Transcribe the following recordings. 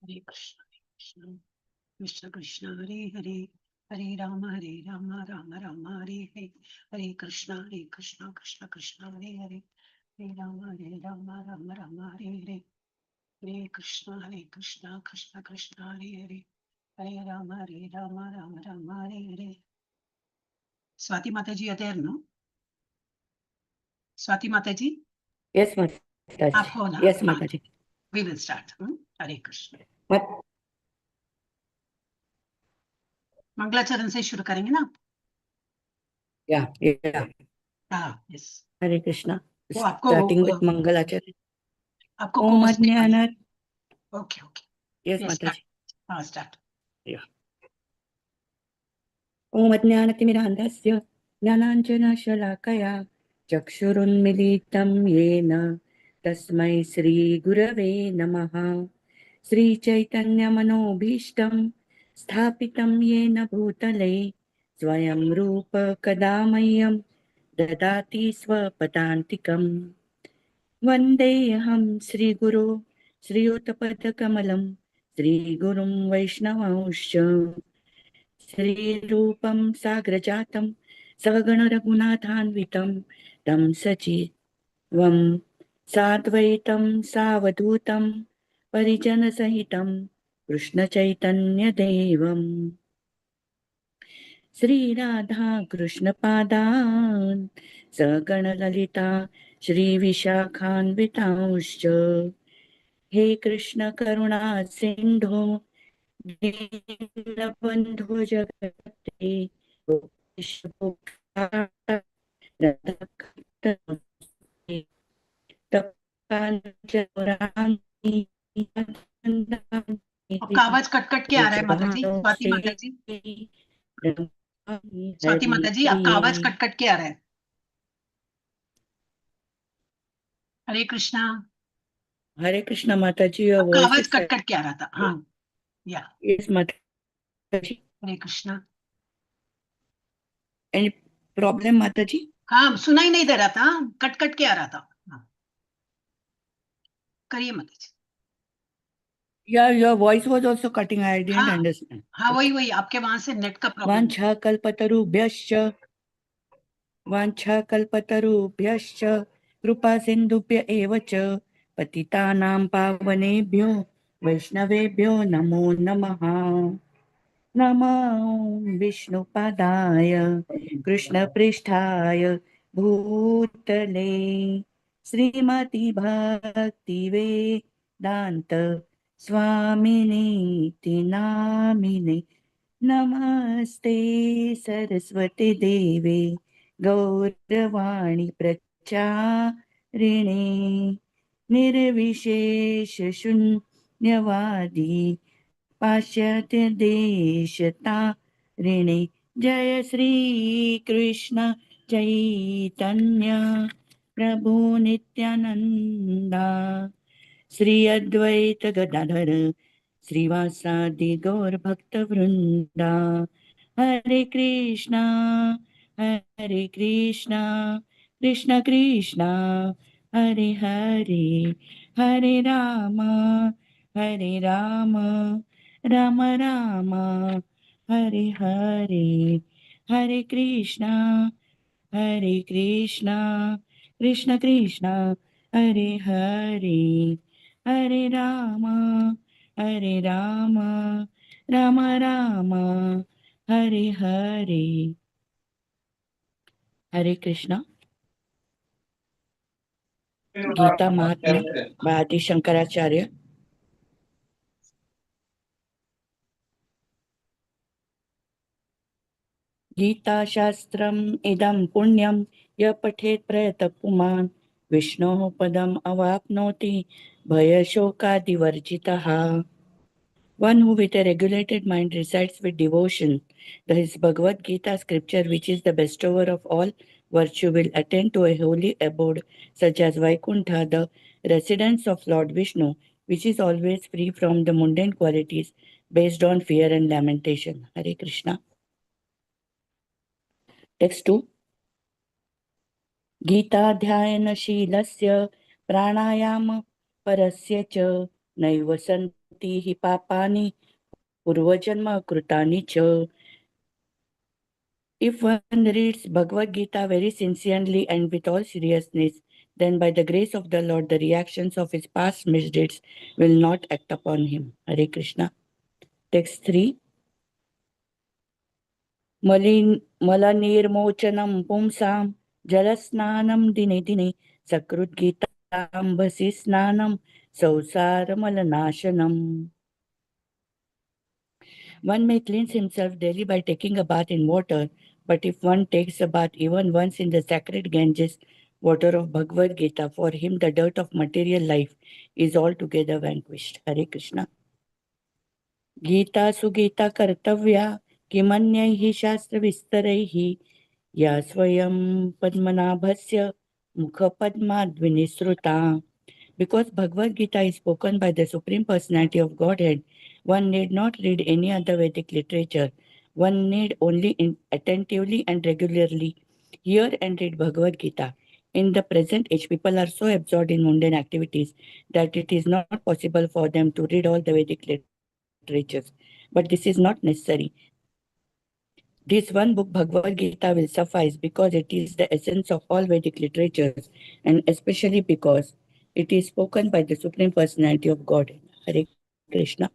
Hare Krishna Krishna Krishna Hare Hare, Hare Ram Ram Ram Hare Hare, Hare Krishna Krishna Krishna Hare Hare, Hare Ram Ram Hare Hare, Hare Krishna Krishna Krishna Hare Hare, Hare Ram Ram Ram Hare Hare. Swati Mataji, are there, no? Swati Mataji? Yes, Mataji. आप हो ना? Yes, Mataji. We will start. हरे कृष्ण. मंगलाचरण से शुरू करेंगे ना? Yeah. Yes. Hare Krishna. वो आपको Starting with Mangalacharya. आपको Om Ajnana. Okay. Yes, Mataji. Start. Yeah. Om Ajnanatimirandasya Jnananjana Shalakaya Chakshurunmilitam Yena Tasmai Sri Gurave Namaha. Sri Chaitanya Manobhishtam Sthapitam Yena Bhutale Swayam Rupa Kadamayam Dadati Swapadantikam. Vandeham Sri Guru Sriyotapadakammalam Sri Gurum Vaishnavanscha Sri Rupam Sagrajatam Sagana Raghunathanvitam Tam Sachivam Sadvaitam Savadutam Parijana Sahitam Krishna Chaitanya Devam Sri Radha Krishna Padan Sagana Lalita Shri Vishakhanvitamscha He Krishna Karuna Sindhu Dīnabandhu Jagate आपका आवाज cut के आ रहा है माताजी. स्वाति माताजी आपका आवाज cut के आ रहा है. हरे कृष्णा. हरे कृष्णा माताजी, your आपका voice आवाज is कट के आ रहा था. हाँ. Yes, माताजी. हरे कृष्णा. Any problem, माताजी? हाँ, सुना ही नहीं दे रहा था. कट के आ रहा था. करिए माताजी. Yeah, your voice was also cutting. I didn't understand. हाँ, वही आपके वहां से नेट का प्रॉब्लम. वाञ्छाकल्पतरुभ्यश्च कृपा सिन्धुभ्य एव च पतितानां पावनेभ्यो वैष्णवेभ्यो नमो नमः. नमो विष्णुपादाय कृष्णपृष्ठाय भूतले श्रीमती भक्तिवेदान्त स्वामिनीति नामिने नमस्ते सरस्वती देवे गौरवाणी प्रचारिणे निर्विशेष शून्यवादी पाश्चात्य देशतारिणे जय श्री कृष्ण चैतन्य प्रभु नित्यानंदा श्री अद्वैत गदाधर श्रीवासादि गौर भक्त वृंदा. हरे कृष्णा कृष्ण कृष्णा हरे हरे, हरे राम राम राम हरे हरे, हरे कृष्णा कृष्ण कृष्णा हरे हरे, हरे राम राम राम हरे हरे. हरे कृष्णा. गीता महात्म्य आदि शंकराचार्य. गीता शास्त्रम् इदं पुण्यं य पठेत् प्रयतः पुमान् विष्णोः पदम् अवाप्नोति भयशोकादिवर्जितः. One who with a regulated mind recites with devotion the Bhagavad Gita scripture, which is the bestower of all virtue, will attain to a holy abode such as Vaikuntha, the residence of Lord Vishnu, which is always free from the mundane qualities based on fear and lamentation. Hare Krishna. Text 2. गीताध्यायनशीलस्य प्राणायाम परस्य च नैव Prayoti hi papani purvajanma krutani cha. If one reads Bhagavad Gita very sincerely and with all seriousness, then by the grace of the Lord, the reactions of his past misdeeds will not act upon him. Hare Krishna. Text 3. Malanirmochanam pumsam jalasnanam dine dine sakrut gitam bhasi snanam sausaramalanashanam. One may cleanse himself daily by taking a bath in water, but if one takes a bath even once in the sacred Ganges water of Bhagavad Gita, for him the dirt of material life is altogether vanquished. Hare Krishna. Gita Sugita Kartavya Kimanyaihi Shastra Vistaraihi Ya Swayam Padmanabhasya Mukha Padmadvinisruta. Because Bhagavad Gita is spoken by the Supreme Personality of Godhead, one need not read any other Vedic literature. One need only attentively and regularly hear and read Bhagavad Gita. In the present age, people are so absorbed in mundane activities that it is not possible for them to read all the Vedic literatures. But this is not necessary. This one book, Bhagavad Gita, will suffice because it is the essence of all Vedic literatures, and especially because it is spoken by the Supreme Personality of God. Hare Krishna.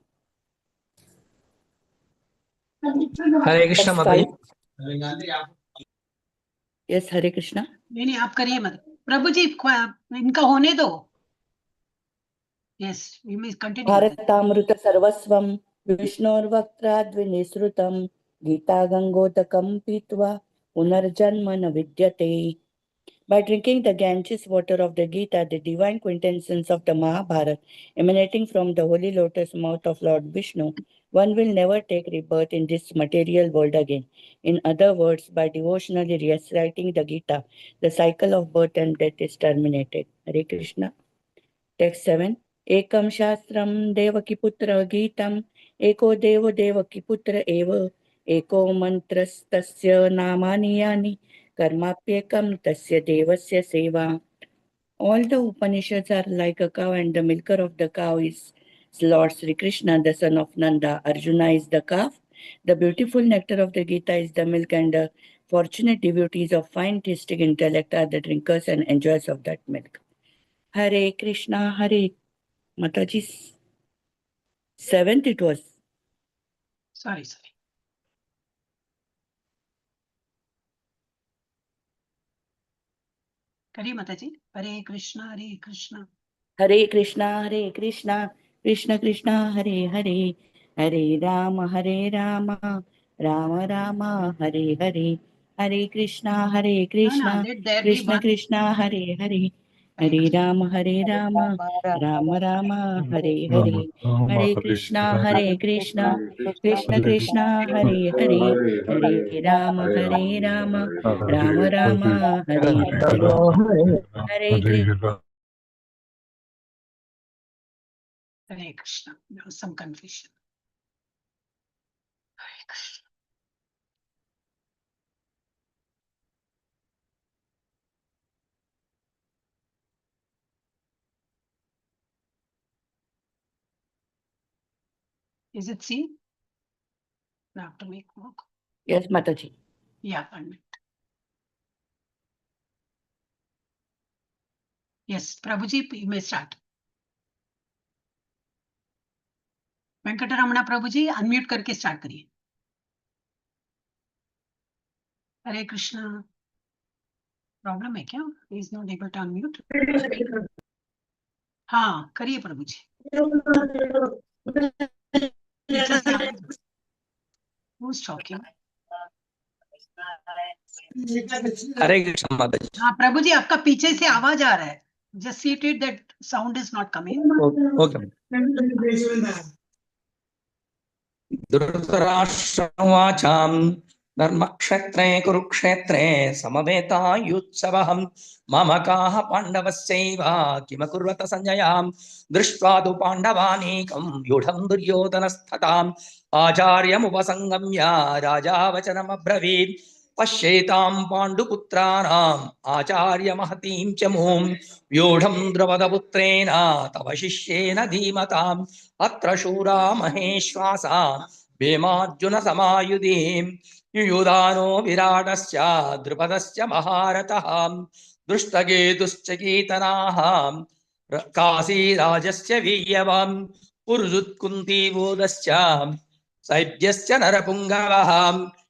Hare Krishna, Text Mataji. 5. Yes, Hare Krishna. नहीं आप करिए मत प्रभु जी इनका होने दो yes you may continue Bharatamruta sarvasvam Vishnurvakradvinisrutam Gita Gangodakam pitva Punarjanma na vidyate. By drinking the Ganges water of the Gita, the divine quintessence of the Mahabharata, emanating from the holy lotus mouth of Lord Vishnu, one will never take rebirth in this material world again. In other words, by devotionally reciting the Gita, the cycle of birth and death is terminated. Hare Krishna. Text 7. Ekam Shastram Devakiputra Gitam Eko Devo Devakiputra Eva Eko Mantrastasya Namani Yani Karmapyekam Tasya Devasya Seva. All the Upanishads are like a cow, and the milker of the cow is Lord Sri Krishna, the son of Nanda. Arjuna is the calf. The beautiful nectar of the Gita is the milk, and the fortunate devotees of fine tasting intellect are the drinkers and enjoyers of that milk. Hare Krishna, Hare Mataji. 7th it was. sorry करिए माता जी हरे Krishna Hare Krishna, Hare Krishna, Krishna Krishna, Hare Hare, Hare Rama, Rama Rama, Hare Hare, Hare Krishna, let there be Krishna one Krishna, Hare Hare, Hare Rama, Rama Rama, Hare Hare, Hare Krishna, Krishna Krishna, Hare Hare, Hare Rama, Rama Rama, Hare Hare, Hare Krishna. Hare Krishna. There was some confusion. Hare Krishna. Is it C? I have to make work. Yes, Mataji. Yeah, 1 minute. Yes, Prabhuji, you may start. Venkataramana Prabhu ji unmute करके start करिए Hare Krishna problem है क्या is not able to unmute हाँ करिए प्रभु जी Who's talking? Hare Krishna, Mataji. हाँ प्रभु जी आपका पीछे से आवाज आ रहा है just see to it that sound is not coming. Okay. Dhritarashtravaacham dharmakshetre kurukshetre samavetaayutsavaham mamakaha pandavasyaiva kimakurvata sanjayam drishtva tu pandavanikam yudham duryodhanasthatam acharyam upasangamya raja vachanam abravit पश्येतां पाण्डुपुत्राणाम् आचार्य महतीं च मूं व्यूढं द्रवदपुत्रेण तव शिष्येन धीमताम् अत्र शूरा महेश्वासा भीमार्जुन समायुधीं युयुधानो विराटस्य द्रुपदस्य महारथः दृष्टकेतुश्च कीतनाः काशीराजस्य वीर्यवान् पुरुजुत्कुन्तीबोधश्च सैभ्यश्च नरपुङ्गवः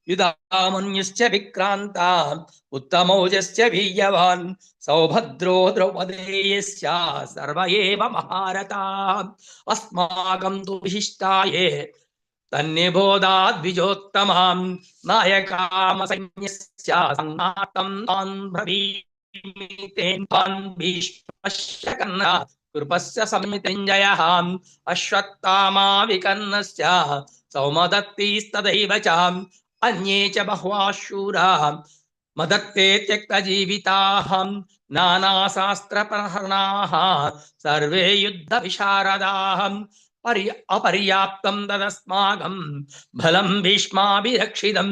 युधामन्युश्च विक्रान्ता उत्तमौजस्य वीर्यवान् सौभद्रो द्रौपदेयश्च सर्व एव महारथाः अस्माकं तु विशिष्टाये तन्निबोधाद्विजोत्तमां नायकामसैन्यस्य सन्नातं तान् ब्रवीमि तान् भीष्मस्य कर्णः कृपस्य संमितिञ्जयः अश्वत्थामा विकर्णस्य सौमदत्तिस्तदैव च अन्ये च बहवः शूराः मदत्ते त्यक्तजीविताः नानाशास्त्रप्रहरणाः सर्वे युद्धविशारदाः अपर्याप्तं तदस्माकं बलं भीष्माभिरक्षितं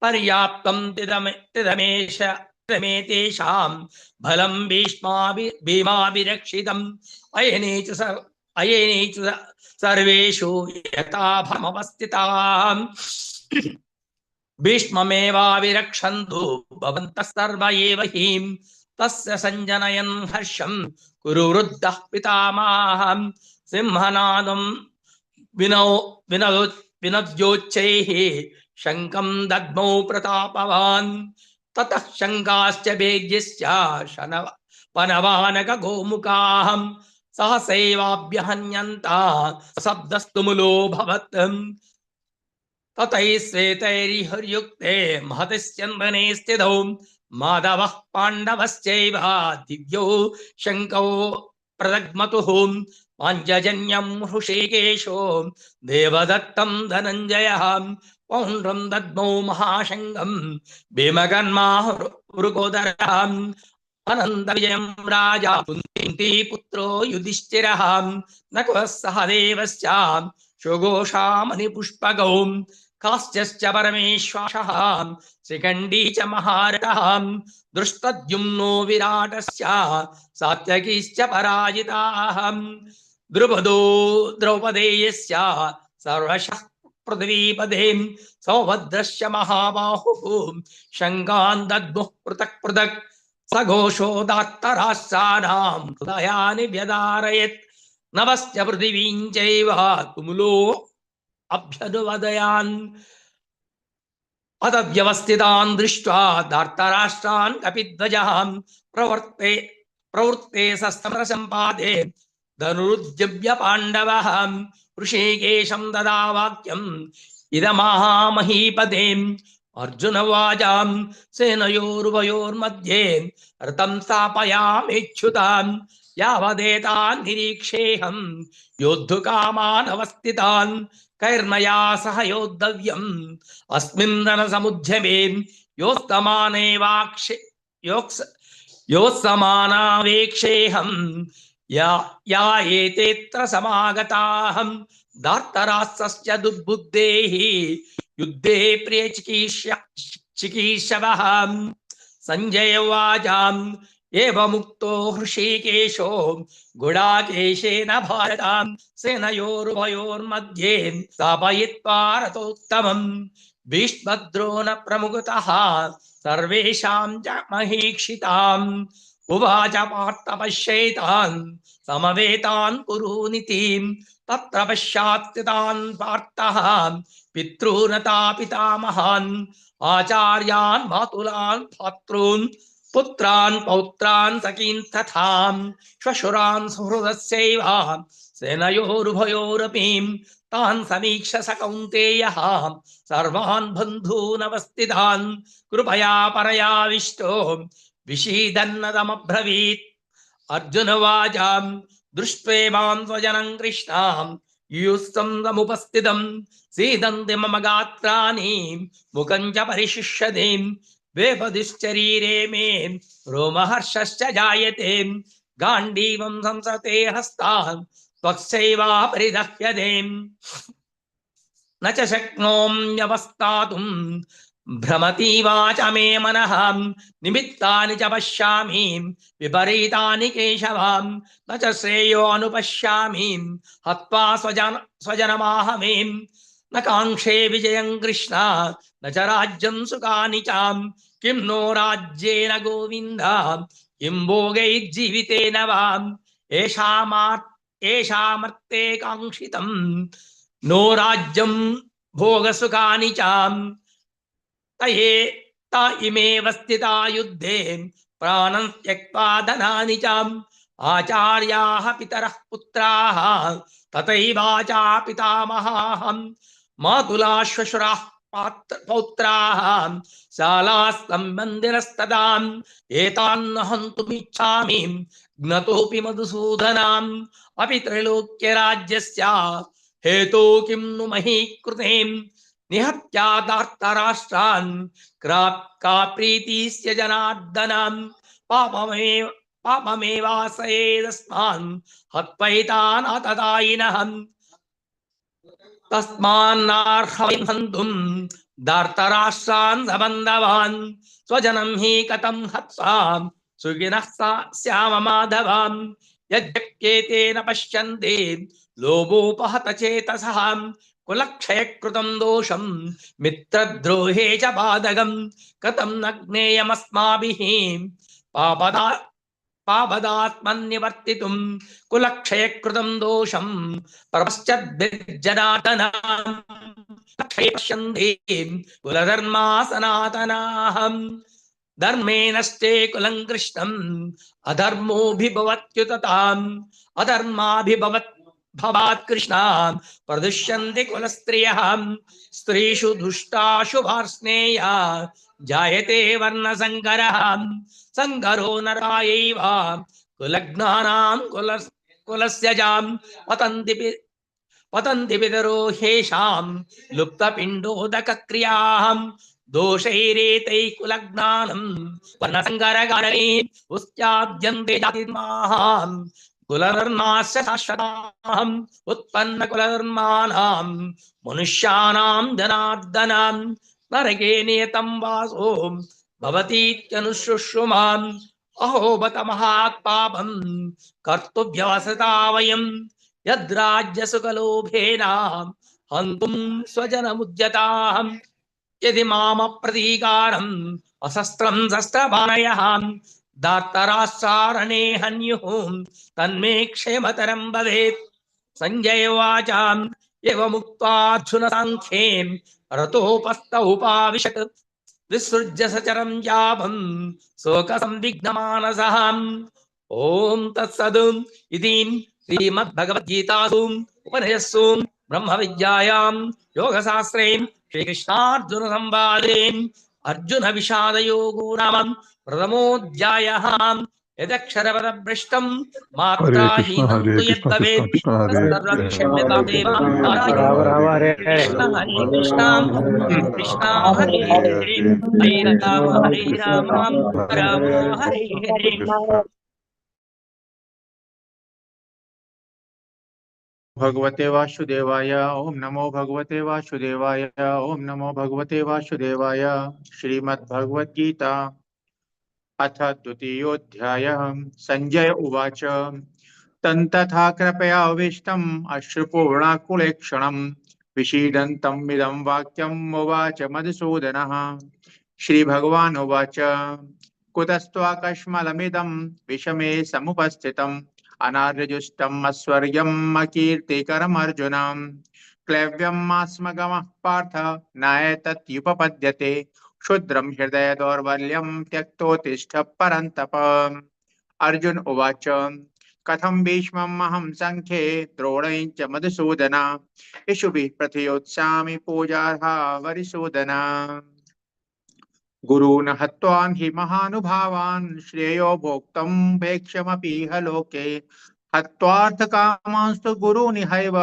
पर्याप्तं तिदमेतेषां बलं भीमाभिरक्षितम् अयने च सर्वेषु यथाभमवस्थिताः भीष्ममेवाभिरक्षन्तु भवन्तः सर्व एव हि तस्य सञ्जनयन् हर्षं कुरु वृद्धः पितामहः सिंहनादं विनद्योच्चैः शङ्खं दद्मौ प्रतापवान् ततः शङ्काश्च भेद्यश्च पनवानक गोमुखाः सहसैवाभ्यहन्यन्ता शब्दस्तुमुलोऽभवत् ततैश्वेतैर्युक्ते महतिश्चन्दने स्थितौ माधवः पाण्डवश्चैव दिव्यौ शङ्कौ प्रदग्मतुः पाञ्चजन्यं हृषीकेशो देवदत्तं धनञ्जयः पौण्ड्रं दद्मौ महाशङ्खं भीमकर्मा वृकोदरः अनन्तविजयं राजा कुन्तीपुत्रो युधिष्ठिरः नकुलः सहदेवश्च सुघोषामणिपुष्पकौ काश्च परमेश्वरः शिखण्डी च महारथः दृष्टद्युम्नो विराटस्य सात्यकीश्च पराजिताः द्रुपदो द्रौपदेयस्य सर्वशः पृथ्वीपदे सौभद्रश्च महाबाहुः शङ्कान् दद्मुः पृथक् पृथक् सघोषो दात्तराष्ट्राणां हृदयानि व्यधारयत् नभश्च पृथिवीं चैव तुमुलो अभ्यनुवदयान् अतव्यवस्थितान् दृष्ट्वा धार्तराष्ट्रान् कपिध्वजः प्रवृत्ते शस्त्रसम्पादे धनुरुद्यम्य पाण्डवः ऋषिकेशं ददा वाक्यम् इदमहामहीपदे अर्जुनवाजां सेनयोरुभयोर्मध्ये रथं स्थापयामीच्युतान् यावदेतान् निरीक्षेऽहं योद्धुकामान् अवस्थितान् कैर्मया सह योद्धव्यम् अस्मिन् रणसमुद्यमे योत्समानावेक्षेऽहं या एतेऽत्र समागताः धार्तराष्ट्रस्य दुर्बुद्धेः युद्धे प्रियचिकीर्षवः संजय उवाच एवमुक्तो हृषीकेशो गुडाकेशेन भारतां सेनयोरुभयोर्मध्ये स्थापयित्वा रथोत्तमम् भीष्मद्रोण प्रमुखतः सर्वेषां च महीक्षिताम् उवाच पार्थ पश्येतान् समवेतान् कुरूनिति तत्र पश्चात्स्थितान् पार्थः पितॄनता पितामहान् आचार्यान् मातुलान् भ्रातॄन् पुत्रान् पौत्रान् सखीन् तथा श्वशुरान् सुहृदस्यैव सेनयोरुभयोरपि तान् समीक्ष स कौन्तेयः सर्वान् बन्धून् अवस्थितान् कृपया परयाविष्टो विषीदन्नदमब्रवीत् अर्जुनवाच दृष्ट्वेमां स्वजनं कृष्णां युयुत्सं समुपस्थितं सीदन्ति मम गात्राणि मुखं च परिशिष्यते वेपदिश्चरीरे मे रोमहर्षश्च जायते गाण्डीवं संसते हस्तान् त्वक्सैवा परिदह्यते न च शक्नोम्यवस्थातुं भ्रमति वाच मे मनः निमित्तानि च पश्यामि विपरीतानि केशवां न च श्रेयो अनुपश्यामि हत्वा स्वजनमाहवे न काङ्क्षे विजयं कृष्ण न च राज्यं सुखानि च किं नो राज्येन गोविन्द किं भोगैर्जीवितेन वा येषामर्थे काङ्क्षितं नो राज्यं भोगसुखानि च तये त इमेव स्थिता युद्धे प्राणं त्यक्त्वा धनानि च आचार्याः पितरः पुत्राः तथैवाचा पितामहाः मातुला श्वशुराः पौत्राः शालास्तम्बन्दिरस्तदा एतान्न हन्तुमिच्छामि ज्ञतोऽपि मधुसूदनाम् अपि त्रैलोक्यराज्यस्य हेतो किं नु मही कृते निहत्यादार्तराष्ट्रान् का प्रीतिस्य जनार्दनम् पापमेवासयेदस्मान् हत्वैतान् अततायिनः तस्मान्नार्हवैं हन्तुम् दार्तराष्ट्रान् सबन्धवान् स्वजनं हि कथं हत्वा सुखिनः स्याम माधवाम् यद्यप्येतेन पश्यन्ते लोभोपहत चेतसः कुलक्षयकृतं दोषं मित्रद्रोहे च बाधकं कथं न ज्ञेयमस्माभिः पापदात्मन्निवर्तितुं कुलक्षयकृतं दोषं प्रपश्चद्भिर्जनार्दनाम् लक्षये पश्यन्ति कुलधर्मा सनातनाः धर्मे नष्टे कुलं कृष्णम् अधर्मोऽभिभवत्युतताम् भवात् कृष्णा प्रदुष्यन्ति कुलस्त्रियः स्त्रीषु दुष्टाशु वार्ष्णेया जायते वर्णसङ्करः सङ्करो नरायैव कुलज्ञानां कुलस्य जां पतन्ति पितरो ह्येषां लुप्तपिण्डोदकक्रियाः दोषैरेतैः कुलज्ञानं वर्णसङ्करकारणैः उस्त्याद्यन्ते जातिर्माः कुलधर्मास्य शाश्वताम् उत्पन्नकुलधर्माणां मनुष्याणां जनार्दनां नरके नियतं वासो भवतीत्यनुशुश्रुमाम् अहो बत महात्पापं कर्तुभ्यवसता वयं यद्राज्यसुखलोभेन हन्तुं स्वजनमुद्यताम् यदि मामप्रतीकारम् अशस्त्रं शस्त्रपाणयः दार्तराष्ट्रारणे हन्युः तन्मे क्षेमतरं भवेत् संजय उवाच एवमुक्त्वा सांख्ये रतोपस्थ उपाविशत् विसृज्य सचरं जापं शोकसंविघ्नमानसः ॐ तत्सद् इति श्रीमद्भगवद्गीतासु उपनिषत्सु ब्रह्मविद्यायां योगशास्त्रे श्रीकृष्णार्जुन संवादे अर्जुन विषाद योगो नाम प्रथमोऽध्यायः यदक्षरपदभ्रष्टं मात्राहीनं तु यद्भवेत् तत्सर्वं क्षम्यतामेव कृष्ण हरे कृष्ण कृष्ण हरे हरे हरे राम राम हरे हरे भगवते वासुदेवाय ओम नमो भगवते वासुदेवाय ओम नमो भगवते वासुदेवाय श्रीमद्भगवद्गीता अथ द्वितीयोऽध्यायः संजय उवाच तन्तथा कृपयाविष्टम् अश्रुपूर्णाकुलेक्षणम् विषीदन्तम् इदं वाक्यम् उवाच मधुसूदनः श्रीभगवान् उवाच कुतस्त्वाकश्मलमिदं विषमे समुपस्थितम् अनार्यजुष्टम् अस्वर्ग्यम् अकीर्तिकरम् अर्जुन क्लैव्यमास्मगमः पार्थ नायतत्युपपद्यते क्षुद्रं हृदय दौर्बल्यं त्यक्तोत्तिष्ठ परन्तप अर्जुन उवाच कथं भीष्ममहं संख्ये द्रोणं च मधुसूदन इषुभिः प्रतियोत्स्यामि पूजार्हा वरिसूदन गुरून् हत्वा हि महानुभावान् श्रेयो भोक्तुं वेक्ष्यमपीह लोके हत्वार्थकामांस्तु गुरूनिहैव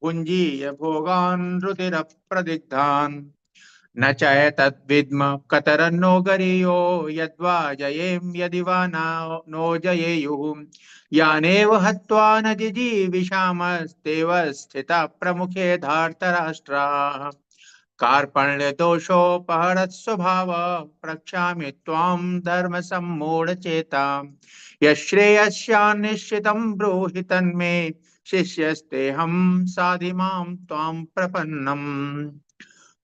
भुञ्जीय भोगान् रुधिरप्रदिग्धान् न च एतद्विद्म कतरन्नो गरीयो यद्वा जयेम यदि वा नो जयेयुः यानेव हत्वा न जिजीविषामस्तेव स्थिता प्रमुखे धार्तराष्ट्राः कार्पण्य दोषोपहरत् स्वभाव प्रक्षामि त्वां धर्म सम्मूढचेता यश्रेयस्यान्निश्चितं ब्रूहि तन्मे शिष्यस्तेऽहं साधिमां त्वां प्रपन्नम्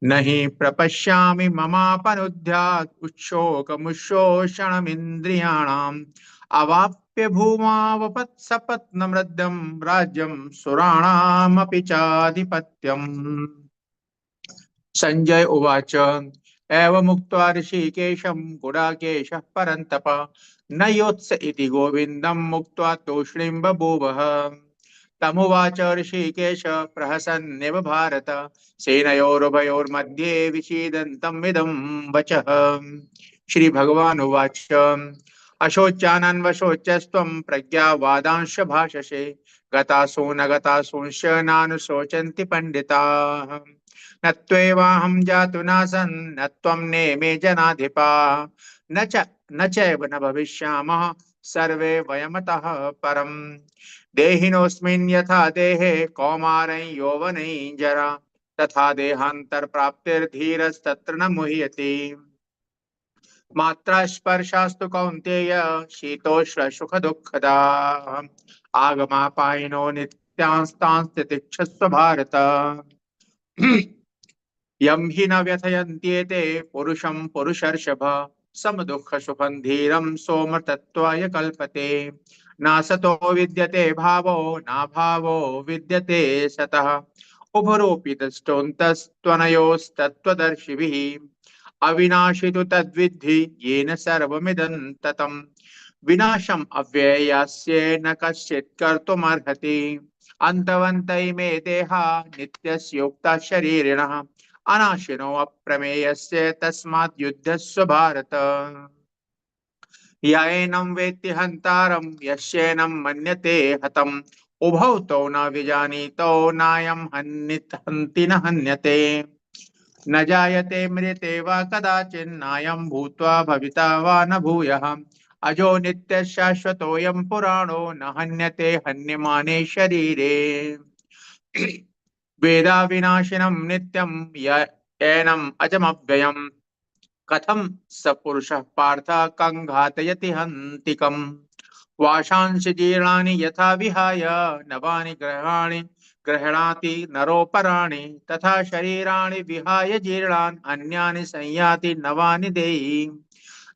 न हि प्रपश्यामि ममापनुद्यात् उच्छोकमुच्छोषणमिन्द्रियाणाम् अवाप्य भूमावपत्सपत्नमृद्धं राज्यं सुराणामपि चाधिपत्यम् संजय उवाच एवमुक्त्वा ऋषिकेशं गुडाकेशः परन्तप न योत्स इति गोविन्दं मुक्त्वा तूष्णीं बभूवः तमुवाच ऋषिकेश प्रहसन्निव भारत सेनयोरुभयोर्मध्ये विषीदन्तम् इदं वचः श्री भगवान् उवाच अशोच्यानन्वशोच्यस्त्वं प्रज्ञावादांश भाषसे गतासु न गतासूंश्च नानुशोचन्ति पण्डिताः न त्वेवाहं जातु नासन् न त्वं नेमे जनाधिपा न चैव न भविष्यामः सर्वे वयमतः परम् देहिनोऽस्मिन् यथा देहे कौमारं यौवनं जरा तथा देहान्तरप्राप्तिर्धीरस्तत्र न मुह्यते मात्रा स्पर्शास्तु कौन्तेय शीतोष्ण सुख दुःखदा आगमापायिनो नित्यांस्तांस्तितिक्षस्व भारत यं हि न व्यथयन्त्येते पुरुषं पुरुषर्षभ समदुःख सुखं धीरं सोमतत्त्वाय कल्पते नासतो विद्यते भावो नाभावो विद्यते सतः उभरोऽपि दृष्टोऽन्तस्त्वनयोस्तत्त्वदर्शिभिः अविनाशि तु तद्विद्धि येन सर्वमिदं ततम् विनाशम् अव्ययस्य न कश्चित् कर्तुमर्हति अन्तवन्त इमे देहा नित्यस्योक्ता शरीरिणः अनाशिनो अप्रमेयस्य तस्मात् युद्धस्व भारत यैनं वेत्ति हन्तारं यस्यैनं मन्यते हतम् उभौ तौ न विजानीतो नायं हन्ति न हन्यते न जायते म्रियते वा कदाचिन्नायं भूत्वा भविता वा न भूयः अजो नित्यः शाश्वतोऽयं पुराणो न हन्यते हन्यमाने शरीरे वेदा विनाशिनं नित्यं येनम् अजमव्ययम् कथं स पुरुषः पार्थ कं घातयति हन्तिकम् वाशांसि जीर्णानि यथा विहाय नवानि गृह्णाति नरोपराणि तथा शरीराणि विहाय जीर्णान् अन्यानि संयाति नवानि देहि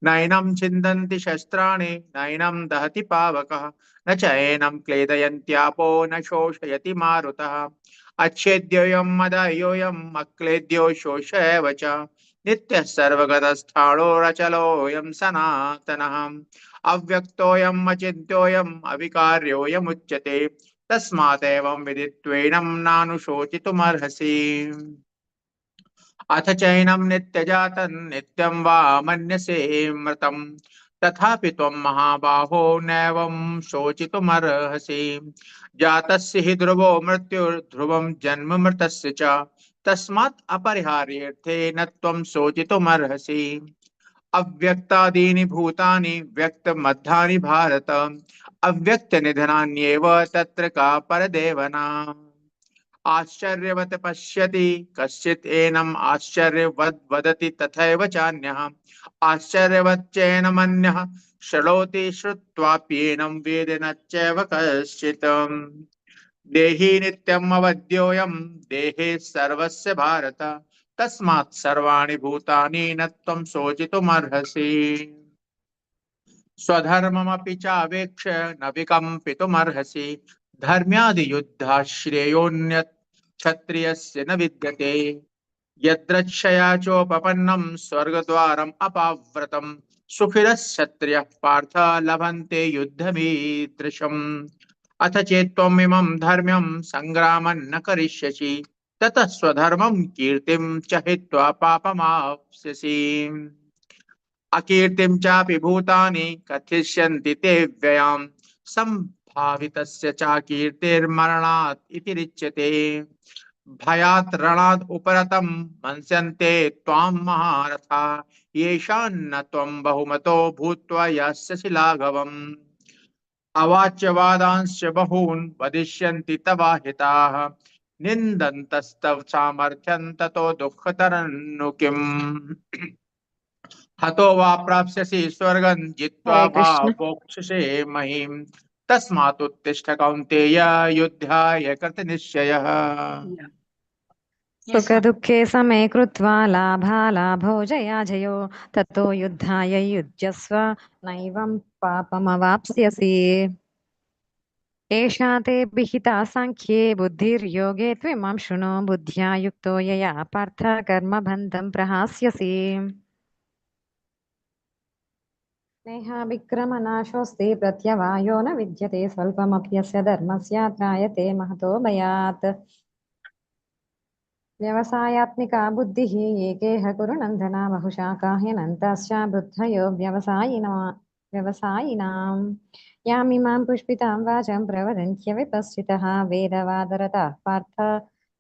नैनं छिन्दन्ति शस्त्राणि नैनं दहति पावकः न चैनं क्लेदयन्त्यापो न शोषयति मारुतः अच्छेद्योऽयं मदयोऽयम् अक्लेद्यो शोष एव च नित्यः सर्वगतस्थाणो रचलोऽयं सनातनः अव्यक्तोऽयम् अचिन्त्योऽयम् अविकार्योऽयमुच्यते तस्मादेवं विदित्वेनं नानुशोचितुमर्हसि अथ चैनं नित्यजातं नित्यं वा मन्यसे मृतं तथापि त्वं महाबाहो नैवं शोचितुमर्हसि जातस्य हि ध्रुवो मृत्युर्ध्रुवं जन्म मृतस्य च तस्मात् अपरिहार्येऽर्थे न त्वं शोचितुमर्हसि अव्यक्तादीनि भूतानि व्यक्तमध्यानि भारत अव्यक्तनिधनान्येव तत्र का परदेवना आश्चर्यवत् पश्यति कश्चित् एनम् आश्चर्यवद् वदति तथैव चान्यः आश्चर्यवच्चैनमन्यः शृणोति श्रुत्वाप्येनं वेद न चैव कश्चित् देहि नित्यम् अवद्योऽयं देहे सर्वस्य भारत तस्मात् सर्वाणि भूतानि न त्वं शोचितुमर्हसि स्वधर्ममपि चावेक्ष्य न विकम्पितुमर्हसि धर्म्यादियुद्धाश्रेयोऽन्यत् क्षत्रियस्य न विद्यते यद्रक्षया चोपपन्नं स्वर्गद्वारम् अपाव्रतं सुखिनश्क्षत्रियः पार्थ लभन्ते युद्धमीदृशम् अथ चेत्त्वमिमं धर्म्यं सङ्ग्रामं न करिष्यसि ततः स्वधर्मं कीर्तिं च हित्वा पापमाप्स्यसि अकीर्तिं चापि भूतानि कथिष्यन्ति ते व्ययां सम्भावितस्य चाकीर्तिर्मरणात् इति रिच्यते भयात् रणात् उपरतं मंस्यन्ते त्वां महारथा येषान्न त्वं बहुमतो भूत्वा यास्यसि लाघवम् अवाच्य वादांश्च बहून् वदिष्यन्ति तवाहिताः निन्दन्तस्तव सामर्थ्यं ततो दुःखतरन्नु किम्। हतो वा प्राप्स्यसि स्वर्गं जित्वा हरे वा कृष्ण। भोक्ष्यसे महीम्। तस्मात्तिष्ठ कौन्तेय युद्धाय कृतनिश्चयः। Yeah. Yes, सुख दुःखे समे कृत्वा लाभालाभौ जयाजयो ततो युद्धाय युज्यस्व नैवं पापमवाप्स्यसि। एषा ते विहिता साङ्ख्ये बुद्धिर्योगे त्विमां शृणु बुद्ध्या युक्तो यया पार्थ कर्मबन्धं प्रहास्यसि। नेहाभिक्रमनाशोऽस्ति प्रत्यवायो न विद्यते स्वल्पमप्यस्य धर्मस्य त्रायते महतो भयात्। व्यवसायात्मिका बुद्धिः एकेह कुरु नन्दन बहुशाखा ह्यनन्ताश्च बुद्धयो व्यवसायिनाम् यामिमां पुष्पितां वाचं प्रवदन्त्यविपश्चितः वेदवादरताः पार्थ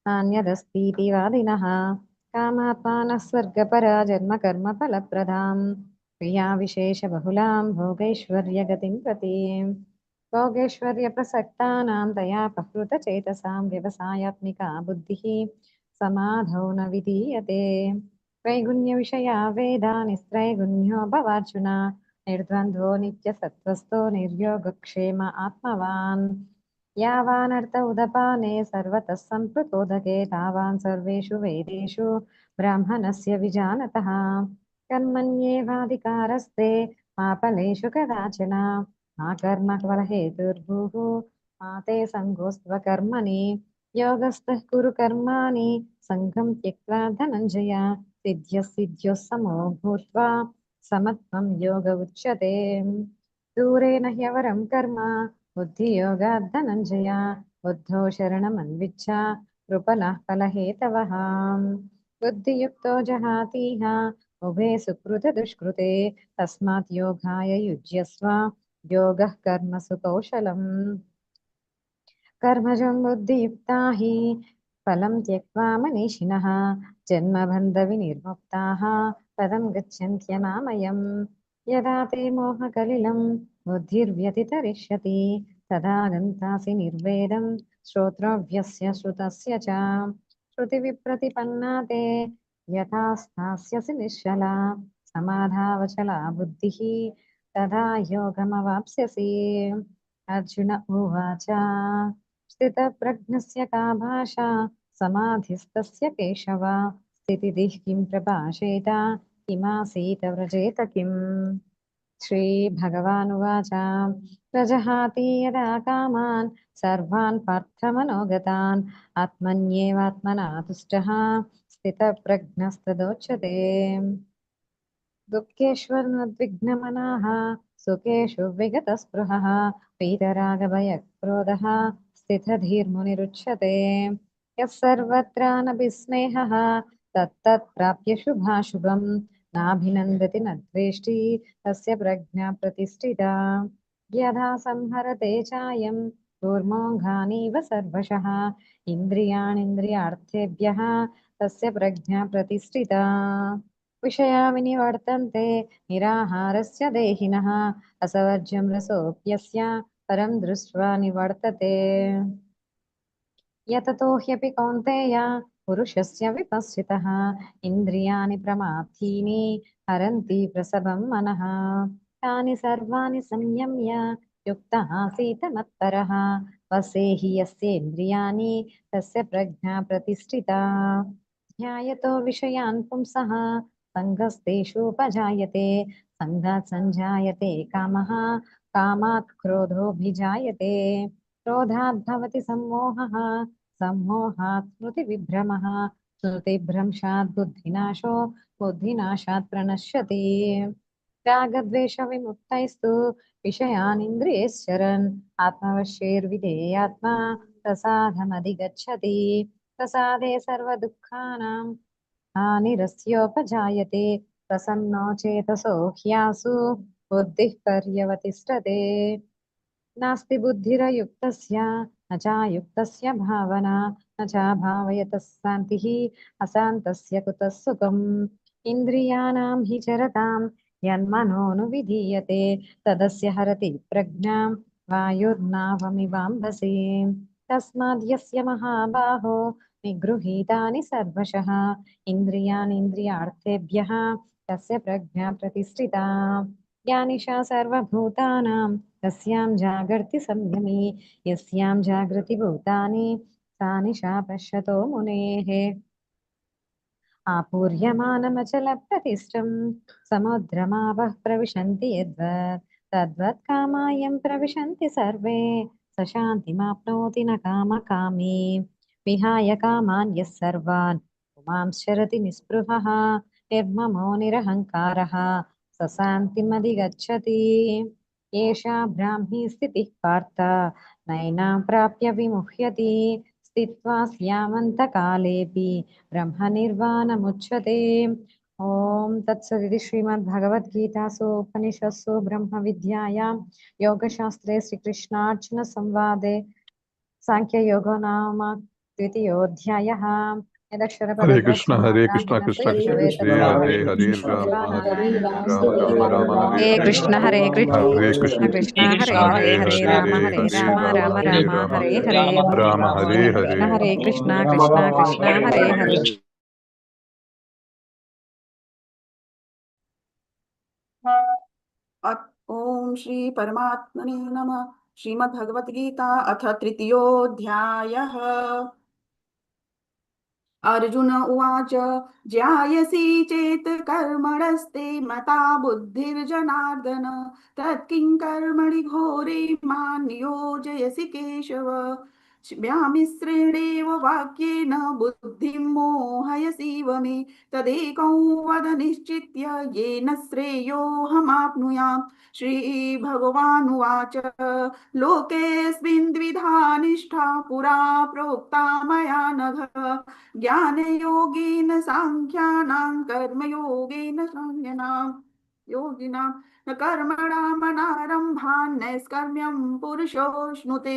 नान्यदस्तीति वादिनः कामात्मानः स्वर्गपरा जन्मकर्मफलप्रदां क्रियाविशेषबहुलां भोगैश्वर्यगतिं प्रति भोगैश्वर्यप्रसक्तानां दया प्रकृतचेतसां व्यवसायात्मिका बुद्धिः समाधौ न विधीयते त्रैगुण्यविषया वेदा निस्त्रैगुण्यो भवार्जुन निर्द्वन्द्वो नित्यसत्त्वस्थो निर्योगक्षेम आत्मवान् यावानर्थ उदपाने सर्वतः सम्प्लुतोदके तावान् सर्वेषु वेदेषु ब्राह्मणस्य विजानतः कर्मण्येवाधिकारस्ते मा फलेषु कदाचन मा कर्मफलहेतुर्भुः मा ते सङ्गोऽस्त्वकर्मणि योगस्थः कुरु कर्माणि सङ्गं त्यक्त्वा धनञ्जय सिद्ध्यः सिद्ध्योः समो भूत्वा समत्वं योग उच्यते दूरेण ह्यवरं कर्म बुद्धियोगात् धनञ्जय बुद्धौ शरणमन्विच्छ कृपणः फलहेतवः बुद्धियुक्तो जहातीह उभे सुकृतदुष्कृते तस्मात् योगाय युज्यस्व योगः कर्मसु कौशलम् कर्मजं बुद्धियुक्ता हि फलं त्यक्त्वा मनीषिणः जन्मबन्धविनिर्मुक्ताः पदं गच्छन्त्यनामयम् यदा ते मोहकलिलं बुद्धिर्व्यतितरिष्यति तदा गन्तासि निर्वेदं श्रोत्रव्यस्य श्रुतस्य च श्रुतिविप्रतिपन्ना ते यथा स्थास्यसि निश्चला समाधावचला बुद्धिः तदा योगमवाप्स्यसि अर्जुन उवाच स्थितप्रज्ञस्य का भाषा समाधिस्तस्य केशव स्थितिदिः किं प्रभाषेत किमासीत व्रजेत किम् श्रीभगवानुवाच प्रजहाति यदा कामान् सर्वान् पार्थमनोगतान् आत्मन्येवात्मना तुष्टः स्थितप्रज्ञस्तदोच्यते दुःखेष्वनुद्विग्नमनाः सुखेषु विगतस्पृहः वीतरागभयक्रोधः स्थितधीर्मुनिरुच्यते यः सर्वत्रानभिस्नेहः तत्तत्प्राप्य शुभाशुभम् नाभिनन्दति न द्वेष्टि तस्य प्रज्ञा प्रतिष्ठिता यथा संहरते चायं कूर्मोऽघानीव सर्वशः इन्द्रियाणीन्द्रियार्थेभ्यः तस्य प्रज्ञा प्रतिष्ठिता विषया विनिवर्तन्ते निराहारस्य देहिनः असवर्ज्यं रसोऽप्यस्य परं दृष्ट्वा निवर्तते यततो ह्यपि कौन्तेय पुरुषस्य विपश्चितः इन्द्रियाणि प्रमाथीनि हरन्ति प्रसभं मनः तानि सर्वाणि संयम्य युक्तः आसीत् मत्परः वसेहि यस्येन्द्रियाणि तस्य प्रज्ञा प्रतिष्ठिता ध्यायतो विषयान् पुंसः सङ्गस्तेषूपजायते सङ्गात् सञ्जायते कामः कामात् क्रोधोऽभिजायते क्रोधात् भवति सम्मोहः सम्मोहात् स्मृतिविभ्रमः स्मृतिभ्रंशात् बुद्धिनाशो बुद्धिनाशात् प्रणश्यति रागद्वेषविमुक्तैस्तु विषयानिन्द्रियैश्चरन् आत्मवश्यैर्विधेयात्मा प्रसादमधिगच्छति प्रसादे सर्वदुःखानां हानिरस्योपजायते प्रसन्नो चेतसो ह्यासु बुद्धिः पर्यवतिष्ठते नास्ति बुद्धिरयुक्तस्य न चायुक्तस्य भावना न चाभावयतः शान्तिः अशान्तस्य कुतः सुखम् इन्द्रियाणां हि चरतां यन्मनोनुविधीयते तदस्य हरति प्रज्ञां वायुर्नावमिवाम्भसि तस्माद् यस्य महाबाहो निगृहीतानि सर्वशः इन्द्रियाणीन्द्रियार्थेभ्यः तस्य प्रज्ञा प्रतिष्ठिता या निशा सर्वभूतानां तस्यां जागर्ति संयमी यस्यां जागृति भूतानि सा निशा पश्यतो मुनेः आपूर्यमानमचलप्रतिष्ठं समुद्रमावः प्रविशन्ति यद्वत् तद्वत् कामायं प्रविशन्ति सर्वे स शान्तिमाप्नोति न कामकामी विहाय कामान् यः सर्वान् पुमांश्चरति निःस्पृहः निर्ममो निरहङ्कारः स शान्तिमधिगच्छति एषा ब्राह्मी स्थितिः पार्थ नैनां प्राप्य विमुह्यति स्थित्वा स्यामन्तकालेऽपि ब्रह्मनिर्वाणमुच्यते ॐ तत्सदिति श्रीमद्भगवद्गीतासु उपनिषत्सु ब्रह्मविद्यायां योगशास्त्रे श्रीकृष्णार्जुनसंवादे साङ्ख्ययोगो नाम द्वितीयोऽध्यायः हरे कृष्ण यदक्षरपदभ्रष्टमात्राहीनं कृष्ण कृष्ण तद्भवेत् हरे हरे हरे राम राम राम हरे हरे हरे कृष्ण हरे कृष्ण हरे कृष्ण कृष्ण कृष्ण हरे हरे हरे हरे राम हरे हरे राम राम हरे राम राम हरे हरे राम हरे हरे कृष्ण हरे कृष्ण कृष्ण कृष्ण हरे हरे ॐ श्री परमात्मने नमः। श्रीमद्भगवद्गीता अथ तृतीयोऽध्यायः। अर्जुन उवाच ज्यायसि चेत् कर्मणस्ते मता बुद्धिर्जनार्दन तत्किं कर्मणि घोरे मां नियोजयसि केशव व्यामिश्रेणेव वाक्येन बुद्धिं मोहयसीव मे तदेकं वद निश्चित्य येन श्रेयोऽहमाप्नुयाम् श्रीभगवानुवाच लोकेऽस्मिन् द्विधा निष्ठा पुरा प्रोक्ता मया नघ ज्ञानयोगेन साङ्ख्यानां कर्मयोगेन योगिनां न कर्मणामनारम्भान् नैष्कर्म्यं पुरुषोऽश्नुते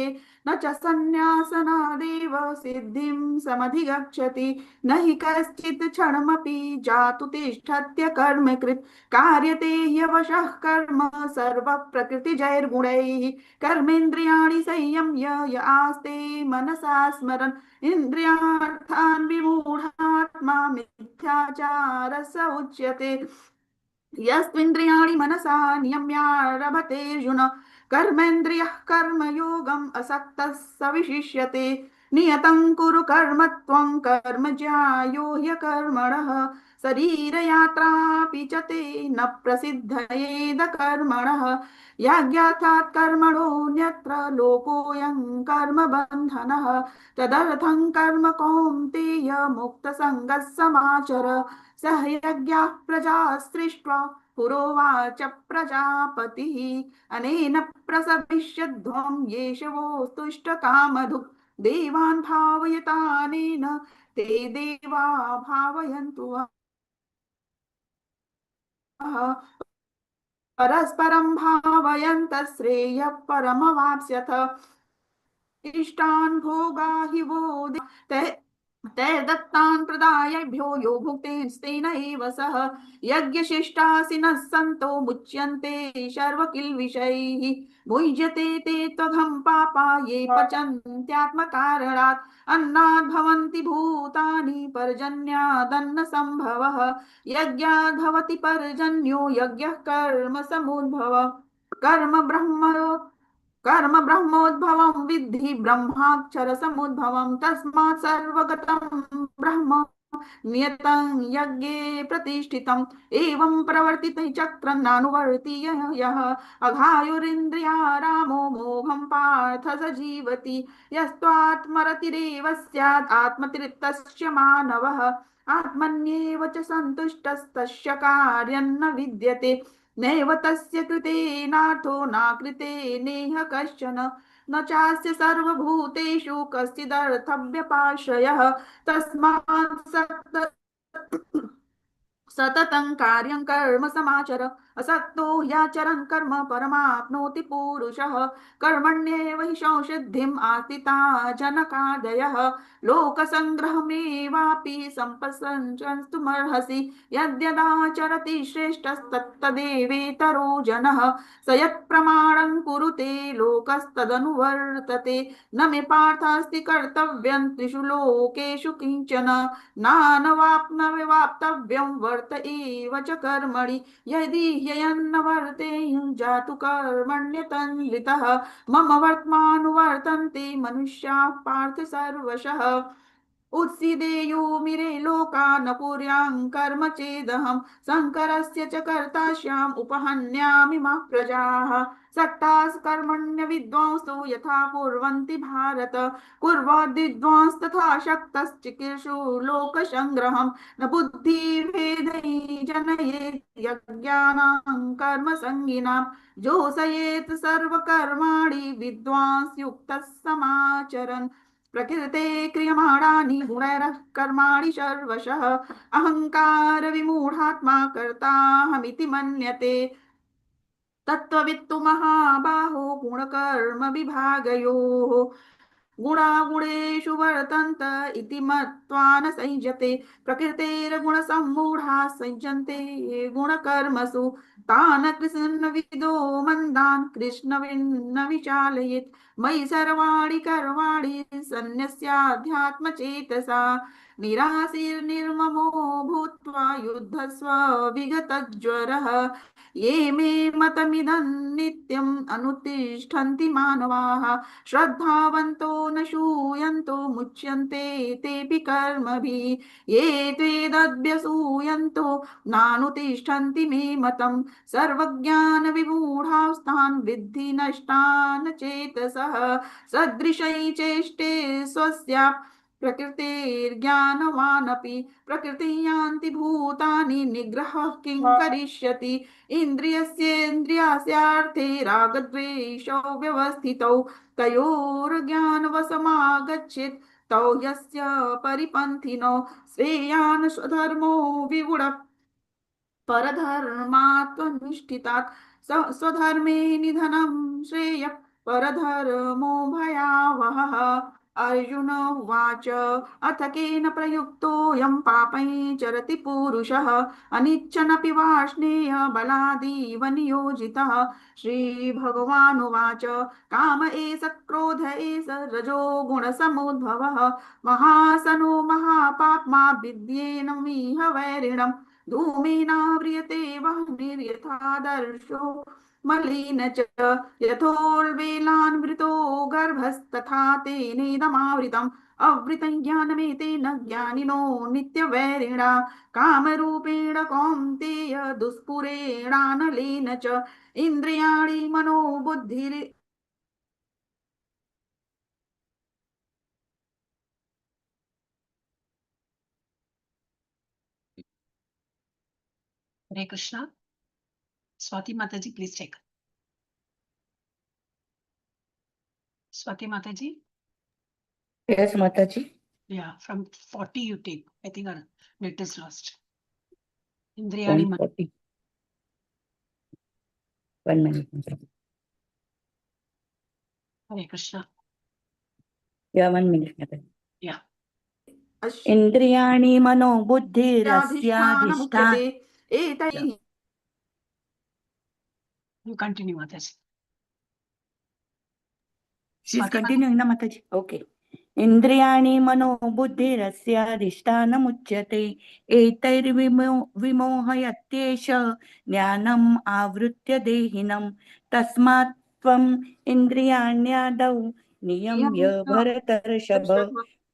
न च सन्न्यासनादेव सिद्धिं समधिगच्छति न हि कश्चित् क्षणमपि जातु तिष्ठत्य कर्मकृत् कार्यते ह्यवशः कर्म सर्वप्रकृतिजैर्गुणैः कर्मेन्द्रियाणि संयम्य य आस्ते मनसा स्मरन् इन्द्रियार्थान् विमूढात्मा मिथ्याचारः उच्यते यस्त्विन्द्रियाणि मनसा नियम्यारभतेऽर्जुन कर्मेन्द्रियः कर्मयोगम् असक्तः स विशिष्यते नियतं कुरु कर्म त्वं कर्म ज्यायो ह्यकर्मणः शरीरयात्रापि च ते न प्रसिद्धयेद कर्मणः याज्ञार्थात् कर्मणोऽन्यत्र लोकोऽयं कर्मबन्धनः तदर्थं कर्म कौन्तेय मुक्तसङ्गः समाचर सह यज्ञाः प्रजा सृष्ट्वा पुरोवाच प्रजापतिः अनेन प्रसविष्यध्वं येषवोस्तुष्टकामधुक् देवान् भावयतानेन ते देवा भावयन्तु वः परस्परं भावयन्तः श्रेयः परमवाप्स्यथ इष्टान् भोगा हि वो तैर्दत्तान् प्रदायभ्यो यो भुक्तेस्तेन एव सः यज्ञशिष्टासिनः सन्तो मुच्यन्ते शर्वकिल्बिषैः भुज्यते ते त्वघं पापा ये पचन्त्यात्मकारणात् अन्नात् भवन्ति भूतानि पर्जन्यादन्न सम्भवः यज्ञात् भवति पर्जन्यो यज्ञः कर्म समुद्भव कर्म ब्रह्म कर्म ब्रह्मोद्भवं विद्धि ब्रह्माक्षर समुद्भवं तस्मात् सर्वगतं ब्रह्म नियतं यज्ञे प्रतिष्ठितम् एवं प्रवर्तिते चक्रं नानुवर्तीय यः अघायुरिन्द्रियारामो मोघं पार्थ स जीवति यस्त्वात्मरतिरेव स्यात् आत्मतृप्तस्य मानवः आत्मन्येव च सन्तुष्टस्तस्य कार्यं न विद्यते नैव तस्य कृतेनार्थो नाकृते नेह कश्चन न चास्य सर्वभूतेषु कश्चिदर्थव्यपाश्रयः तस्मात् सततं कार्यं कर्म समाचर असक्तो ह्याचरन् कर्म परमाप्नोति पुरुषः कर्मण्येव हि संसिद्धिम् आस्थिता जनकादयः लोकसङ्ग्रहमेवापि सम्पश्यन्तुमर्हसि यद्यदाचरति श्रेष्ठस्तत्तदेवेतरो जनः स यत्प्रमाणं कुरुते लोकस्तदनुवर्तते न मे पार्थास्ति कर्तव्यं त्रिषु लोकेषु किञ्चन नानवाप्नविवाप्तव्यं वर्त एव च कर्मणि यदि ह्ययन्न वर्तेयुं जातु कर्मण्यतन्वितः मम वर्त्मानुवर्तन्ते मनुष्याः पार्थ सर्वशः उत्सीदेयुमिरे लोकान् पुर्यां कर्म चेदहं शङ्करस्य च कर्तास्याम् उपहन्यामि मा प्रजाः सक्ताः कर्मण्य विद्वांसो यथा कुर्वन्ति भारत कुर्वद्विद्वांस्तथा शक्तश्चिकीर्षु लोकसङ्ग्रहं न बुद्धिभेदै जनयेत् यज्ञानां कर्मसङ्गिनां जोषयेत् सर्वकर्माणि विद्वांस युक्तः समाचरन् प्रकृते क्रियमाणानि गुणैरः कर्माणि सर्वशः अहङ्कार विमूढात्मा कर्ताहमिति मन्यते तत्त्ववित्तु महाबाहो गुणकर्म विभागयोः गुणागुणेषु वर्तन्त इति मत्वा न संयते प्रकृतेर्गुणसम्मूढाः संयन्ते गुणकर्मसु तान् कृष्णविदो मन्दान् कृष्णविन्न विचालयेत् मयि सर्वाणि कर्माणि सन्न्यस्याध्यात्मचेतसा निराशीर्निर्ममो भूत्वा युद्धस्व विगतज्वरः ये मे मतमिदं नित्यम् अनुतिष्ठन्ति मानवाः श्रद्धावन्तो न शूयन्तो मुच्यन्ते तेऽपि कर्मभिः ये त्वेदभ्यसूयन्तो नानुतिष्ठन्ति मे मतं सर्वज्ञानविमूढास्तान् विद्धि नष्टान् चेतसः सदृशै चेष्टे स्वस्या प्रकृतेर्ज्ञानवानपि प्रकृतिं यान्ति भूतानि निग्रहः किं करिष्यति इन्द्रियस्येन्द्रियास्यार्थे रागद्वेषौ व्यवस्थितौ तयोर्ज्ञानवशमागच्छेत् तौ यस्य परिपन्थिनो श्रेयान् स्वधर्मो विगुणः परधर्मात्मनुष्ठितात् स्वधर्मे निधनं श्रेयः परधर्मो भयावहः अर्जुन उवाच अथ केन प्रयुक्तोऽयं पापै चरति पुरुषः अनिच्छनपि वाष्णेय बलादीव नियोजितः श्रीभगवानुवाच काम एष क्रोध एष रजो गुणसमुद्भवः महासनो महापाप्मा विद्येनमिह वैरिणम् धूमेनाव्रियते वह्निर्यथादर्शो मलिन च यथोल्बेलान्वृतो गर्भस्तथा तेनेदमावृतम् अवृतं ज्ञानमेतेन ज्ञानिनो नित्यवैरिणा कामरूपेण कौन्तेय दुष्पुरेणानलेन च इन्द्रियाणि मनोबुद्धिर् Hare Krishna. Swati Mataji, please take. Swati Mataji, Yes, Mataji. yeah, from 40 you take. I think our net is lost. Indriyani 140. 1 minute. Mataji. Hare Krishna. Yeah, 1 minute. Mataji. Yeah. इन्द्रियाणि मनो बुद्धिरस्याधिष्ठान एतैः You continue, Mataji. She's Swati continuing, na Mataji. Okay. इन्द्रियाणि मनो बुद्धिरस्याधिष्ठानमुच्यते एतैर्विमोहयत्येष ज्ञानम् आवृत्य देहिनं तस्मात् त्वम् इन्द्रियाण्यादौ नियम्य भरतर्षभ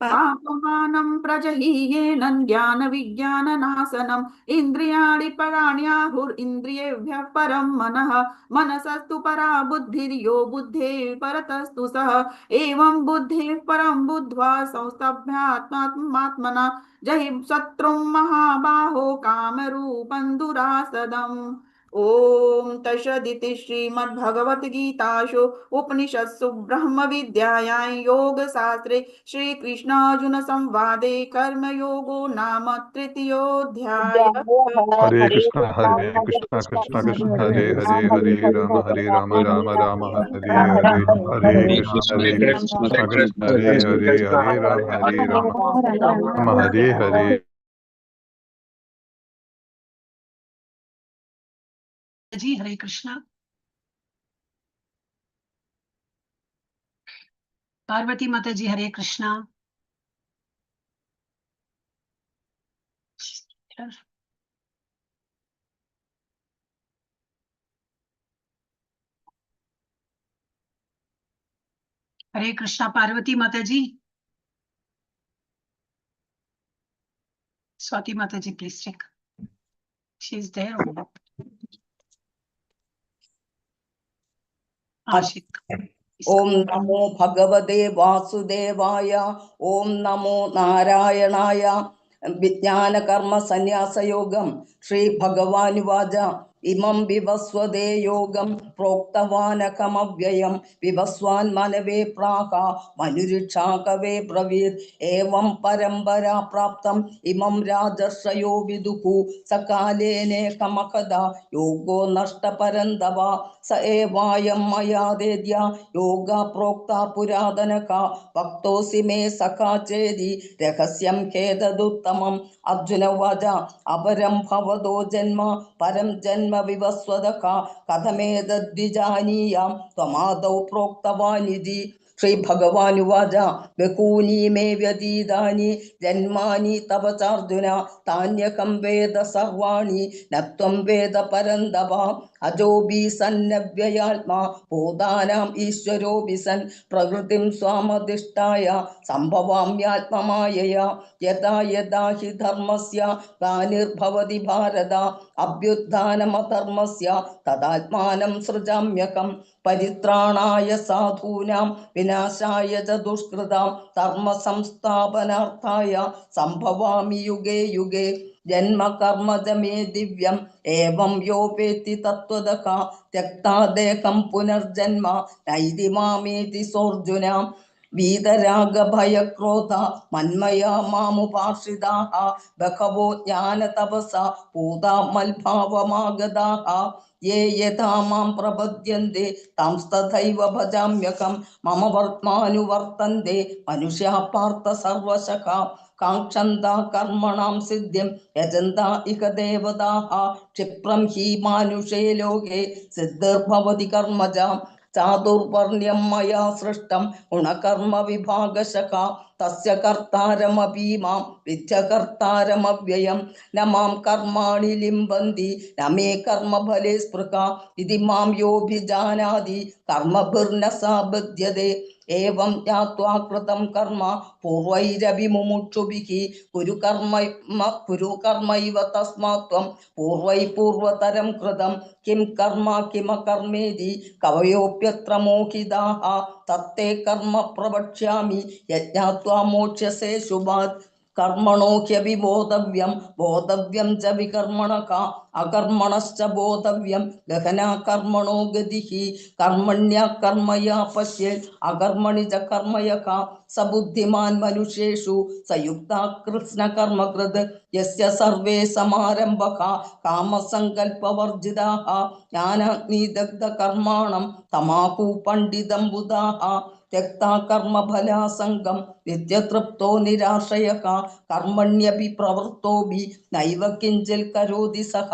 पापमानं प्रजहीयेनं ज्ञानविज्ञाननाशनम् इन्द्रियाणि पराण्याहुरिन्द्रियेभ्यः परं मनः मनसस्तु परा बुद्धिर्यो बुद्धेः परतस्तु सः एवं बुद्धेः परं बुद्ध्वा संस्तभ्यात्मात्मना जहि शत्रुं महाबाहो कामरूपं दुरासदम् ॐ तत्सदिति श्रीमद्भगवद्गीतासु उपनिषत्सु ब्रह्मविद्यायां योगशास्त्रे श्रीकृष्णार्जुनसंवादे कर्मयोगो नाम तृतीयोऽध्यायः। हरे कृष्ण कृष्ण कृष्ण हरे हरे हरे राम राम राम हरे हरे हरे कृष्ण कृष्ण हरे हरे राम हरे हरे। जी हरे कृष्णा। पार्वती माता जी हरे कृष्णा। हरे कृष्णा पार्वती माता जी। स्वाति माता जी please check. She is there or not? Ashik. ओम नमो भगवते वासुदेवाय। ओम नमो नारायणाय। विज्ञान कर्म संन्यास योगम श्री भगवानुवाच इमं विवस्वदे योगं प्रोक्तवानकमव्ययं विवस्वान् मनवे प्राह मनुरिक्षाकवे ब्रवीत् एवं परम्परा प्राप्तम् इमं राजर्षयो विदुः सकालेनेकमकदा योगो नष्टपरन्दव स एवायं मया वेद्य योगा प्रोक्ता पुरातनका भक्तोऽसि मे सखा चेदि रहस्यं खेददुत्तमम् अर्जुन उवाच अपरं भवतो जन्म परं जन्म विवस्वदका कथमेतद्विजानीयां त्वमादौ प्रोक्तवानिति श्री भगवानुवाच बहूनि मे व्यतीतानि जन्मानि तव चार्जुन तान्यकं वेद सर्वाणि न त्वं वेद परन्तप अजोऽपि सन्नव्ययात्मा भूतानाम् ईश्वरोऽपि सन् प्रकृतिं स्वामधिष्ठाय सम्भवाम्यात्ममायया यदा यदा हि धर्मस्य ग्लानिर्भवति भारत अभ्युत्थानमधर्मस्य तदात्मानं सृजाम्यहं परित्राणाय साधूनां विनाशाय च दुष्कृतां धर्म संस्थापनार्थाय सम्भवामि युगे युगे जन्म कर्म च मे दिव्यम् एवं योपेति तत्त्वदका त्यक्ता देहं पुनर्जन्म नैति मामेति सोऽर्जुन वीतरागभयक्रोधा मन्मया मामुपाश्रिताः बहवो ज्ञानतपसा पूता मल्भावमागताः ये यथा मां प्रपद्यन्ते तांस्तथैव भजाम्यहं मम वर्त्मानुवर्तन्ते मनुष्याः पार्थ सर्वशः काङ्क्षन्ता कर्मणां सिद्धिं यजन्ता इह देवताः क्षिप्रं हि मानुषे लोके सिद्धिर्भवति कर्मजा चातुर्वर्ण्यं मया सृष्टं गुणकर्म विभागशः तस्य कर्तारमपि मां विद्यकर्तारमव्ययं न मां कर्माणि लिम्बन्ति न मे कर्मफले स्पृहा इति मां योऽभिजानाति कर्मभिर्न सा बध्यते एवं ज्ञात्वा कृतं कर्म पूर्वैरपि मुमुक्षुभिः कुरु कर्मैव तस्मात् त्वं पूर्वैः पूर्वतरं कृतं किं कर्म किमकर्मेति कवयोऽप्यत्र मोहिताः तत्ते कर्म प्रवक्ष्यामि यज्ञात्वा मोक्ष्यसे शुभात् कर्मणो ह्यभिबोधव्यं बोधव्यं च विकर्मणः अकर्मणश्च बोधव्यं गहना कर्मणो गतिः कर्मण्या कर्मया पश्येत् अकर्मणि च कर्मयः स बुद्धिमान् मनुष्येषु स युक्तः कृष्णकर्मकृत् यस्य सर्वे समारम्भः कामसङ्कल्पवर्जिताः ज्ञानाग्निदग्धकर्माणं तमाहु पण्डितं बुधाः त्यक्ता कर्मफलासङ्गं नित्यतृप्तो निराश्रयः कर्मण्यपि प्रवृत्तोऽपि नैव किञ्चित् करोति सः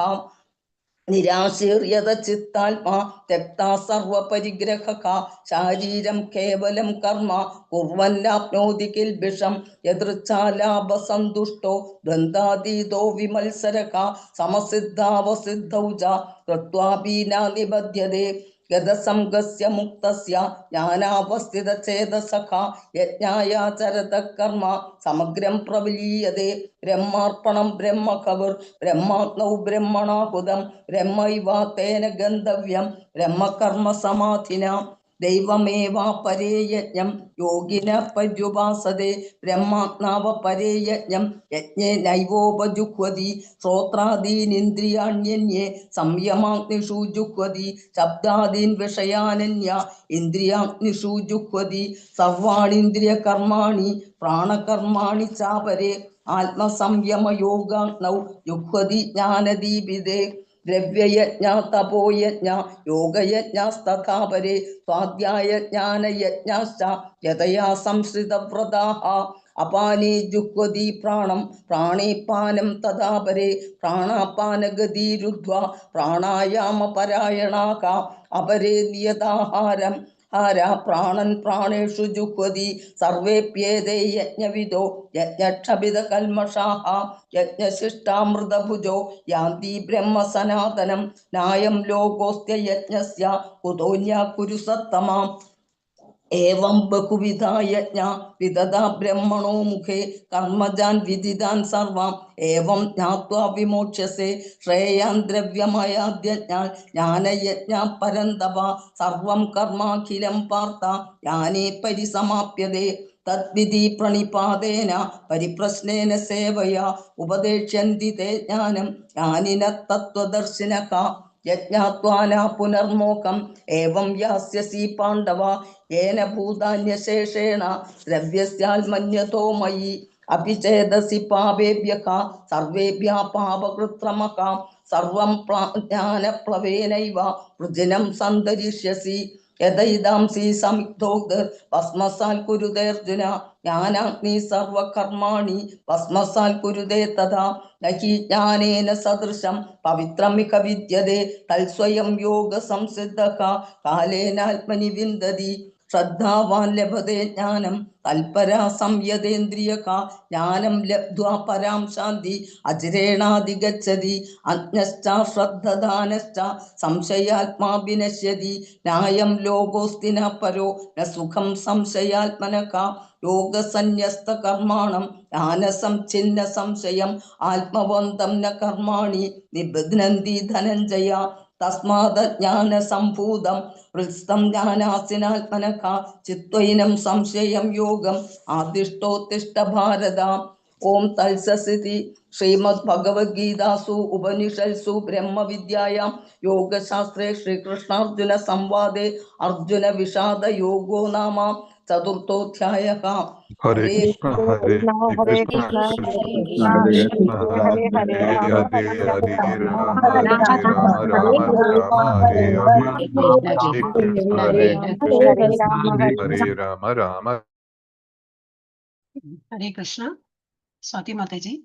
निराशीर्यत चित्तात्मा त्यक्ता सर्वपरिग्रहः शारीरं केवलं कर्म कुर्वन्नाप्नोति किल्बिषं यदृच्छालाभसन्तुष्टो द्वन्द्वातीतो विमत्सरः समसिद्धावसिद्धौ च कृत्वापि न निबध्यते गतसङ्गस्य मुक्तस्य ज्ञानावस्थितचेतसः यज्ञायाचरतः कर्म समग्रं प्रविलीयते ब्रह्मार्पणं ब्रह्मकविर्ब्रह्माग्नौ ब्रह्मणाहुतं ब्रह्मैव तेन गन्तव्यं ब्रह्मकर्म समाधिना ദൈവമേവാപരേ യജ്ഞം യോഗിന പര്യുപാസതേ ബ്രഹ്മാത്മാവപരേ യജ്ഞം യജ്ഞേനൈവോപജുഹ്വതി ശ്രോത്രാദീനിന്ദ്രിയാണ്യന്യേ സംയമാഗ്നിഷു ജുഹ്വതി ശബ്ദാദീൻ വിഷയാനന്യ ഇന്ദ്രിയാഗ്നിഷു ജുഹ്വതി സർവാണിന്ദ്രിയകർമാണി പ്രാണകർമാണി ചാപരേ ആത്മസംയമയോഗാഗ്നൗ ജുഹ്വതി ജ്ഞാനദീപിതേ ദ്രവ്യയജ്ഞ തപോയജ്ഞ യോഗയജ്ഞസ്തഥാപരേ സ്വാധ്യായ ജ്ഞാനയജ്ഞാശ്ച യതയാ സംശ്രിതവ്രതാഃ അപാനേ ജുഹ്വതി പ്രാണം പ്രാണേ പാനം തഥാപരേ പ്രാണാപാനഗതിരുദ്ധ്വാ പ്രാണായാമപരായണാഃ അപരേ നിയതാഹാരം പ്രാണൻ പ്രാണേഷു ജുഹ്വതി സർവേപ്യേതേ യജ്ഞവിദോ യജ്ഞക്ഷപിതകൽമഷാഃ യജ്ഞശിഷ്ടാമൃതഭുജോ യാന്തി ബ്രഹ്മ സനാതനം നായം ലോകോസ്ത്യ യജ്ഞസ്യ കുതോന്യ കുരു സത്തമാം ഏവം ബഹുവിധാ യജ്ഞ വിദധാ ബ്രഹ്മണോ മുഖേ കർമ്മജാൻ വിദിതാൻ സർവാം ഏവം ജ്ഞാത്വാ വിമോക്ഷ്യസേ ശ്രേയാൻ ദ്രവ്യമയാദ്യജ്ഞാൻ ജ്ഞാനയജ്ഞ പരന്തപ സർവം കർമാഖിലം പാർത്ഥ ജ്ഞാനേ പരിസമാപ്യതേ തദ്വിധി പ്രണിപാതേന പരിപ്രശ്നേന സേവയാ ഉപദേക്ഷ്യന്തി തേ ജ്ഞാനം ജ്ഞാനിന തത്വദർശിനഃ യജ്ഞാത്വാനാ പുനർമോക്ഷം ഏവം യാസ്യസി പാണ്ഡവ യേന ഭൂതാന്യശേഷേണ ദ്രവ്യസ്യാൽമന്യതോ മയി അപി ചേതസി പാപേഭ്യഃ സർവേഭ്യഃ പാപകൃത്രമഃ സർവം ജ്ഞാനപ്ലവേനൈവ വൃജിനം സന്തരിഷ്യസി യഥൈദാംസി സമിഗ്ധോഗ്ധർ ഭസ്മസാൽ കുരുതേർജുന ജ്ഞാനാഗ്നി സർവകർമാണി ഭസ്മസാൽ കുരുതേ തഥാ നഹി ജ്ഞാനേന സദൃശം പവിത്രമിക വിദ്യതേ തൽസ്വയം യോഗ സംസിദ്ധഃ കാലേനാത്മനി വിന്ദതി ശ്രദ്ധാവാൻ ലഭതേ ജ്ഞാനം തൽപരാ സംയതേന്ദ്രിയക ജ്ഞാനം ലബ്ധ്വാ പരാം ശാന്തി അജ്രേണാധിഗച്ഛതി അജ്ഞശ്ച ശ്രദ്ധദാനശ്ച സംശയാത്മാ വിനശ്യതി ന്യായം ലോകോസ്തി ന പരോ ന സുഖം സംശയാത്മനഃ യോഗസന്യസ്ത കർമാണം ജ്ഞാനസം ഛിന്ന സംശയം ആത്മവന്തം ന കർമാണി നിബധ്നന്തി ധനഞ്ജയ തസ്മാത് ജ്ഞാന സംഭൂതം ഹൃസ്തം ജ്ഞാനാസിനാത്മനഃ ചിത്വൈനം സംശയം യോഗം ആദിഷ്ടോത്തിഷ്ഠ ഭാരത ഓം തത്സസിതി ശ്രീമദ് ഭഗവത്ഗീതാസു ഉപനിഷത്സു ബ്രഹ്മവിദ്യായാം യോഗശാസ്ത്രേ ശ്രീകൃഷ്ണാർജുന സംവാദേ അർജുന വിഷാദ യോഗോ നാമ ചതുർത്ഥോധ്യായഃ. Hare Krishna, Hare Krishna, Krishna Krishna, Hare Hare, Hare Hare Rama, Rama Rama, Hare Hare, Hare Krishna, Hare Krishna, Hare Rama, Rama. हरे कृष्णा. स्वाति माता जी.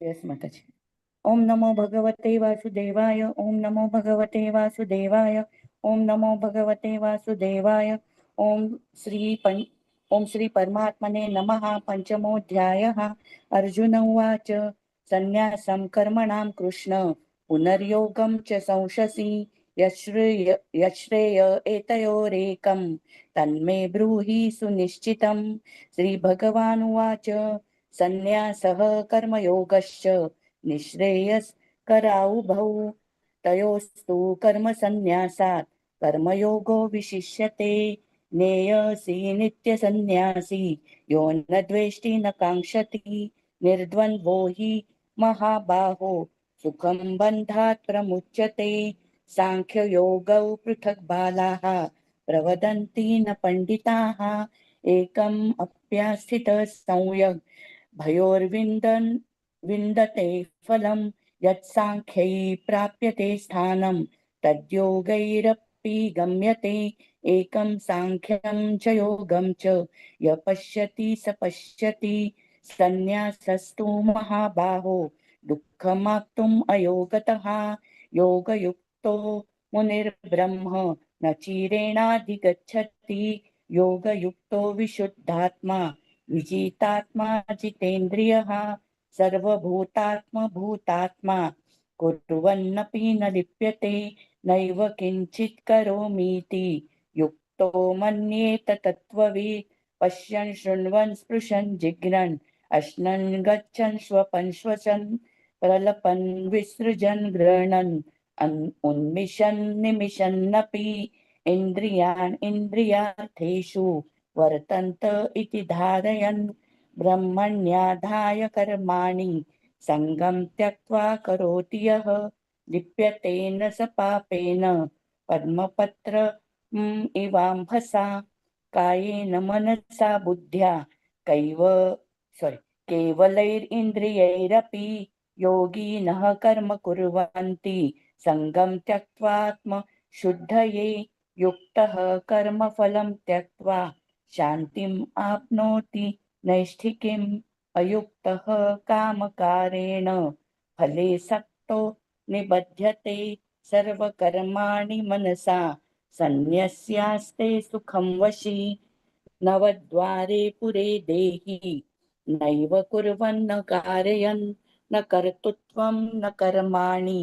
Yes, Mataji. Om Namo Bhagavate Vasudevaya. Om Namo Bhagavate Vasudevaya. Om Namo Bhagavate Vasudevaya. Om Shri Paramatmane Namaha. Panchamoധ്യായഃ. Arjuna उवाच संन्यासं कर्मणां कृष्ण पुनर्योगं च संशसि यश्रेय एतयोरेकं तन्मे ब्रूहि सुनिश्चितं. श्रीभगवानुवाच संन्यासः कर्मयोगश्च निःश्रेयस्करावुभौ तयोस्तु कर्मसन्न्यासात् कर्मयोगो विशिष्यते. नेयसी नित्यसन्न्यासी यो न द्वेष्टि न काङ्क्षति निर्द्वन्द्वो हि महाबाहो सुखं बन्धात् प्रमुच्यते. साङ्ख्ययोगौ पृथक् बालाः प्रवदन्ति न पण्डिताः. एकम् अप्यास्थितः संयम् भयोर्विन्दते फलं यत्साङ्ख्यै प्राप्यते स्थानं तद्योगैरपि गम्यते. एकं साङ्ख्यं च योगं च य पश्यति स पश्यति. संन्यासस्तु महाबाहो दुःखमाप्तुम् अयोगतः. योगयुक्तो मुनिर्ब्रह्म न चिरेणाधिगच्छति. योगयुक्तो विशुद्धात्मा विजितात्मा जितेन्द्रियः. सर्वभूतात्मा कुर्वन्नपि न लिप्यते. नैव किञ्चित् करोमीति युक्तो मन्येत तत्त्ववित्. पश्यन् शृण्वन् स्पृशन् जिघ्रन् अश्नन् गच्छन् श्वपन् श्वसन् प्रलपन् विसृजन् गृह्णन् उन्मिषन् निमिषन्नपि इन्द्रियान् इन्द्रियार्थेषु वर्तन्त इति धारयन् ब्रह्मण्याधाय कर्माणि सङ्गं त्यक्त्वा करोति यः लिप्यते न स पापेन पद्मपत्रम् इवाम्भसा कायेन मनसा बुद्ध्या केवलैरिन्द्रियैरपि योगिनः कर्म कुर्वन्ति सङ्गं त्यक्त्वात्म शुद्धये युक्तः कर्मफलं त्यक्त्वा शान्तिम् आप्नोति नैष्ठिकीम् अयुक्तः कामकारेण फले सक्तो निबध्यते सर्वकर्माणि मनसा सन्न्यस्यास्ते सुखं वशी नवद्वारे पुरे देहि नैव कुर्वन्न कारयन् न कर्तृत्वं न कर्माणि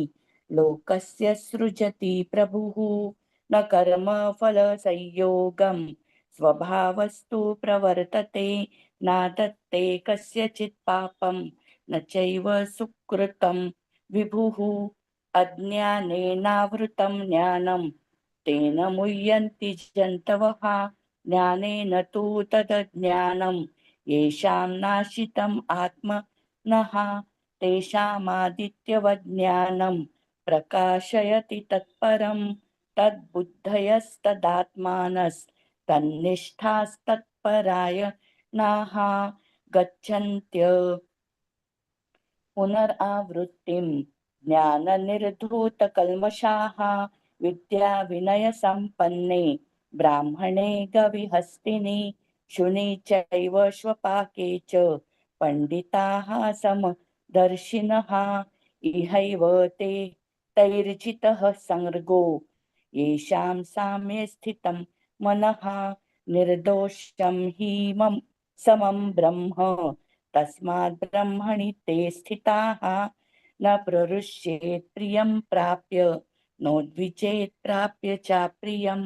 लोकस्य सृजति प्रभुः न कर्मफलसंयोगं स्वभावस्तु प्रवर्तते नादत्ते कस्यचित् पापं न चैव सुकृतं विभुः अज्ञानेनावृतं ज्ञानं तेन मुह्यन्ति जन्तवः ज्ञानेन तु तदज्ञानं येषां नाशितम् आत्मनः तेषामादित्यवज्ञानं प्रकाशयति तत्परं तद्बुद्धयस्तदात्मानस्तन्निष्ठास्तत्परायणाः गच्छन्त्य पुनरावृत्तिं ज्ञाननिर्धूतकल्मषाः विद्या विनयसम्पन्ने ब्राह्मणे गविहस्तिनि शुनि चैव श्वपाके च पण्डिताः समदर्शिनः इहैव ते तैर्जितः संर्गो येषां साम्ये स्थितं मनः निर्दोषं हि समं ब्रह्म तस्मात् ब्रह्मणि ते स्थिताः न प्ररुष्येत् प्रियं प्राप्य नोद्विजेत् प्राप्य चाप्रियं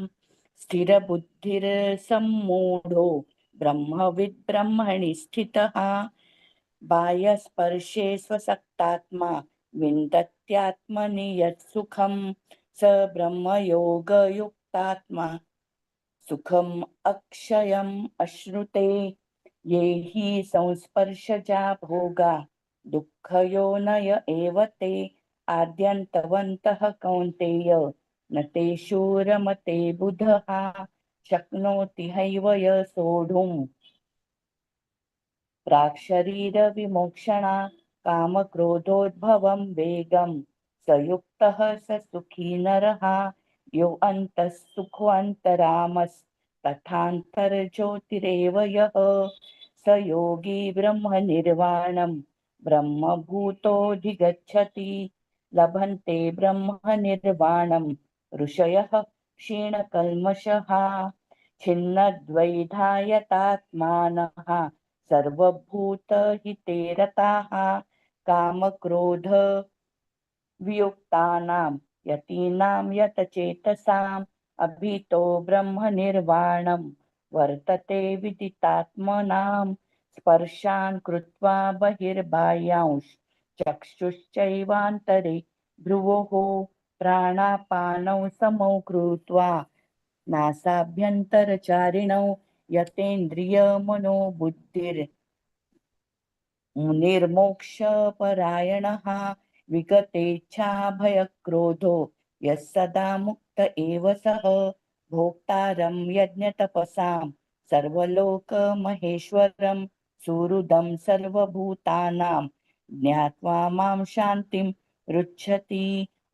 स्थिरबुद्धिर्सम्मूढो ब्रह्मविद् ब्रह्मणि स्थितः बाह्यस्पर्शे स्वसक्तात्मा विन्दत्यात्मनि यत्सुखं स ब्रह्मयोगयुक्तात्मा सुखम् अक्षयम् अश्नुते ये हि संस्पर्शजा भोगा दुःखयोनय एव ते आद्यन्तवन्तः कौन्तेय न तेषु रमते बुधः शक्नोति हैव य सोढुम् प्राक्शरीरविमोक्षणा कामक्रोधोद्भवं वेगं स युक्तः स सुखी नरः यो अन्तः सुखोऽन्तरामस्तथान्तर्ज्योतिरेव यः स योगी ब्रह्मनिर्वाणं ब्रह्मभूतोऽधिगच्छति लभन्ते ब्रह्मनिर्वाणं ऋषयः क्षीणकल्मषः छिन्नद्वैधायतात्मानः सर्वभूतहिते रताः कामक्रोध वियुक्तानां यतीनां यतचेतसाम् अभितो ब्रह्मनिर्वाणं वर्तते विदितात्मनां स्पर्शान् कृत्वा बहिर्बाह्यांश चक्षुश्चैवान्तरे भ्रुवोः प्राणापानौ समौ कृत्वा नासाभ्यन्तरचारिणौ यतेन्द्रियमनोबुद्धिर्मुनिर्मोक्षपरायणः विगतेच्छाभयक्रोधो यः सदा मुक्त एव सः भोक्तारं यज्ञतपसां सर्वलोकमहेश्वरं सुहृदं सर्वभूतानां ज्ञात्वा मां शान्तिं रुच्छति।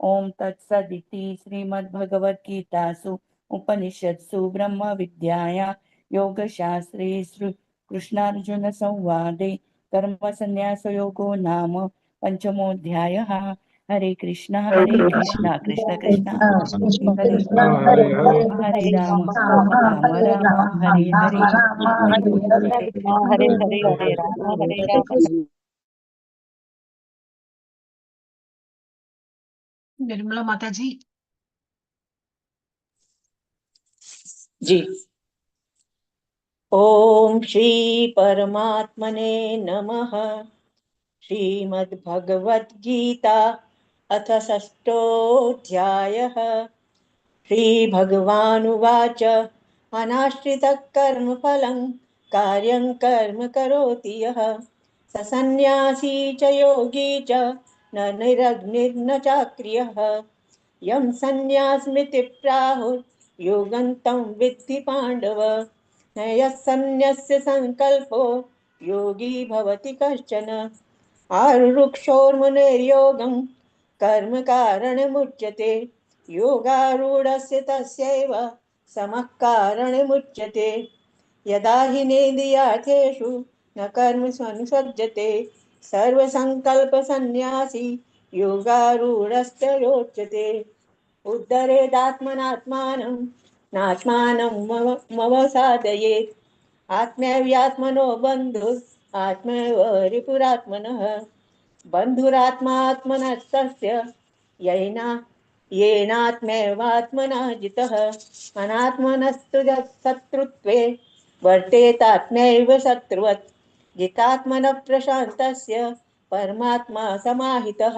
ॐ तत्सदिति श्रीमद्भगवद्गीतासु उपनिषत्सु ब्रह्मविद्यायां योगशास्त्रे श्रीकृष्णार्जुनसंवादे कर्मसन्न्यासयोगो नाम पंचमोऽध्यायः। हरे कृष्णा कृष्ण कृष्ण हरे हरे हरे हरे राम राम राम हरे हरे हरे हरे हरे राम हरे राम निर्मला माता जी। जी। ओम श्री परमात्मने नमः। श्रीमद्भगवद्गीता अथ षष्ठोऽध्यायः। श्रीभगवानुवाच अनाश्रितः कर्मफलं कार्यं कर्म करोति यः स सन्न्यासी च योगी च न निरग्निर्न चाक्रियः यं सन्न्यासमिति प्राहुर्योगं तं विद्धि पाण्डव न यः सन्न्यस्य संकल्पो योगी भवति कश्चन आरुरुक्षोर्मुनेर्योगं कर्म कारणमुच्यते योगारूढस्य तस्यैव समः कारणमुच्यते यदा हि नेन्द्रियार्थेषु न कर्मसु अनुसज्जते सर्वसङ्कल्पसन्न्यासी योगारूढश्च उद्धरेदात्मनात्मानं नात्मानं मवसादयेत् आत्मैव्यात्मनो बन्धुः आत्मैव रिपुरात्मनः बन्धुरात्मात्मनस्तस्य येना येनात्मैवात्मना जितः अनात्मनस्तु शत्रुत्वे वर्तेतात्मैव शत्रुवत् जितात्मनः प्रशान्तस्य परमात्मा समाहितः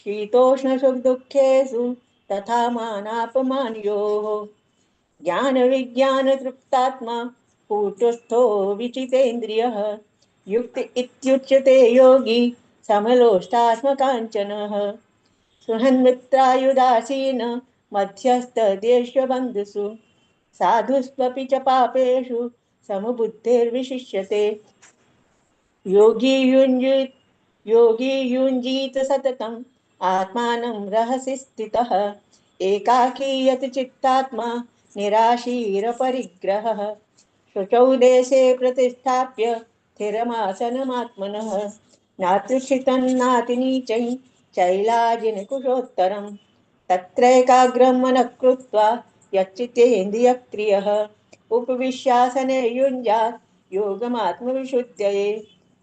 शीतोष्णसुखदुःखेषु तथा मानापमानयोः ज्ञानविज्ञानतृप्तात्मा कूटस्थो विचितेन्द्रियः युक्त इत्युच्यते योगी समलोष्टात्मकाञ्चनः सुहन्मित्रायुदासीन मध्यस्थदेशबन्धुषु साधुष्वपि च पापेषु समबुद्धिर्विशिष्यते योगी युञ्जीत सततम् आत्मानं रहसि स्थितः एकाकी यत् चित्तात्मा निराशीरपरिग्रहः शुचौ देशे प्रतिष्ठाप्य स्थिरमासनमात्मनः नात्युचितं नातिनीचं चैलाजिनकुशोत्तरं तत्रैकाग्रं मनः कृत्वा यच्चितेन्द्रियक्रियः उपविश्यासने युञ्जात् योगमात्मविशुद्धये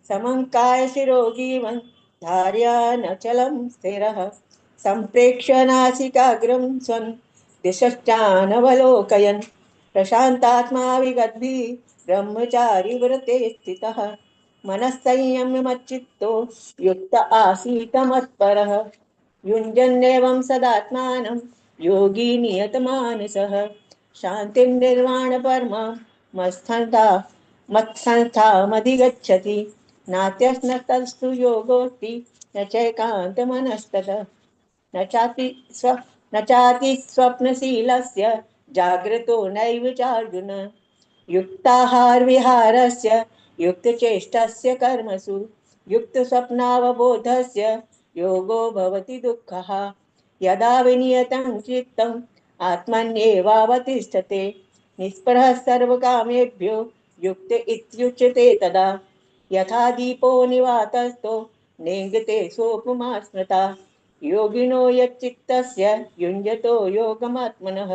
समं कायशिरोगीवन् धार्यानचलं स्थिरः सम्प्रेक्ष्य नासिकाग्रं स्वं दिशश्चानवलोकयन् प्रशान्तात्मा विगद्भिः ब्रह्मचारी व्रते स्थितः मनस्संयम्यमच्चित्तो युक्त आसीत् मत्परः युञ्जन्नेवं सदात्मानं योगी नियतमानसः शान्तिं निर्वाणपरमां मत्संस्थामधिगच्छति नात्यस्नस्तस्तु योगोऽस्ति न चैकान्तमनस्ततः न चाति स्वप्नशीलस्य जाग्रतो नैव चार्जुन युक्ताहारविहारस्य युक्तचेष्टस्य कर्मसु युक्तस्वप्नावबोधस्य योगो भवति दुःखः यदा विनियतं चित्तम् आत्मन्येवावतिष्ठते निःस्पृहः सर्वकामेभ्यो युक्त इत्युच्यते तदा यथा दीपो निवातस्थो नेङ्गते सोपमा स्मृता योगिनो यच्चित्तस्य युञ्जतो योगमात्मनः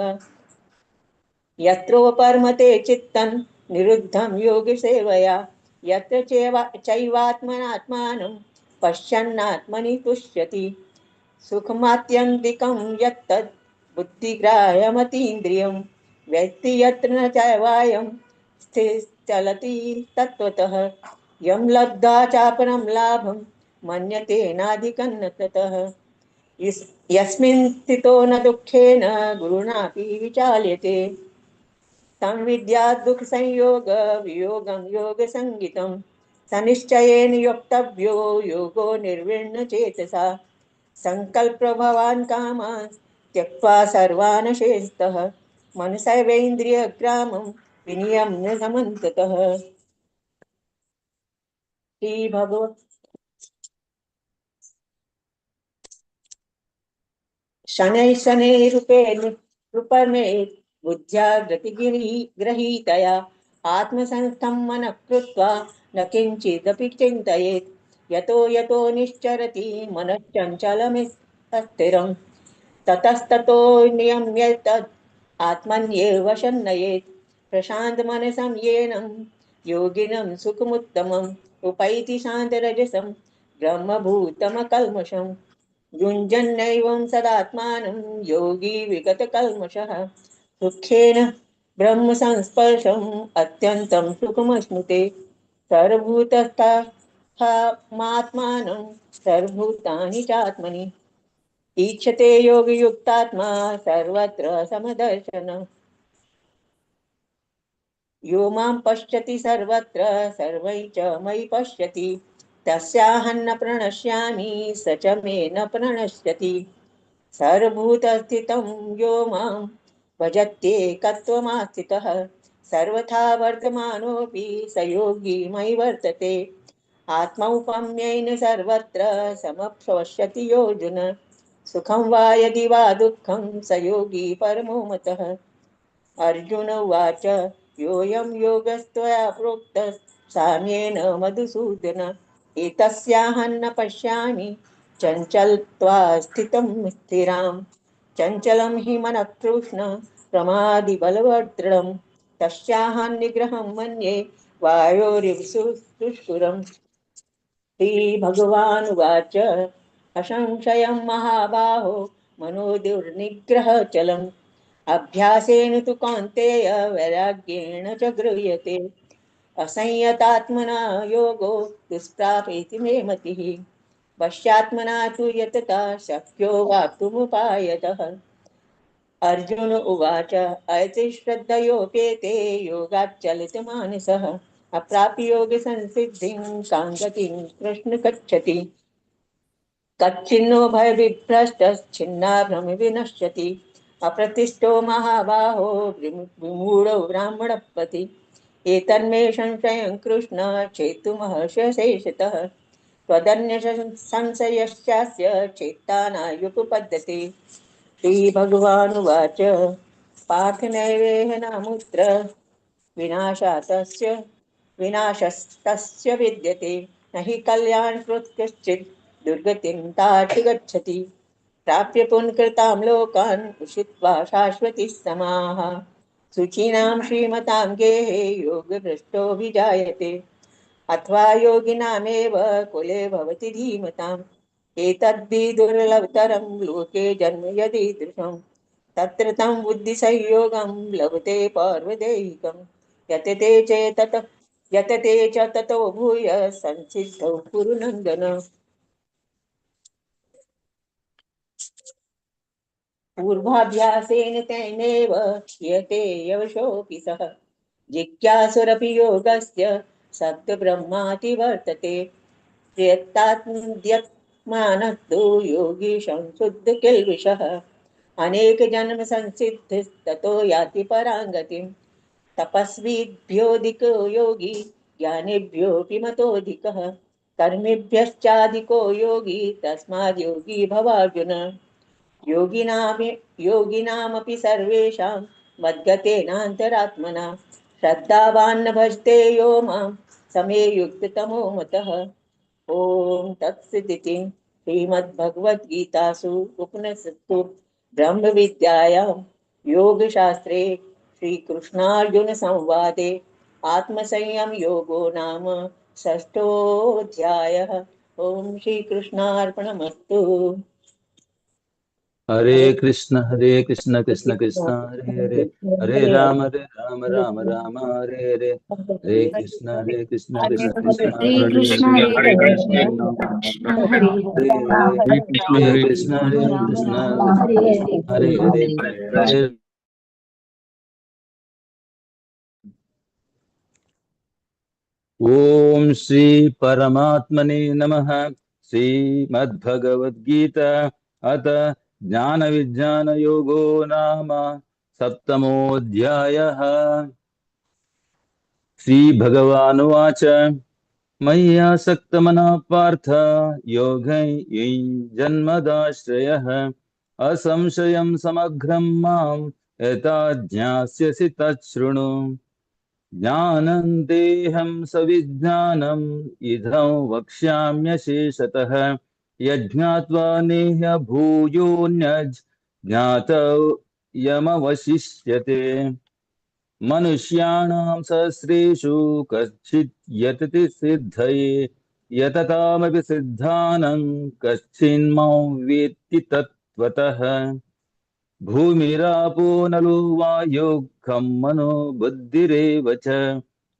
यत्रोपरमते चित्तं निरुद्धं योगसेवया यत्र चैवात्मनात्मानं पश्यन्नात्मनि तुष्यति सुखमात्यन्तिकं यत्तद् बुद्धिग्राह्यमतीन्द्रियं वेत्ति यत्र न चैवायं स्थितिश्चलति तत्त्वतः यं लब्ध्वा चापरं लाभं मन्यते नाधिकं न ततः यस्मिन् स्थितो न दुःखेन गुरुणापि विचाल्यते तं विद्यात् दुःखसंयोग वियोगं योगसङ्गितं सनिश्चयेन योक्तव्यो योगो निर्विण्णचेतसा सङ्कल्पप्रभवान् कामान् त्यक्त्वा सर्वान् शेषतः मनसैवेन्द्रियग्रामं विनियम्य समन्ततः श्रीभगवत् शनैः शनैः रूपमेत् बुद्ध्या गतिगृहीतया आत्मसंस्थं मनः कृत्वा न किञ्चिदपि चिन्तयेत् यतो निश्चरति मनश्चञ्चलमस्थिरं ततस्ततो नियम्य तद् आत्मन्येव शन्नयेत् प्रशान्तमनसं येनं योगिनं सुखमुत्तमम् उपैति शान्तरजसं ब्रह्मभूतमकल्मषम् युञ्जन्नैवं सदात्मानं योगी विगतकल्मषः दुःखेन ब्रह्मसंस्पर्शम् अत्यन्तं सुखमश्नुते सर्वभूतस्थमात्मानं सर्वभूतानि चात्मनि ईक्षते योगयुक्तात्मा सर्वत्र समदर्शन यो मां पश्यति सर्वत्र सर्वै च मयि पश्यति तस्याहं न प्रणश्यामि स च मे न प्रणश्यति सर्वभूतस्थितं यो मां भजत्येकत्वमास्थितः सर्वथा वर्तमानोऽपि स योगी मयि वर्तते आत्मौपम्येन सर्वत्र समपश्यति योऽर्जुन सुखं वा यदि वा दुःखं स योगी परमो मतः अर्जुन उवाच योऽयं योगस्त्वया प्रोक्तः साम्येन मधुसूदन एतस्याहं न पश्यामि चञ्चलत्वा स्थितं स्थिरां चञ्चलं हि मनः कृष्ण प्रमादिबलवदृढं तस्याहं निग्रहं मन्ये वायोरिव श्रीभगवानुवाच असंशयं महाबाहो मनो दुर्निग्रहचलम् अभ्यासेन तु कौन्तेय वैराग्येण च गृह्यते असंयतात्मना योगो दुष्प्रापेति मे मतिः वश्यात्मना तु यतता शक्यो वाप्तुमुपायतः अर्जुन उवाच अयति श्रद्धयोपेते योगाच्चलितमानसः अप्राप्य योगसंसिद्धिं कां गतिं कृष्ण गच्छति कच्चिन्नो भयविभ्रष्टश्छिन्नाभ्रम विनश्यति अप्रतिष्ठो महाबाहो विमूढो ब्राह्मणपति एतन्मे संशयं कृष्ण चेतुमहर्षशेषतः त्वदन्य संशयश्चास्य चेत्तानायुपपद्यते श्रीभगवानुवाच पार्थ नैवेह नामुत्र विनाशातस्य विनाशस्तस्य विद्यते न हि कल्याणकृत् कश्चित् दुर्गतिं ताति गच्छति प्राप्य पुनकृतां लोकान् उषित्वा शाश्वती समाः शुचीनां श्रीमतां गेहे योगभ्रष्टोऽभिजायते अथवा योगिनामेव कुले भवति धीमताम् एतद्विदुर्लभतरं लोके जन्म यदीदृशं तत्र तं बुद्धिसंयोगं लभते पार्वदेहिकं यतते च ततो भूय संसिद्धौ कुरु नन्दन पूर्वाभ्यासेन तेनैव यते यवशोऽपि सः जिज्ञासुरपि योगस्य सप्तब्रह्माति वर्तते यत्तात्म्यमानः तु योगी संशुद्ध किल्बिषः अनेक जन्म संसिद्धिस्ततो याति पराङ्गतिं तपस्विभ्योऽधिको योगी ज्ञानिभ्योऽपि मतोऽधिकः कर्मिभ्यश्चाधिको योगी तस्माद् योगी भवार्जुन योगिनामपि सर्वेषां मद्गतेनान्तरात्मना श्रद्धावान् न भजते यो मां समे युक्ततमो मतः ॐ तत्सदिति श्रीमद्भगवद्गीतासु उपनिषत्सु ब्रह्मविद्यायां योगशास्त्रे श्रीकृष्णार्जुनसंवादे आत्मसंयम योगो नाम षष्ठोऽध्यायः ॐ श्रीकृष्णार्पणमस्तु हरे कृष्ण कृष्ण कृष्ण हरे हरे हरे राम राम राम हरे हरे हरे कृष्ण कृष्ण कृष्ण हरे हरे कृष्णा हरे हरे हरे कृष्णा राम कृष्णा हरे हरे हरे हरे हरे कृष्ण राम कृष्ण राम हरे हरे हरे हरे हरे ओम श्री परमात्मने नमः श्रीमद्भगवद्गीता अथ ज्ञान विज्ञान योगो नाम सप्तमोऽध्यायः श्रीभगवानुवाच मय्यासक्तमनः पार्थ योगैर्जन्मदाश्रयः असंशयं समग्रं मां यथा ज्ञास्यसि तच्छृणु ज्ञानं देहं सविज्ञानम् इदं वक्ष्याम्यशेषतः यज्ञात्वा नेह भूयोऽन्यज् ज्ञातव्यमवशिष्यते मनुष्याणां सहस्रेषु कश्चित् यतति सिद्धये यततामपि सिद्धानं कश्चिन्मां वेत्ति तत्त्वतः भूमिरापो नलो वायो खं मनो बुद्धिरेव च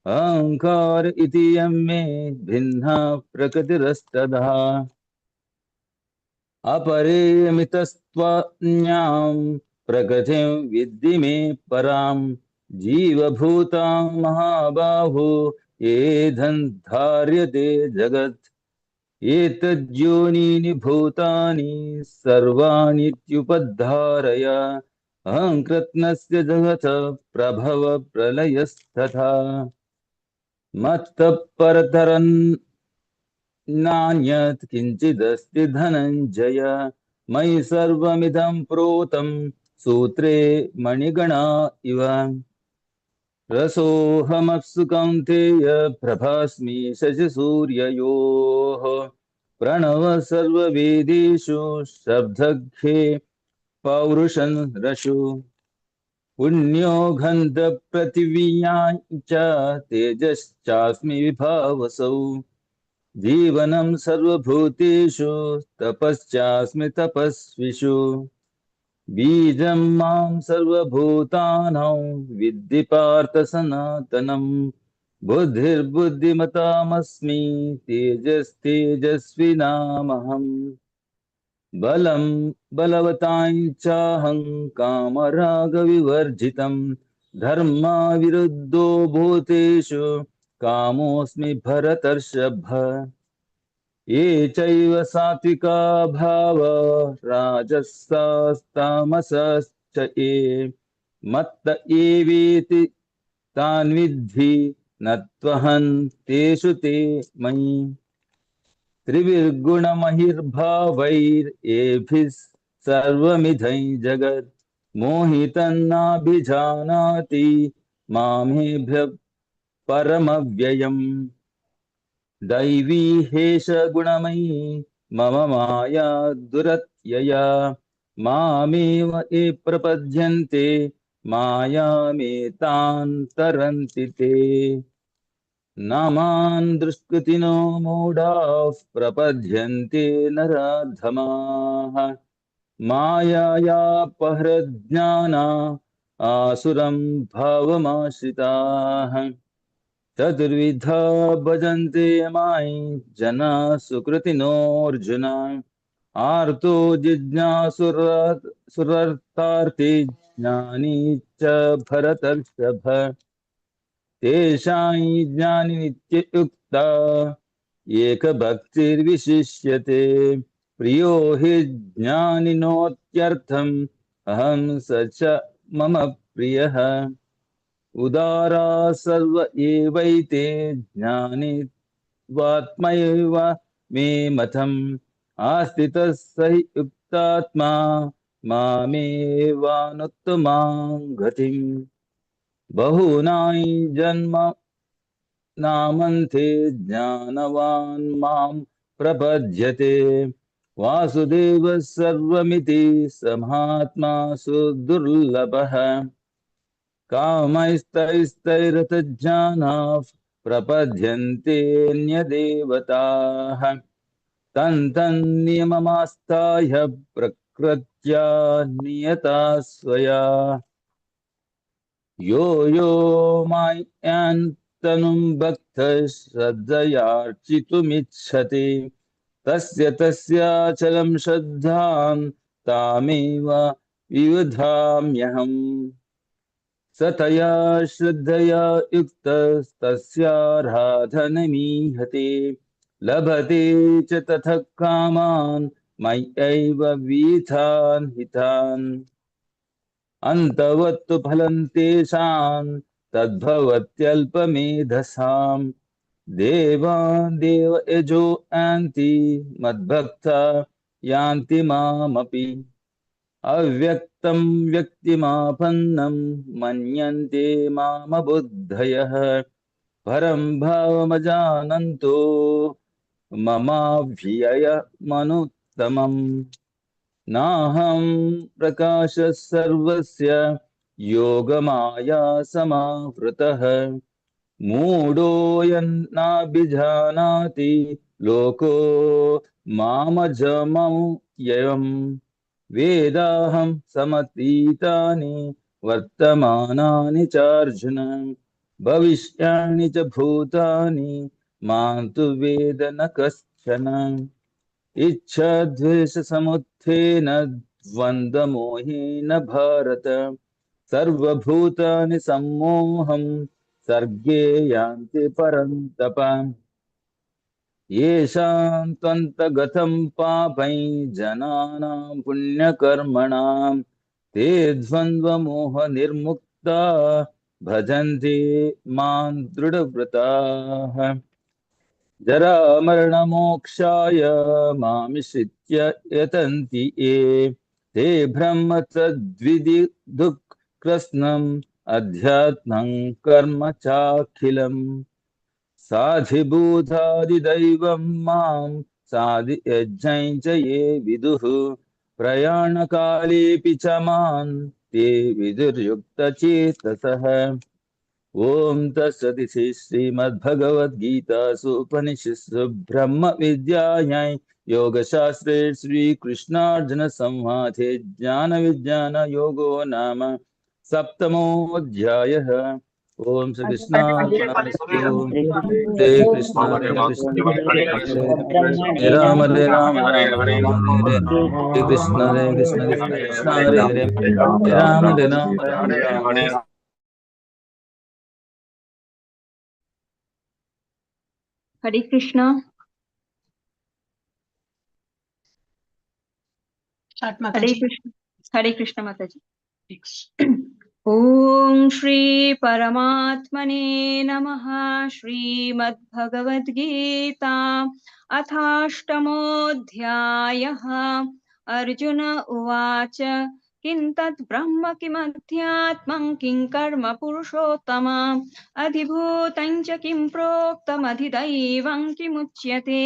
अहंकार इति यं मे भिन्ना प्रकृतिरस्तदा अपरिमितस्त्वन्यां प्रकृतिं विद्धि मे परां जीवभूतां महाबाहो येधन् धार्यते जगत् एतद्योनीनि भूतानि सर्वाणीत्युपधारय अहं कृत्स्नस्य जगतः प्रभव प्रलयस्तथा मत्तः परतरं नान्यत् किञ्चिदस्ति धनञ्जय मयि सर्वमिदं प्रोतं सूत्रे मणिगणा इव रसोऽहमप्सु कौन्तेय प्रभास्मि शशिसूर्ययोः प्रणवः सर्ववेदेषु शब्दखे पौरुषं रशु पुण्यो गन्धपृथिव्यां च तेजश्चास्मि विभावसौ जीवनं सर्वभूतेषु तपश्चास्मि तपस्विषु बीजं मां सर्वभूतानां विद्धि पार्थ सनातनं बुद्धिर्बुद्धिमतामस्मि तेजस्तेजस्विनामहम् बलं बलवतां चाहं कामरागविवर्जितं धर्माविरुद्धो भूतेषु कामोऽस्मि भरतर्षभ ये चैव सात्विका भावा राजसास्तामसश्च ये मत्त एवेति तान् विद्धि न त्वहं तेषु ते मयि त्रिभिर्गुणमहिर्भावैरेभिः सर्वमिधं जगत् मोहितं नाभिजानाति मामेभ्यः परमव्ययम् दैवी हेष गुणमयी मम माया दुरत्यया मामेव ये प्रपद्यन्ते मायामेतान् तरन्ति ते नामान् दुष्कृतिनो मूढाः प्रपद्यन्ते नराधमाः मायायापहृज्ञाना आसुरं भावमाश्रिताः चतुर्विधा भजन्ते मां जना सुकृतिनोऽर्जुन आर्तो जिज्ञासुरर्थार्थी ज्ञानी च भरतर्षभ तेषां ज्ञानि नित्ययुक्ता एकभक्तिर्विशिष्यते प्रियो हि ज्ञानिनोत्यर्थम् अहं स च मम प्रियः उदारा सर्व एवैते ज्ञानित्वात्मैव मे मतम् आस्थितः स हि युक्तात्मा मामेवानुत्तमां गतिम् बहूनां जन्म नामन्ते ज्ञानवान् मां प्रपद्यते वासुदेवः सर्वमिति समात्मा सुदुर्लभः कामैस्तैस्तैरतज्ञानाः प्रपद्यन्तेऽन्यदेवताः तन्नियममास्ताय प्रकृत्या नियता स्वया यो यो मायान्तनुं भक्तः श्रद्धयार्चितुमिच्छति तस्य तस्याचलं श्रद्धां तामेव विदधाम्यहम् सतया श्रद्धया युक्तस्तस्याराधनमीहते लभते च ततः कामान् मय्यैव वीथान् हितान् अन्तवत्तु फलं तेषां तद्भवत्यल्पमेधसाम् देवान् देव यजो यान्ति मद्भक्ता यान्ति मामपि अव्यक्तं व्यक्तिमापन्नं मन्यन्ते मामबुद्धयः परं भावमजानन्तो ममाव्ययमनुत्तमम् नाहं प्रकाशः सर्वस्य योगमाया समावृतः मूढोऽयन्नाभिजानाति लोको मामजमव्ययम् वेदाहं समतीतानि वर्तमानानि चार्जुन भविष्याणि च भूतानि मां तु वेद न कश्चन इच्छद्वेषसमुत्थेन द्वन्द्वमोहेन भारत सर्वभूतानि सम्मोहं सर्गे यान्ति परन्तप येषां त्वन्तगतं पापै जनानां पुण्यकर्मणां ते द्वन्द्वमोहनिर्मुक्ता भजन्ते मां दृढव्रताः जरामरणमोक्षाय मामिश्रित्य यतन्ति ये ते ब्रह्म तद्विदुः कृत्स्नम् अध्यात्मं कर्म चाखिलम् साधिभूतादिदैवं मां साधियज्ञं च ये विदुः प्रयाणकालेऽपि च मां ते विदुर्युक्तचेतसः ॐ तत्सदिति श्रीमद्भगवद्गीतासु उपनिषत्सु ब्रह्मविद्यायां योगशास्त्रे श्रीकृष्णार्जुनसंवादे ज्ञानविज्ञानयोगो नाम सप्तमोऽध्यायः ॐ श्रीकृष्णार्पणमस्तु हरे कृष्ण हरे कृष्ण हरे राम हरे राम राम राम हरे हरे कृष्ण कृष्ण कृष्ण हरे हरे राम हरे राम राम राम हरे हरे कृष्णा। स्टार्ट हरे माताजी। कृष्ण। हरे कृष्ण माता जी। Next. ओम श्री परमात्मने नमः। श्रीमद्भगवद्गीता अथाष्टमोऽध्यायः। अर्जुन उवाच किं तत् ब्रह्म किमध्यात्मं किं कर्म पुरुषोत्तम अधिभूतं च किं प्रोक्तमधिदैवं किमुच्यते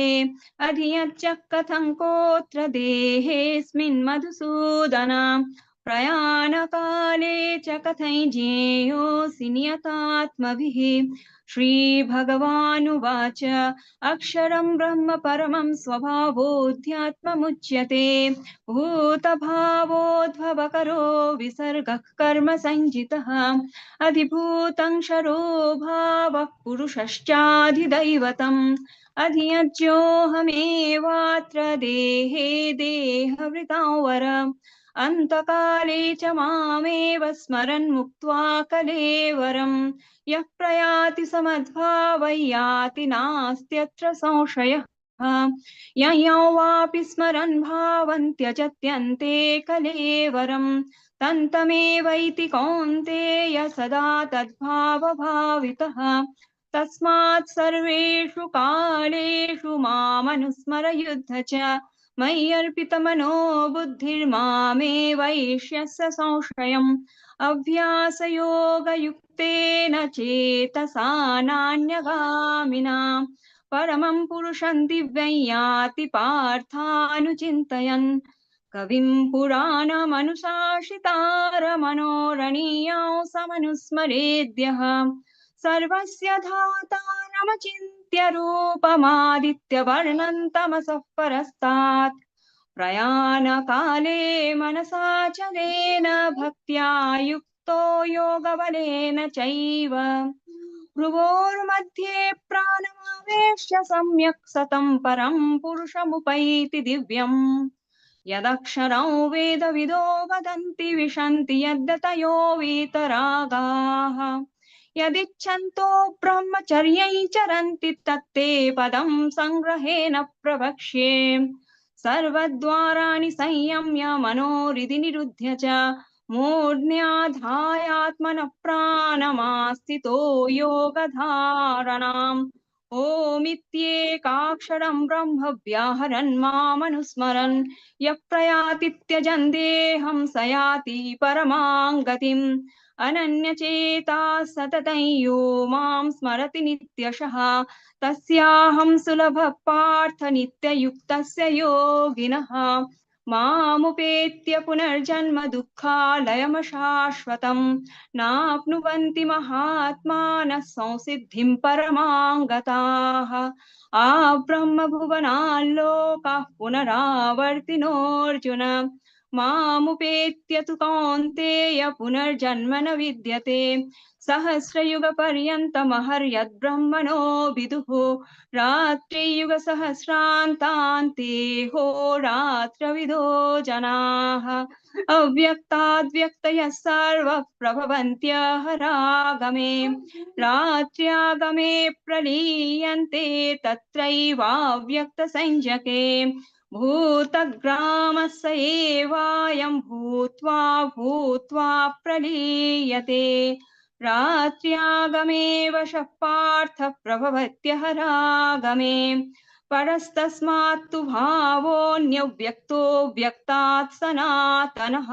अधियच्च कथं कोऽत्र देहेऽस्मिन् मधुसूदन प्रयाणकाले च कथं ज्ञेयोऽसि नियतात्मभिः। श्रीभगवानुवाच अक्षरं ब्रह्म परमं स्वभावोऽध्यात्ममुच्यते भूतभावोद्भवकरो विसर्गः कर्म संज्ञितः अधिभूतं क्षरो भावः पुरुषश्चाधिदैवतम् अधियज्ञोऽहमेवात्र देहे देहवृतां वर अन्तकाले च मामेव स्मरन् मुक्त्वा कलेवरम् यः प्रयाति समद्भावं याति नास्त्यत्र संशयः यं वापि स्मरन् भावं त्यजत्यन्ते कलेवरम् तन्तमेवैति कौन्तेय सदा तद्भावभावितः तस्मात् सर्वेषु कालेषु मामनुस्मर युद्ध च मयि अर्पितमनो बुद्धिर्मामे वैष्यस्य संशयम् अभ्यासयोगयुक्तेन चेतसा नान्यगामिना परमं पुरुषं दिव्यं याति पार्थानुचिन्तयन् कविं पुराणमनुशासितारमनोरणीयं समनुस्मरेद्यः सर्वस्य धातारमचिन्त्य रूपमादित्यवर्णं तमसः परस्तात् प्रयाणकाले मनसाचलेन भक्त्या युक्तो योगबलेन चैव भ्रुवोर्मध्ये प्राणमावेश्य सम्यक् सतं परं पुरुषमुपैति दिव्यम् यदक्षरं वेदविदो वदन्ति विशन्ति यद्यतयो वीतरागाः यदिच्छन्तो ब्रह्मचर्यै चरन्ति तत्ते पदं संग्रहेण प्रवक्ष्ये सर्वद्वाराणि संयम्य मनोहृदि निरुध्य च मूर्ध्याधायात्मनः प्राणमास्थितो योगधारणाम् ओमित्येकाक्षरं ब्रह्म व्याहरन् मामनुस्मरन् यः प्रयाति त्यजन् देहं स याति परमां गतिम् अनन्यचेताः सततं यो मां स्मरति नित्यशः तस्याहं सुलभः पार्थ नित्ययुक्तस्य योगिनः मामुपेत्य पुनर्जन्म दुःखालयमशाश्वतम् नाप्नुवन्ति महात्मानः संसिद्धिं परमां गताः ब्रह्मभुवनाल्लोकाः पुनरावर्तिनोऽर्जुन मामुपेत्य तु कौन्तेय पुनर्जन्म न विद्यते सहस्रयुगपर्यन्तमहर्यद्ब्रह्मणो विदुः रात्रियुगसहस्रान्तान्ते होरात्रविदो जनाः अव्यक्ताद्व्यक्तयः सर्वः प्रभवन्त्यहरागमे रात्र्यागमे प्रलीयन्ते तत्रैवाव्यक्तसंज्ञके भूतग्रामः स एवायं भूत्वा भूत्वा प्रलीयते रात्र्यागमे वशः पार्थ प्रभवत्यहरागमे परस्तस्मात् तु भावोऽन्यव्यक्तो व्यक्तात् सनातनः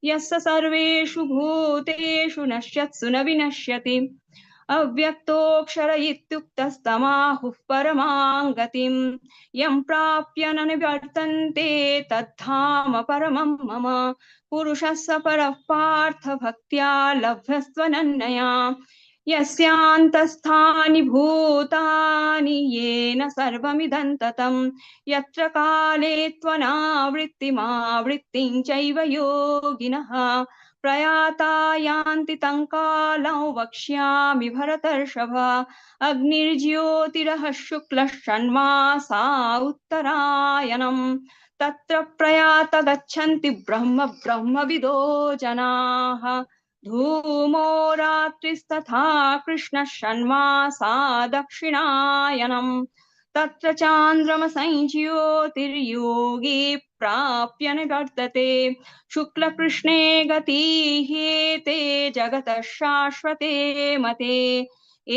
यस्य सर्वेषु भूतेषु नश्यत्सु न विनश्यति अव्यक्तोऽक्षर इत्युक्तस्तमाहुः परमां गतिं यं प्राप्य न निवर्तन्ते तद्धाम परमं मम पुरुषस्य परः पार्थ भक्त्या लभ्यस्त्वनन्यया यस्यान्तस्थानि भूतानि येन सर्वमिदं ततं यत्र काले त्वनावृत्तिमावृत्तिं चैव योगिनः प्रयाता यान्ति तं कालं वक्ष्यामि भरतर्षभ अग्निर्ज्योतिरः शुक्लः षण्मासा उत्तरायणम् तत्र प्रयात गच्छन्ति ब्रह्मविदो जनाः धूमो रात्रिस्तथा कृष्णः षण्मासा दक्षिणायनम् तत्र चान्द्रमसञ्ज्योतिर्योगी प्राप्य निवर्तते शुक्लकृष्णे गतिः ते जगतः शाश्वते मते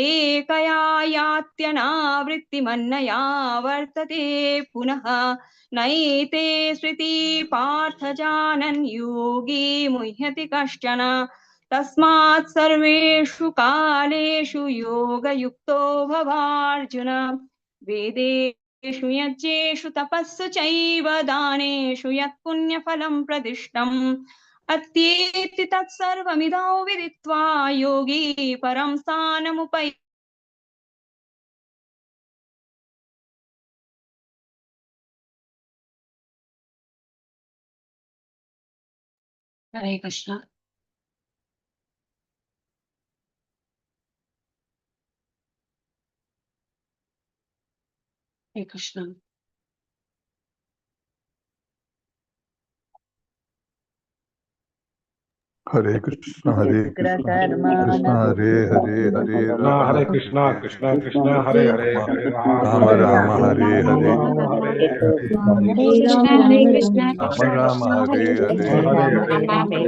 एकया यात्यनावृत्तिमन्नया वर्तते पुनः नैते श्रुति पार्थ जानन् योगी मुह्यति कश्चन तस्मात् सर्वेषु कालेषु योगयुक्तो भवार्जुन वेदेषु यज्ञेषु तपस्सु चैव दानेषु यत्पुण्यफलं प्रदिष्टम् अत्येति तत्सर्वमिदौ विदित्वा योगी परं स्थानमुपैति हरे कृष्ण। हरे कृष्ण। हरे कृष्ण कृष्ण हरे हरे हरे राम हरे कृष्णा कृष्णा कृष्णा हरे हरे हरे राम राम हरे हरे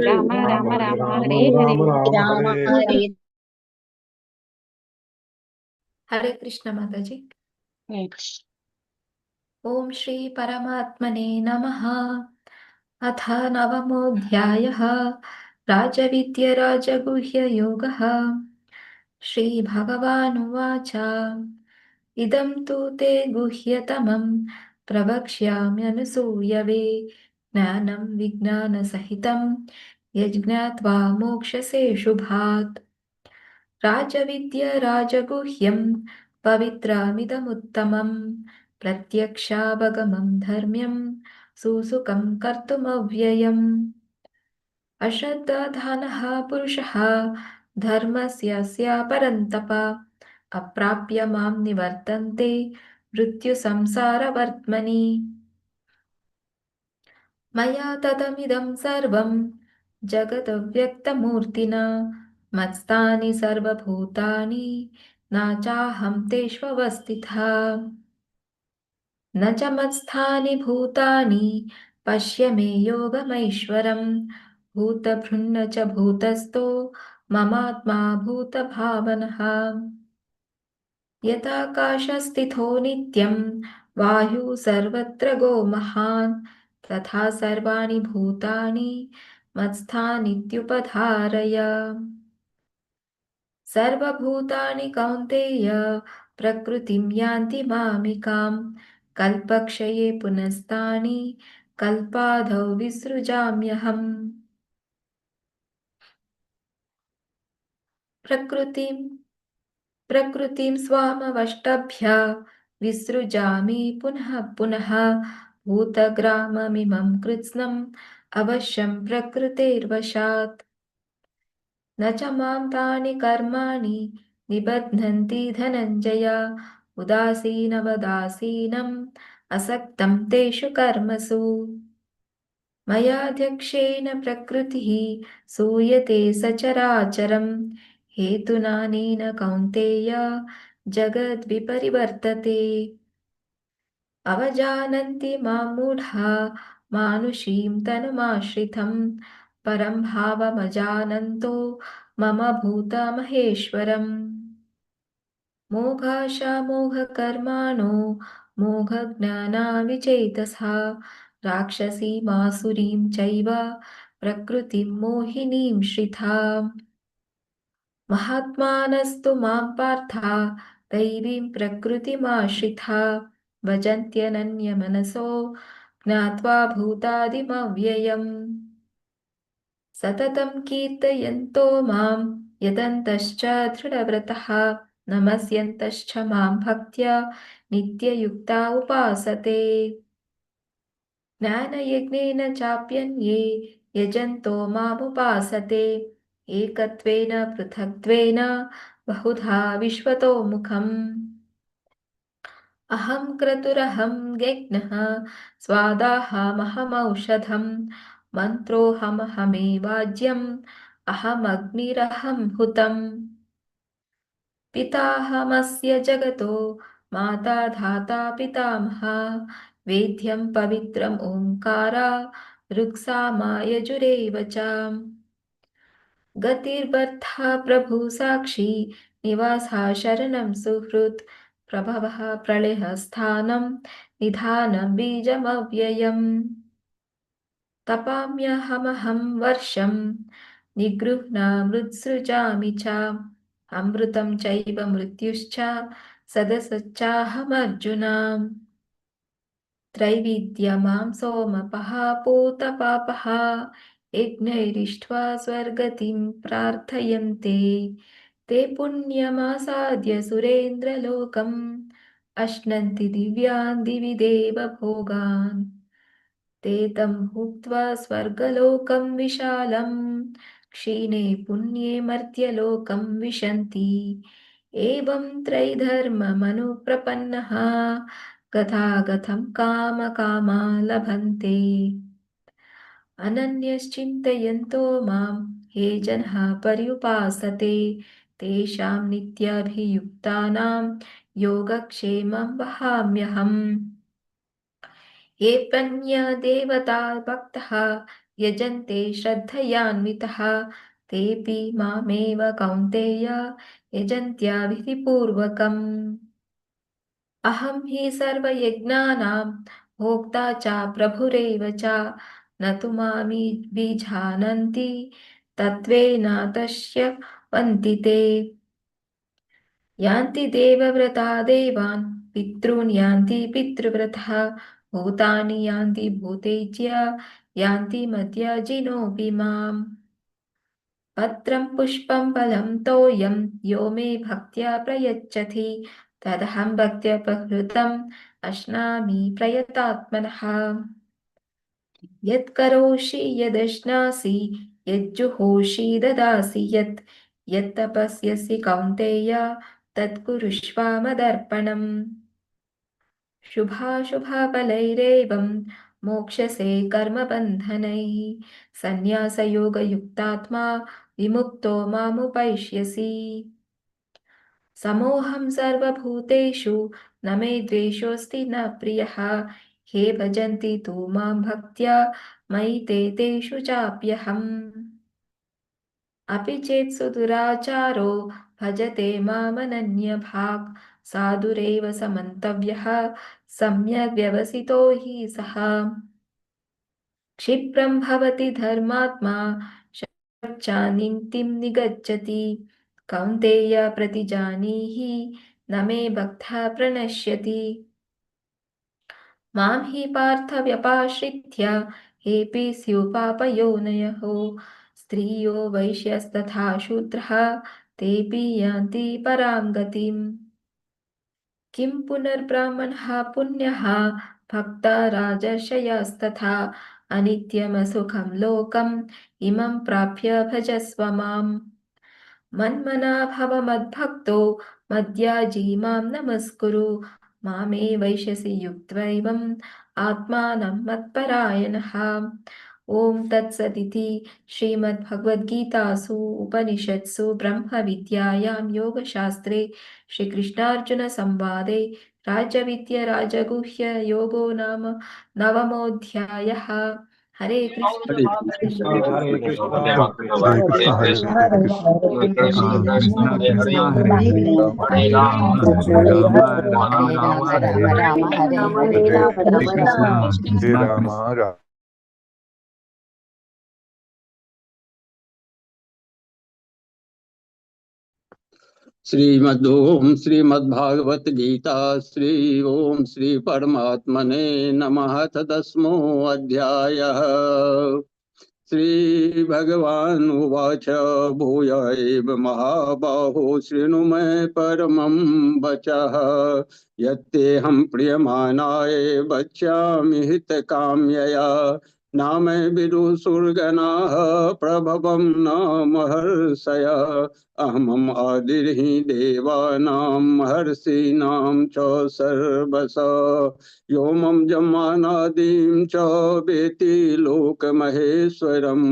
राम राम हरे हरे राम हरे हरे कृष्ण माता जी। हरे कृष्ण। ओम श्री परमात्मने नमः। अथ नवमोऽध्यायः राजविद्या राजगुह्ययोगः। श्रीभगवानुवाच इदं तु ते गुह्यतमं प्रवक्ष्याम्यनुसूयवे ज्ञानं विज्ञानसहितं यज्ञात्वा मोक्षसे शुभात्। राजविद्या राजगुह्यं पवित्रमिदमुत्तमं प्रत्यक्षावगमं धर्म्यं सुसुखं कर्तुमव्ययम्। अश्रद्धानः पुरुषः धर्मस्य परन्तप अप्राप्य मां निवर्तन्ते मृत्युसंसारवर्त्मनि। मया ततमिदं सर्वं जगद्व्यक्तमूर्तिना मत्स्थानि सर्वभूतानि न चाहं तेष्वस्थितः। न च मत्स्थानि भूतानि पश्य मे योगमैश्वरम् भूतभृन्न च भूतस्थो ममात्मा भूतभावनः। यथाकाशस्थितो नित्यं वायुः सर्वत्र गो महान् तथा सर्वाणि भूतानि मत्स्थानीत्युपधारय। सर्वभूतानि कौन्तेय प्रकृतिं यान्ति मामिकां कल्पक्षये पुनस्तानि कल्पाधौ विसृजाम्यहम्। प्रकृतिं स्वामवष्टभ्य विसृजामि पुनः पुनः भूतग्राममिमं कृत्स्नम् अवश्यं प्रकृतेर्वशात् न च मां तानि कर्माणि निबध्नन्ति धनञ्जय उदासीनवदासीनम् असक्तं तेषु कर्मसु मयाध्यक्षेण प्रकृतिः सूयते सचराचरम् हेतुनानेन कौन्तेय जगद्विपरिवर्तते अवजानन्ति मां मूढा मानुषीं तनुमाश्रितं परं भावमजानन्तो मम भूतमहेश्वरम् मोघाशामोघकर्माणो मोघज्ञानाविचेतसा राक्षसीमासुरीं चैव प्रकृतिं मोहिनीं श्रिताम् महात्मानस्तु मां पार्था दैवीं प्रकृतिमाश्रिता भजन्त्यनन्यमनसो ज्ञात्वा भूतादिमव्ययम् सततं कीर्तयन्तो मां यतन्तश्च दृढव्रतः नमस्यन्तश्च मां भक्त्या नित्ययुक्ता उपासते ज्ञानयज्ञेन चाप्यन्ये यजन्तो मामुपासते एकत्वेन पृथक्त्वेन बहुधा विश्वतोमुखम् अहं क्रतुरहं यज्ञः स्वादाहमहमौषधम् मन्त्रोऽहमहमेवाज्यम् अहमग्निरहं हुतम् पिताहमस्य जगतो माता धाता पितामहः वेद्यं पवित्रम् ओङ्कारा ऋक्सामायजुरेव च गतिर्भर्ता प्रभु साक्षी निवासः शरणं सुहृत् प्रभवः प्रलयः स्थानं निधानं बीजमव्ययम् तपाम्यहमहं वर्षं निगृह्णामृत्सृजामि च अमृतं चैव मृत्युश्च सदसच्चाहमर्जुना त्रैविद्यमां सोमपः पूतपापः यज्ञैरिष्ट्वा स्वर्गतिं प्रार्थयन्ते ते पुण्यमासाद्य सुरेन्द्रलोकम् अश्नन्ति दिव्यान् दिवि देव भोगान् ते तं भुक्त्वा स्वर्गलोकं विशालम् क्षीणे पुण्ये मर्त्यलोकं विशन्ति एवं त्रैधर्ममनुप्रपन्नः गतागतं कामकामा लभन्ते अनन्यश्चिन्तयन्तो मां ये जनः पर्युपासते तेषां नित्याभियुक्तानां योगक्षेमं वहाम्यहम् ये देवता भक्तः यजन्ते श्रद्धयान्वितः तेऽपि मामेव कौन्तेय यजन्त्या विधिपूर्वकम् अहं हि सर्वयज्ञानां भोक्ता च प्रभुरेव च न तु मामिभिजानन्ति तत्त्वेन तस्यवन्ति ते यान्ति देवव्रता देवान् पितॄन् यान्ति पितृव्रतः भूतानि यान्ति भूतेज्य यान्ति मद्याजिनोऽपि माम् पत्रं पुष्पं फलं तोयं यो मे भक्त्या प्रयच्छति तदहं भक्त्या प्रहृतम् अश्नामि प्रयतात्मनः यत्करोषि यदश्नासि यज्जुहोषि ददासि यत् यत्तपस्यसि कौन्तेय तत्कुरुष्व मदर्पणम् शुभाशुभफलैरेवं मोक्षसे कर्मबन्धनैः सन्न्यासयोगयुक्तात्मा विमुक्तो मामुपैष्यसि समोऽहं सर्वभूतेषु न मे द्वेषोऽस्ति न प्रियः हे भजन्ति तु मां भक्त्या मयि ते तेषु चाप्यहम् अपि चेत् सुदुराचारो भजते मामनन्यभाक् साधुरेव समन्तव्यः सम्यग् व्यवसितो हि सः क्षिप्रं भवति धर्मात्मा शक्चानितिं निगच्छति कौन्तेय प्रतिजानीहि न मे भक्तः प्रणश्यति मां हि पार्थ व्यपाश्रित्य हेऽपि स्युपापयोनयः स्त्रियो वैश्यस्तथा शूद्रः तेऽपि यान्ति परां गतिम् किं पुनर्ब्राह्मणः पुण्यः भक्ता राजर्षयस्तथा अनित्यमसुखं लोकम् इमं प्राप्य भजस्व माम् मन्मना भव मद्भक्तो मद्याजी मां नमस्कुरु मामे वैशसि युक्त्वैवम् आत्मानं मत्परायणः ॐ तत्सदिति श्रीमद्भगवद्गीतासु उपनिषत्सु ब्रह्मविद्यायां योगशास्त्रे श्रीकृष्णार्जुनसंवादे राजविद्या योगो नाम नवमोऽध्यायः। हरे कृष्ण हरे कृष्ण कृष्ण कृष्ण हरे कृष्ण हरे हरे कृष्ण हरे कृष्ण कृष्ण हरे हरे हरे हरे राम राम राम हरे हरे हरे हरे कृष्ण हरे कृष्ण राम राम श्रीमद् श्रीमद्भागवत गीता श्री ओम श्री परमात्मने नमः तदस्मोऽध्यायः। श्री भगवान् उवाच भूय एव महाबाहो शृणु मे परमं वचः यत्तेऽहं प्रीयमाणाय वक्ष्यामि हितकाम्यया नामे विदुषुर्गणाः प्रभवं न महर्षय अहमम् आदिर्हि देवानां महर्षीणां च सर्वशः यो मम जन्मानादिं च वेत्ति लोकमहेश्वरम्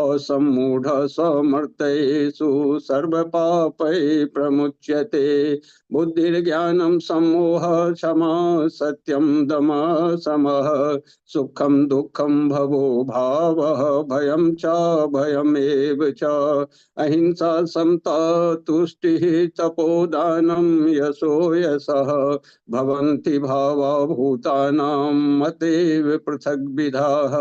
असम्मूढ समर्थेषु सर्वपापैः प्रमुच्यते बुद्धिर्ज्ञानं सम्मोह क्षमा सत्यं दमः शमः सुखं दुःखं भवो भावः भयं च भयमेव च अहिंसा समता तुष्टिः तपोदानं यशो यशः भवन्ति भावा भूतानां मतेव पृथग्विधाः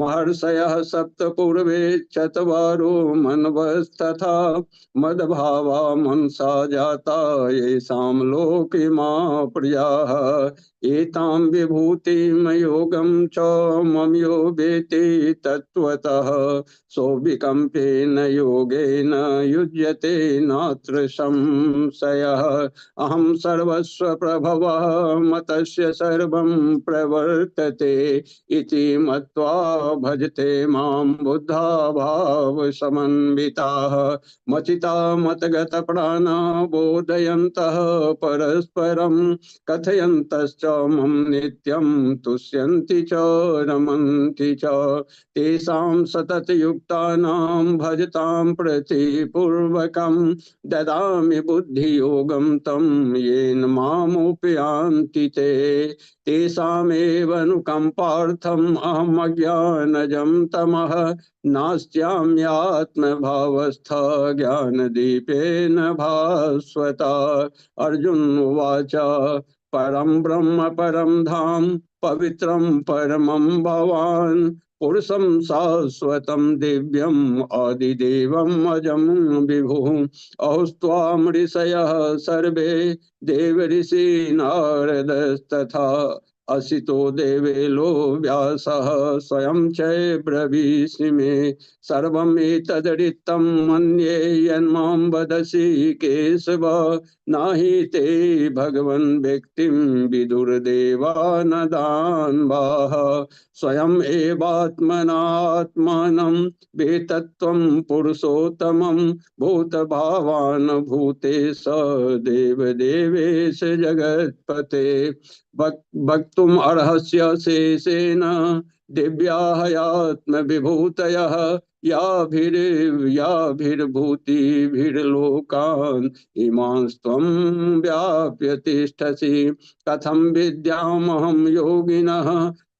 महर्षयः सप्त पूर्वे चत्वारो मनवस्तथा मद्भावा मनसा जाता येषां लोकिमा प्रियाः एतां विभूतिं योगं च मम यो वेत्ति तत्त्वतः सोऽविकम्पेन योगेन युज्यते नात्र संशयः अहं सर्वस्व प्रभवः मतस्य सर्वं प्रवर्तते इति मत्वा भजते मां बुद्धा भाव समन्विताः मचिता मतगतप्राणा बोधयन्तः परस्परं कथयन्तश्च मम नित्यं तुष्यन्ति च रमन्ति च तेषां सततयुक्तानां भजतां प्रतिपूर्वकं ददामि बुद्धियोगं तं येन मामुपयान्ति ते तेषामेव अनुकम्पार्थम् अहम् अज्ञानजं तमः नास्त्याम्यात्मभावस्थ ज्ञानदीपेन भास्वता अर्जुन उवाच परं ब्रह्म परं धाम पवित्रं परमं भवान् पुरुषं शाश्वतं दिव्यम् आदिदेवम् अजं विभुः अहोस्त्वां ऋषयः सर्वे देवऋषि नारदस्तथा असितो देवेलो व्यासः स्वयं च ब्रवीषि मे सर्वमेतदृत्तं मन्ये यन्मां वदसि केशव नहि ते भगवन् व्यक्तिं विदुर्देवानदान्वाः स्वयं एवात्मनात्मानं वेतत्वं पुरुषोत्तमं भूतभावान् भूतेश देवदेवेश जगत्पते वक्तुम् अर्हस्य शेषेण दिव्याहयात्मविभूतयः याभिर्भूतिभिर्लोकान् इमांस्त्वं व्याप्य तिष्ठसि कथं विद्यामहं योगिनः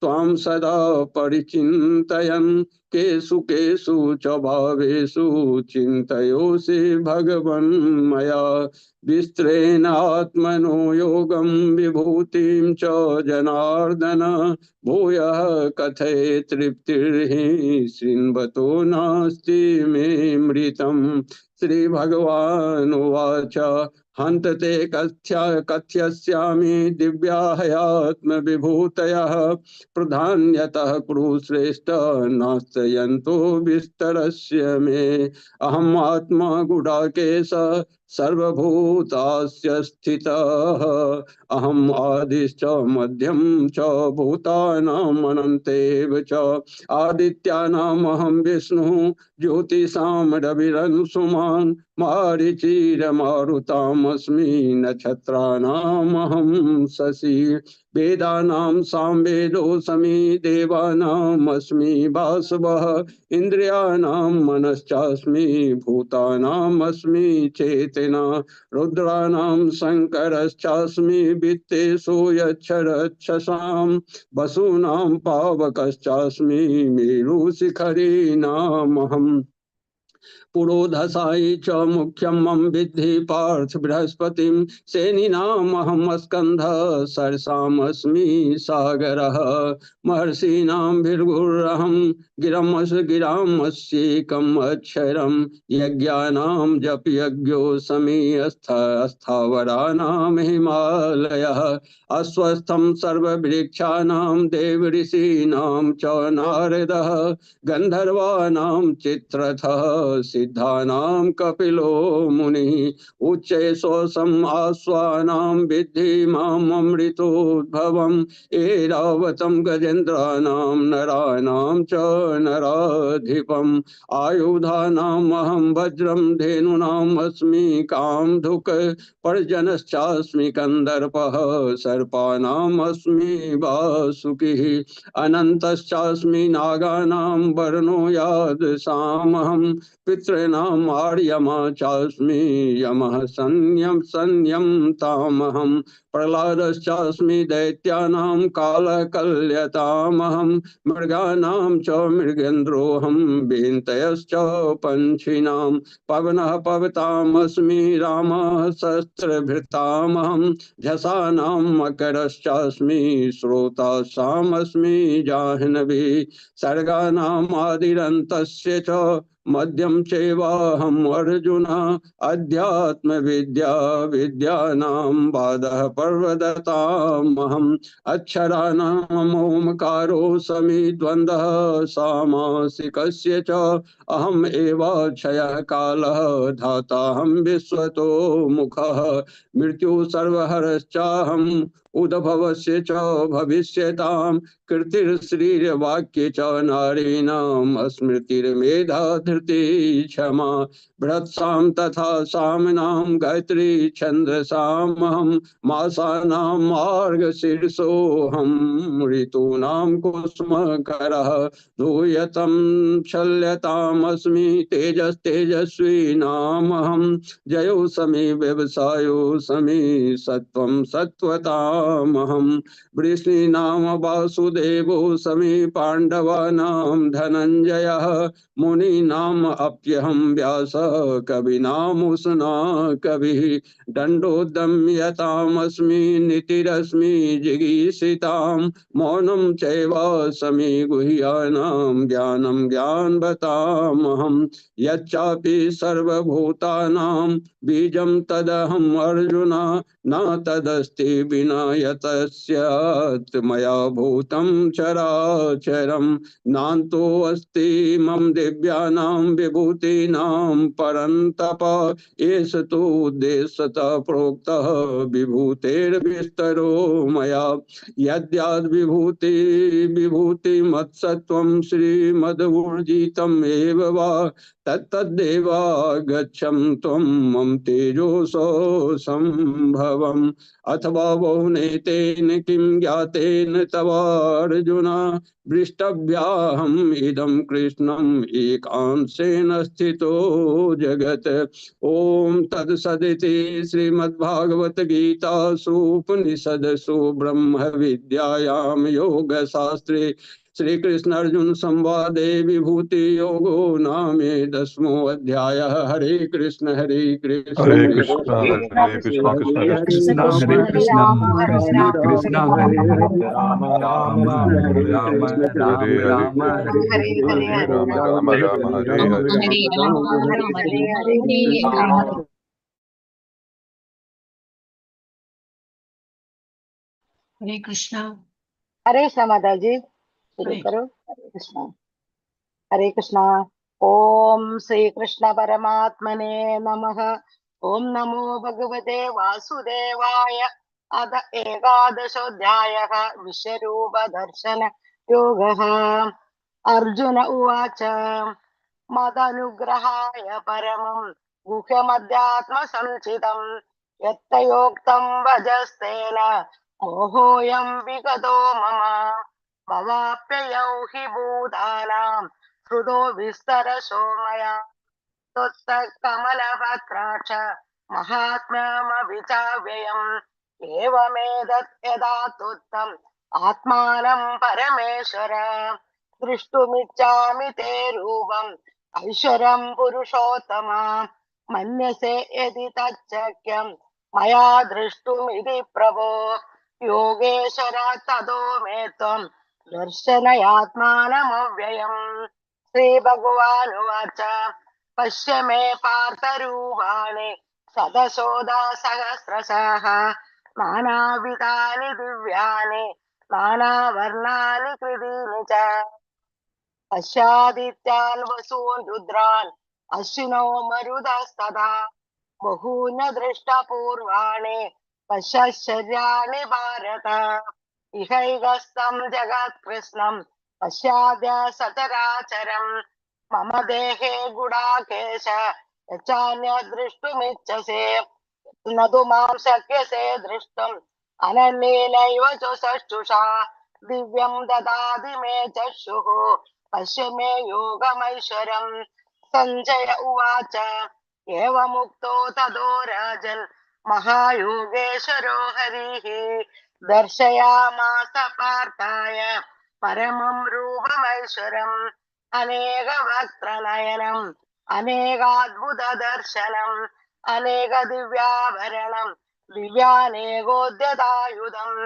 त्वां सदा परिचिन्तयन् केषु केषु च भावेषु चिन्तयोऽसि भगवन् मया विस्त्रेण आत्मनो योगं विभूतिं च जनार्दन भूयः कथय तृप्तिर्हि शृण्वतो नास्ति मे मृतम् श्रीभगवानुवाच हन्त ते कथ्यस्यामि दिव्याहयात्मविभूतयः प्रधान्यतः कुरुश्रेष्ठ नास्त्यन्तो विस्तरस्य मे अहम् आत्मा गुडाकेश सर्वभूतास्य स्थितः अहम् आदिश्च मध्यम च भूतानाम् अनन्तेव च आदित्यानामहं विष्णुः ज्योतिषां रविरंशुमान् मारीचिरमारुतामस्मि नक्षत्राणामहं शशि वेदानां सामवेदोऽस्मि देवानामस्मि वासवः इन्द्रियाणां मनश्चास्मि भूतानामस्मि चेतना रुद्राणां शङ्करश्चास्मि वित्तेषु यच्छरच्छसां वसूनां पावकश्चास्मि मेरुशिखरीणामहम् पुरोधसाई च मुख्यम मम विद्धि पार्थ बृहस्पतिं सेनीनामहं स्कंधः सरसामस्मि सागरः महर्षीणां भृगुरहं गिरामस्येकम् अक्षरं यज्ञानां जप यज्ञोऽस्मि स्थावराणां हिमालयः अस्वस्थं सर्ववृक्षाणां देवऋषीणां च नारदः गन्धर्वाणां चित्रथः सिद्धानां कपिलो मुनिः उच्चैः आस्वानां विद्धि माम् अमृतोद्भवम् ऐरावतं गजेन्द्राणां नराणां च नराधिपम् आयुधानाम् अहं वज्रं धेनूनाम् अस्मि कामधुक् पर्जनश्चास्मि कन्दर्पः सर्पाणाम् अस्मि वासुकिः अनन्तश्चास्मि नागानां वर्णो यादृशामहं पितॄणाम् आर्यमा चास्मि यमः संयमतामहं प्रह्लादश्चास्मि दैत्यानां कालकल्यतामहं मृगाणां च मृगेन्द्रोऽहं वेन्तयश्च पक्षिणां पवनः पवतामस्मि रामः शस्त्रभृतामहं झषाणां मकरश्चास्मि श्रोतासामस्मि जाह्नवी सर्गाणाम् आदिरन्तस्य च मध्यम चैवाहम् अर्जुन अध्यात्म विद्यानां बाधः पर्वदतामहम् अक्षराणाम् ओंकारोऽस्मि द्वन्द्वः सामासिकस्य च अहम् एवाक्षयः कालः धाताहं विश्वतो मुखः मृत्यु सर्वहरश्चाहम् उद्भवस्य च भविष्यतां कृतिर्श्रीर्वाक्ये च नारीणां स्मृतिर्मेधा धृति क्षमा बृहत्सां तथा साम्नां गायत्री छन्दसामहं मासानां मार्गशीर्षोऽहं ऋतूनां कुसुमकरः धूयतं शल्यतामस्मि तेजस्तेजस्वीनामहं जयोऽस्मि व्यवसायोऽस्मि सत्त्वं सत्त्वतामहं वृष्णीनां वासुदेवोऽस्मि पाण्डवानां धनञ्जयः मुनीनाम् अप्यहं व्यासः कवीनामुष्णा कविः दण्डोद्यम्यतामस्मि नीतिरस्मि जिगीषितां मौनं चैवास्मि गुह्यानां ज्ञानं ज्ञानवतामहं यच्चापि सर्वभूतानां बीजं तदहम् अर्जुन न तदस्ति विना यतस्यात् मया भूतं चराचरं नान्तो मम दिव्यानां विभूतीनां परन्तप एष तु उद्देश्यतः प्रोक्तः विभूतेर्विस्तरो मया यद्याद् विभूतिमत्सत्त्वं श्रीमद्ऊर्जितम् एव वा तत्तद्देवा गच्छं त्वं मम तेजोसो संभवम् अथवा बहुनेतेन किं ज्ञातेन तवार्जुन दृष्टव्याहम् इदं कृष्णम् एकांशेन स्थितो जगत् ओम तत्सदिति श्रीमद्भागवत गीतासु उपनिषदसु ब्रह्म विद्यायां योगशास्त्रे श्री कृष्ण अर्जुन संवादे विभूति योगो नामे 10मो अध्याय। हरे कृष्ण कृष्ण हरे कृष्ण कृष्ण कृष्ण हरे कृष्णा कृष्णा कृष्णा हरे हरे राम राम राम हरे राम हरे राम राम हरे हरे हरे राम राम राम हरे हरे हरे कृष्णा। हरे कृष्णा माता जी शुरू हरे करो। हरे कृष्णा हरे कृष्णा। ओम श्री कृष्ण परमात्मने नमः। ओम नमो भगवते वासुदेवाय। अथ एकादशोऽध्यायः विश्वरूपदर्शन योगः। अर्जुन उवाच मदनुग्रहाय परमं गुह्यमध्यात्मसंचितं यत्तयोक्तं वजस्तेन मोहोऽयं विगतो मम। भवाप्ययौ हि भूतानां हृदो विस्तरशो मया कमलपत्राक्ष महात्म्यमभिचाव्ययम् एवमेतत् यदा तुत्तम् आत्मानं परमेश्वर दृष्टुमिच्छामि ते रूपम् ऐश्वरं पुरुषोत्तम मन्यसे यदि तच्चक्यं मया द्रष्टुमिति प्रभो योगेश्वर ततो मे त्वं दर्शनयात्मानमव्ययम्। श्रीभगवानुवाच पश्य मे पार्थरूपाणि शतशोधसहस्रशः नानाविधानि दिव्यानि नानावर्णानि कृतीनि च पश्यादित्यान् वसून् रुद्रान् अश्विनो मरुदस्तथा बहून् दृष्टपूर्वाणि पश्यश्चर्याणि भारत इहैकस्थं जगत्कृत्स्नं पश्याद्य सचराचरम् मम देहे गुडाकेश यच्चान्यद् द्रष्टुमिच्छसे न तु मां शक्यसे द्रष्टुम् अनन्येनैव च चक्षुषा दिव्यं ददाति मे चक्षुः पश्य मे योगमैश्वरम्। सञ्जय उवाच एवमुक्तो ततो राजन् महायोगेश्वरो हरिः दर्शयामास पार्थाय परमं रूपमैश्वरम् अनेकवक्त्रनयनम् अनेकाद्भुतदर्शनम् अनेकदिव्याभरणम् दिव्यानेकोद्यतायुधम्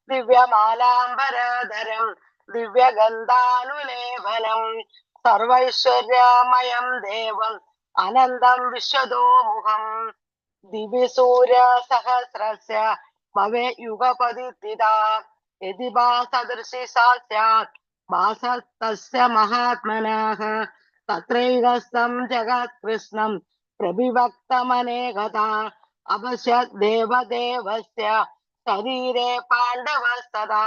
दिव्यमालाम्बरधरम् दिव्यगन्धानुलेपनम् सर्वैश्वर्यमयम् देवम् अनन्तम् विश्वतोमुखम् दिवि सूर्यसहस्रस्य भवेत् युगपदित्थिता यदि भासदृशी सा स्यात् भासस्तस्य महात्मनः तत्रैकस्थं जगत्कृत्स्नं प्रविभक्तमनेकधा अपश्यत् देवदेवस्य शरीरे पाण्डवस्तदा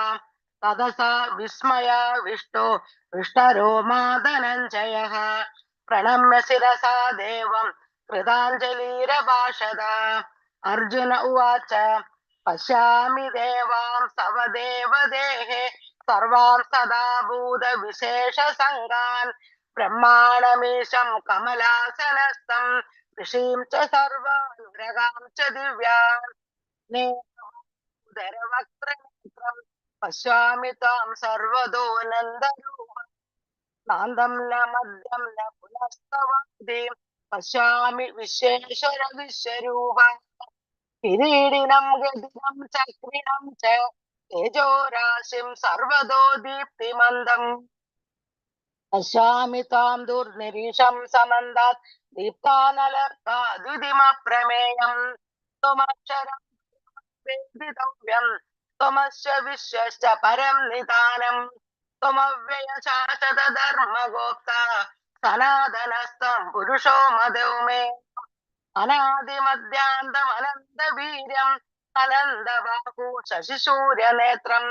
तदसा विस्मयाविष्टो हृष्टरोमा धनञ्जयः प्रणम्य शिरसा देवं कृताञ्जलिरभाषत। अर्जुन उवाच पश्यामि देवां तव देवदेहे सर्वां सदा भूतविशेषसङ्गान् ब्रह्माणमीशं कमलासनस्थं ऋषीं च सर्वान् ग्रहां च दिव्यान् नेत्रवक्त्रनेत्रं पश्यामि त्वां सर्वतोऽनन्दरूपं नान्दं न मध्यं न पुनस्तवादिं पश्यामि विश्वेश्वर विश्वरूप किरीटिनं गदिनं चक्रिणं च तेजोराशिं सर्वतो दीप्तिमन्दम् पश्यामि त्वां दुर्निरीशं समन्तात् दीप्तानलकाद्युतिमप्रमेयम् त्वमक्षरं वेदितव्यं त्वमस्य विश्वश्च परं निधानम् त्वमव्ययशाश्वत धर्मगोप्ता सनातनस्त्वं पुरुषो मदो मे अनादिमध्यान्तमनन्तवीर्यम् अनन्तबाहु शशिसूर्यनेत्रम्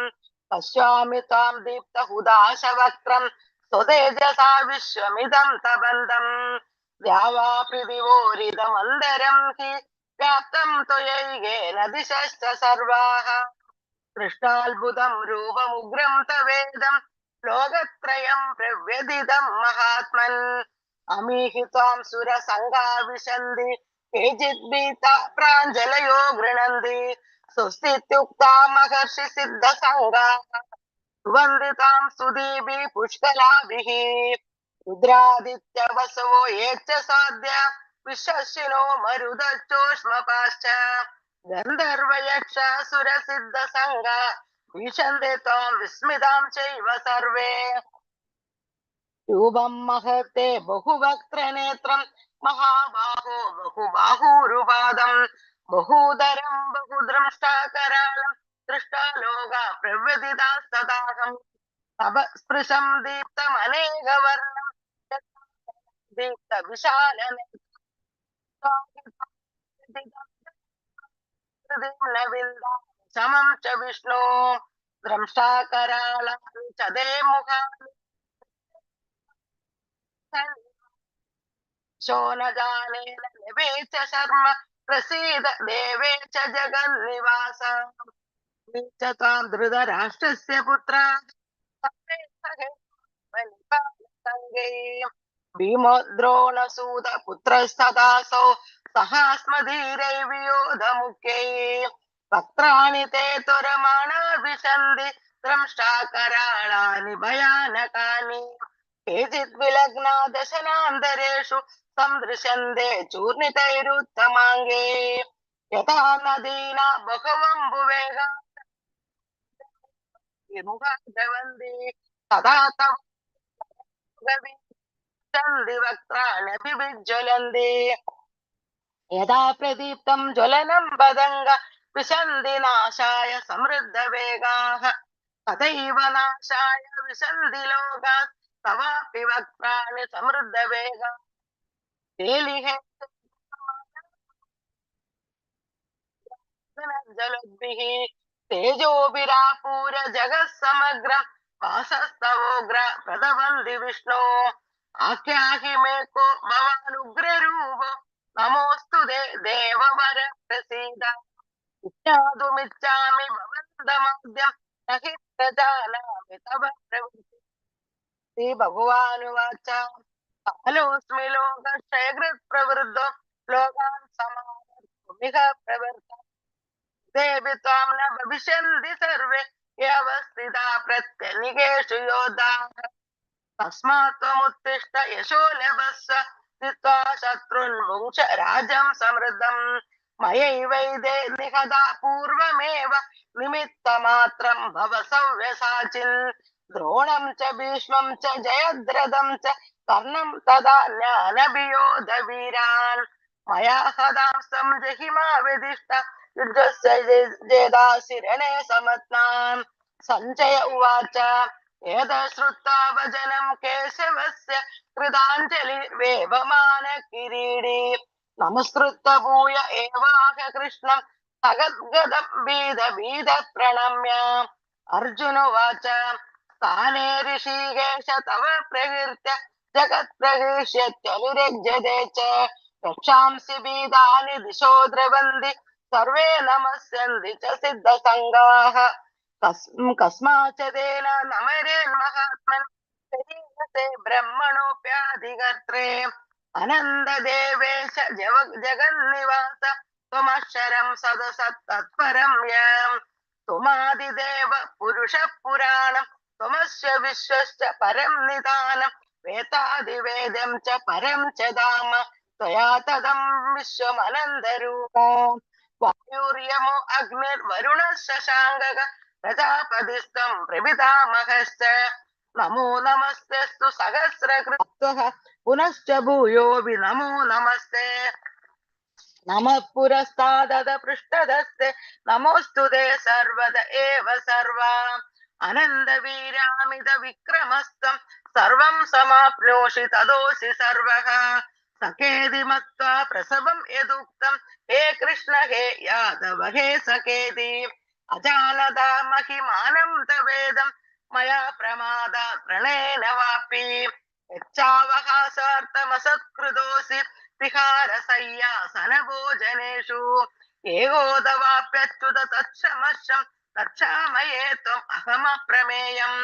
पश्यामि त्वां दीप्तहुदाशवक्त्रम् स्वतेजसा विश्वमिदं तपन्तम् द्यावा पृथिवोरिदमन्तरं हि व्याप्तं त्वयैकेन दिशश्च सर्वाः दृष्टाद्भुतं रूपमुग्रं तवेदं लोकत्रयं प्रव्यथितं महात्मन् अमीहि त्वां सुरसङ्गा विशन्ति केचिद्भीता प्राञ्जलयो गृह्णन्ति स्वस्तीत्युक्ता महर्षि सिद्धसङ्गाः वन्दितां सुदीभिः पुष्कलाभिः रुद्रादित्य वसवो ये च साध्य विश्वशिनो मरुदच्चोष्मपाश्च गन्धर्वयक्ष सुरसिद्धसङ्गा ईशन्ते त्वां विस्मितां चैव सर्वे रूपं महते बहुवक्त्रनेत्रं महाबाहो बहुबाहूरुपादं बहूदरं बहुद्रष्टाकरालं दृष्टालोका प्रव्यथितास्तदाहम् तव स्पृशं दीप्तमनेकवर्णं दीप्तविशालनेत्रं समं च विष्णु द्रंष्टाकरालानि च ते मुखानि शो न जाने न लभे च शर्म प्रसीद देवे च जगन्निवास च त्वां धृतराष्ट्रस्य पुत्रा भीमद्रोणसूत पुत्रस्तदासौ सहास्मधीरैर्वियोधमुख्यै वक्त्राणि ते तुरमाणा विशन्ति द्रंष्टाकराळानि भयानकानि केचित् विलग्ना दशनान्तरेषु सन्दृशन्ते चूर्णितैरुत्तमाङ्गे यथा नदीना बहवम्बुवेगा विमुखा तदा तव वक्त्राण्यभिज्वलन्ति यदा प्रदीप्तं ज्वलनं पतङ्ग विशन्ति नाशाय समृद्धवेगाः तथैव नाशाय विशन्ति लोकाः तवापि वक्त्राणि समृद्धवेगाः तेलिहे जलद्भिः तेजोभिरापूर जगः समग्रम् वासस्तवोग्र प्रदवन्ति विष्णो आख्याहि मे को भवानुग्ररूप नमोऽस्तु देववर प्रसीद इच्छातुमिच्छामि भवन्तमाद्यं न हि प्रजानामि तव प्रवृत्ति श्रीभगवानुवाच कालोऽस्मि लोकक्षयकृत् प्रवृद्धो लोकान् समाहर्तुमिह प्रवर्त देवि त्वां न भविष्यन्ति सर्वे व्यवस्थिता प्रत्यनिकेषु योधाः तस्मात् त्वमुत्तिष्ठ यशो लभस्व जित्वा शत्रुन्मुञ्च राज्यं समृद्धम् मयैवैदे निहता पूर्वमेव निमित्तमात्रं भव सव्यसाचिन् द्रोणं च भीष्मं च जयद्रथं च कर्णं तदा ज्ञानभियोध वीरान् मया हतांस्तं जहिमा विदिष्ट युद्धस्य जेदासि रणे समत्नान् सञ्जय उवाच एतच्छ्रुत्वा वचनं केशवस्य कृताञ्जलिर्वेवमान किरीटी नमस्कृत्य भूय एवाह कृष्णं सगद्गदं बीद प्रणम्य अर्जुन उवाच स्थाने ऋषिकेश तव प्रकीर्त्य जगत्प्रकीर्ष्यत्यनुरज्यते च रक्षांसि बीदानि दिशो द्रवन्ति सर्वे नमस्यन्ति च सिद्धसङ्गाः कस्माच्च तेन नमरेन्महात्मन् शरीरसे ब्रह्मणोऽप्याधिकर्त्रे अनन्ददेवेश जगन्निवास त्वमक्षरं सदसत्तत्परं यम् त्वमादिदेव पुरुषः पुराणं त्वमस्य विश्वश्च परं निधानं वेदादिवेदं च परं च धाम त्वया तदं विश्वमनन्दरूपा वायुर्यमो अग्निर्वरुणः शशाङ्कः प्रजापतिस्त्वं प्रपितामहश्च नमो नमस्तेस्तु सहस्रकृत्वः पुनश्च भूयोऽपि नमो नमस्ते नमः पुरस्तादद पृष्ठदस्ते नमोऽस्तु ते सर्वद एव सर्वा अनन्दवीर्यामिद विक्रमस्त्वं सर्वं समाप्नोषि तदोऽसि सर्वः सखेति मत्वा प्रसवं यदुक्तं हे कृष्ण हे यादव हे सखेति अजानता महिमानं तवेदं मया प्रमादात् प्रणेन वापि यच्चावहासार्थमसत्कृतोऽसि विहारशय्यासनभोजनेषु एकोदवाप्यच्युत तत्क्षमश्यं तच्छामये त्वम् अहमप्रमेयम्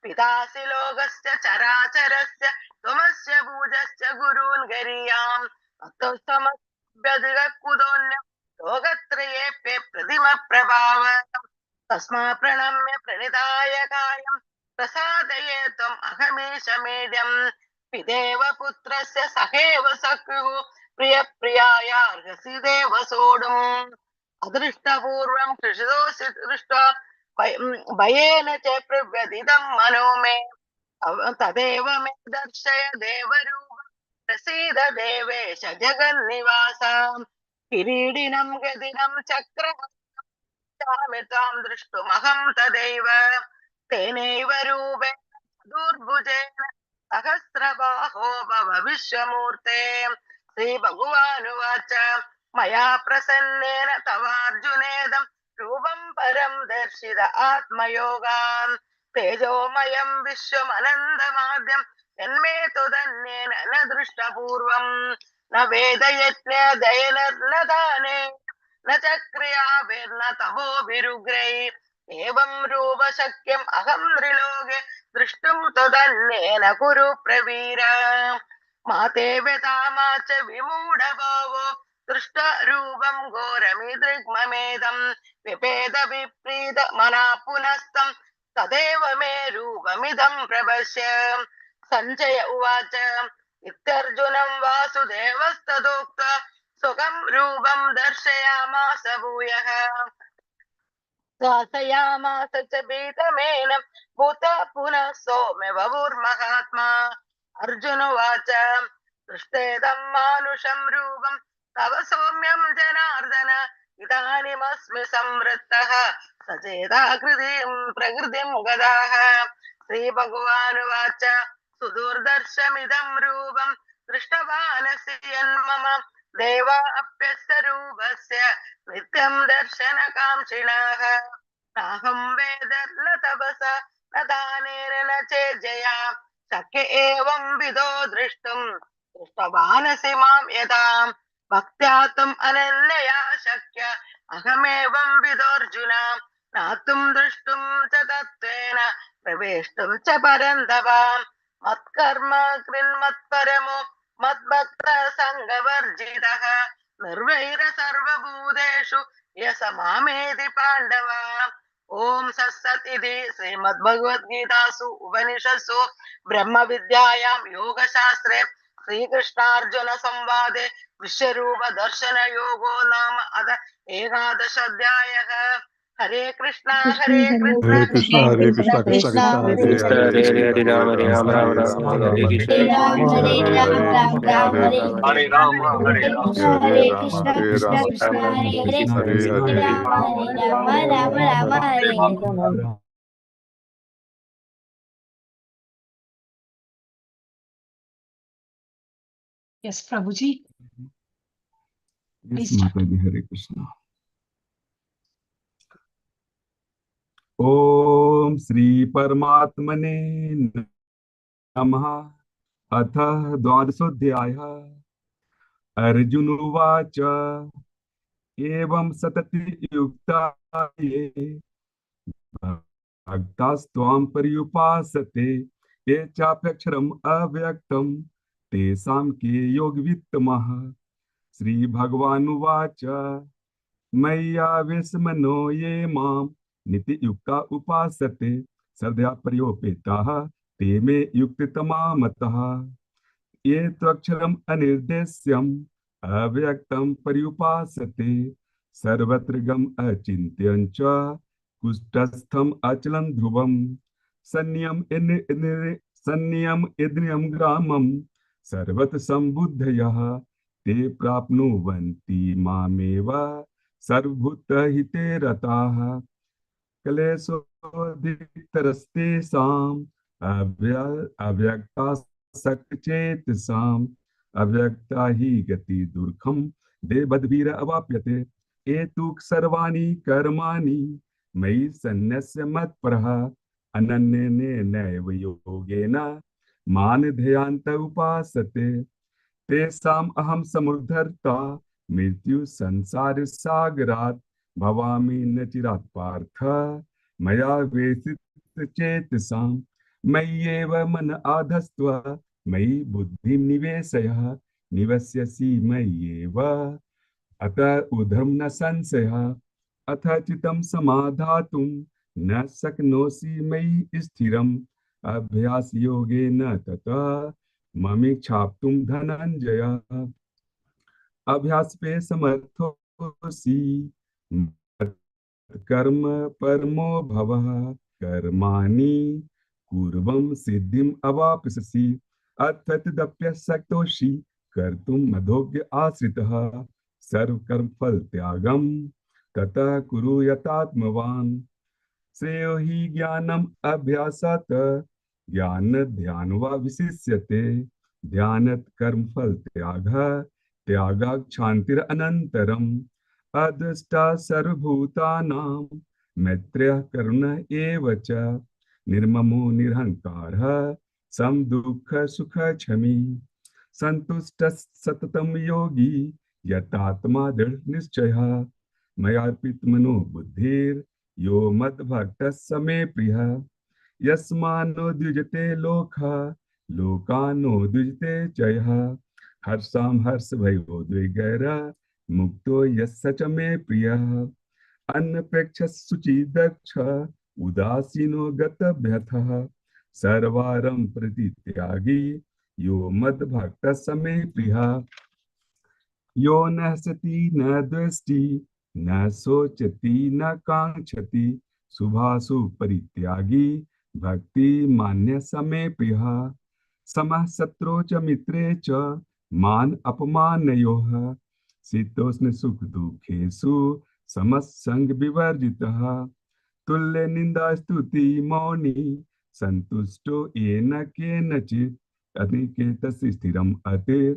पितासि लोकस्य चराचरस्य त्वमस्य पूजश्च गुरून् गरीयाम् अतोस्तमभ्यधिकुतोऽन्यं लोकत्रयेऽप्ये प्रतिमप्रभाव तस्मात् प्रणम्य प्रणिधाय कायं प्रसादये त्वम् अहमीशमीड्यम् पितेव पुत्रस्य सखेव सख्युः प्रियप्रियायार्हसि देव सोढुम् अदृष्टपूर्वं कृषितोऽसि दृष्ट्वा भयेन च प्रव्यथितं मनो मे तदेव मे दर्शय देवरूप प्रसीद देवेश जगन्निवास किरीटिनं गदिनं चक्रहस्तामि त्वां दृष्टुमहं तदैव तेनैव रूपेण दुर्भुजेन सहस्रबाहो भव विश्वमूर्ते श्रीभगवानुवाच मया प्रसन्नेन तवार्जुनेदं रूपं परं दर्शित आत्मयोगान् तेजोमयं विश्वमनन्दमाद्यं यन्मे त्वदन्येन न दृष्टपूर्वं न वेदयज्ञदयनर्न दाने न च क्रियाभिर्न तपोभिरुग्रैः एवं रूप शक्यम् अहं त्रिलोके दृष्टुं त्वदन्येन कुरु प्रवीर मा ते व्यथा मा च विमूढभावो दृष्टरूपं घोरमिदृग्ममेदं विपेद विप्रीत मना पुनस्तं तदेव मे रूपमिदं प्रपश्य सञ्जय उवाच इत्यर्जुनं वासुदेवस्तदोक्त्वा सुखं रूपं दर्शयामास भूयः शासयामास च पीतमेनं भूत पुनः सौम्य बभूर्महात्मा अर्जुन उवाच दृष्टेदं मानुषं रूपं तव सौम्यं जनार्दन इदानीमस्मि संवृत्तः सचेता प्रकृतिं गदाः श्रीभगवानुवाच सुदुर्दर्शमिदं रूपं दृष्टवानसि यन्मम देवा अप्यस्य रूपस्य नित्यं दर्शनकाङ्क्षिणः नाहं वेद न तपसा न दानेन न चेज्जया शक्य एवं विदो द्रष्टुं दृष्टवानसि मां यथा भक्त्या त्वम् अनन्यया शक्य अहमेवं विदोऽर्जुन ज्ञातुं द्रष्टुं च तत्त्वेन प्रवेष्टुं च परन्तप मत्कर्म कृन्मत्परमो मद्भक्त संगवर्जितः निर्वैर सर्वभूतेषु यस मामेति पाण्डव ओम सत्सत् इति श्रीमद्भगवद्गीतासु उपनिषत्सु ब्रह्म विद्यायां योगशास्त्रे श्रीकृष्णार्जुन संवादे विश्वरूप दर्शन योगो नाम अथ एकादशाध्यायः हरे कृष्णा हरे Krishna Hare Krishna, Hare Krishna, Krishna Krishna, Hare Hare, Hare Ram, Hare Ram, Ram Ram, Hare Krishna, Hare Hare, Hare Hare Rama, Hare Rama, Hare Rama, Hare Rama, Hare Hare. Yes, Prabhuji. Yes, Please start. Mataji, Hare Krishna. Om Shri Paramatmane नमः अथ द्वादशोऽध्यायः अर्जुन उवाच एवं सतति युक्ता ये भक्तास्त्वां पर्युपासते ये चाप्यक्षरम् अव्यक्तं तेषां के योगवित्तमः श्रीभगवानुवाच मय्यावेशमनो ये मां नित्ययुक्ता उपासते श्रद्धया पर्योपेताः ते मे युक्ततमा मतः ये त्वक्षरम् अनिर्देश्यम् अव्यक्तं पर्युपासते सर्वत्र गम अचिन्त्यं च कुटस्थम् अचलं ध्रुवम् सन्नियम इन्द्रियं ग्रामं सर्वत्र सम्बुद्धयः ते प्राप्नुवन्ति मामेव सर्वभूतहिते रताः क्लेशोऽधिकतरस्तेषाम् अव्यक्तासक्तचेतसाम् अव्यक्ता हि गति दुर्गम देवद्भिर अवाप्यते एतु सर्वाणि कर्माणि मयि सन्न्यस्य मत्परः अनन्येनैव योगेन मां ध्यायन्त उपासते तेषाम् अहं समुद्धर्ता मृत्यु संसार सागरात् भवामि न चिरात् पार्थ मया वेशितचेतसां मय्येव मन आधस्त्व मयि बुद्धिं निवेशय निवस्यसि मय्येव अत उधर्म न संशयः अथ चित्तं समाधातुं न शक्नोषि मयि स्थिरम् अभ्यास योगेन ततः ममीक्षाप्तुं धनञ्जय अभ्यास पे समर्थोऽसि कर्म परमो भवः कर्माणि कुर्वं सिद्धिम् अवाप्स्यसि अथतदप्यशक्तोषि कर्तुं मदोग्य आश्रितः सर्वकर्मफल त्यागं ततः कुरु यतात्मवान् श्रेयो हि ज्ञानम् अभ्यासात् ज्ञान ध्यान वा विशिष्यते ध्यानत् कर्मफल त्यागः त्यागाक्षान्तिरनन्तरम् अदृष्टा सर्वभूतानां मैत्रेयः करुण एव च निर्ममो निरहङ्कारः समदुःखसुखक्षमी सन्तुष्टः सततं योगी यतात्मा दृढनिश्चयः मयार्पितमनो बुद्धिर्यो मद्भक्तः स मे प्रियः यस्मान्नो द्विजते लोकः लोकानो द्विजते च यः हर्षां हर्षभयोद्वेगैर मुक्तो यस्य च मे प्रियः अन्नप्रेक्षः शुचिदक्ष उदासीनो गतव्यथः सर्वारं परित्यागी यो मद्भक्तः स मे प्रियः यो न हसति न द्वेष्टि न शोचति न काङ्क्षति शुभाशु परित्यागी भक्ति मान्य स मे प्रियः समः शत्रौ च मित्रे च मान अपमानयोः शीतोष्ण सुख दुःखेषु समः संग विवर्जितः तुल्य निंदा स्तुति मौनी संतुष्टो येन केनचित् अनिकेतस्य स्थिरम् अतिर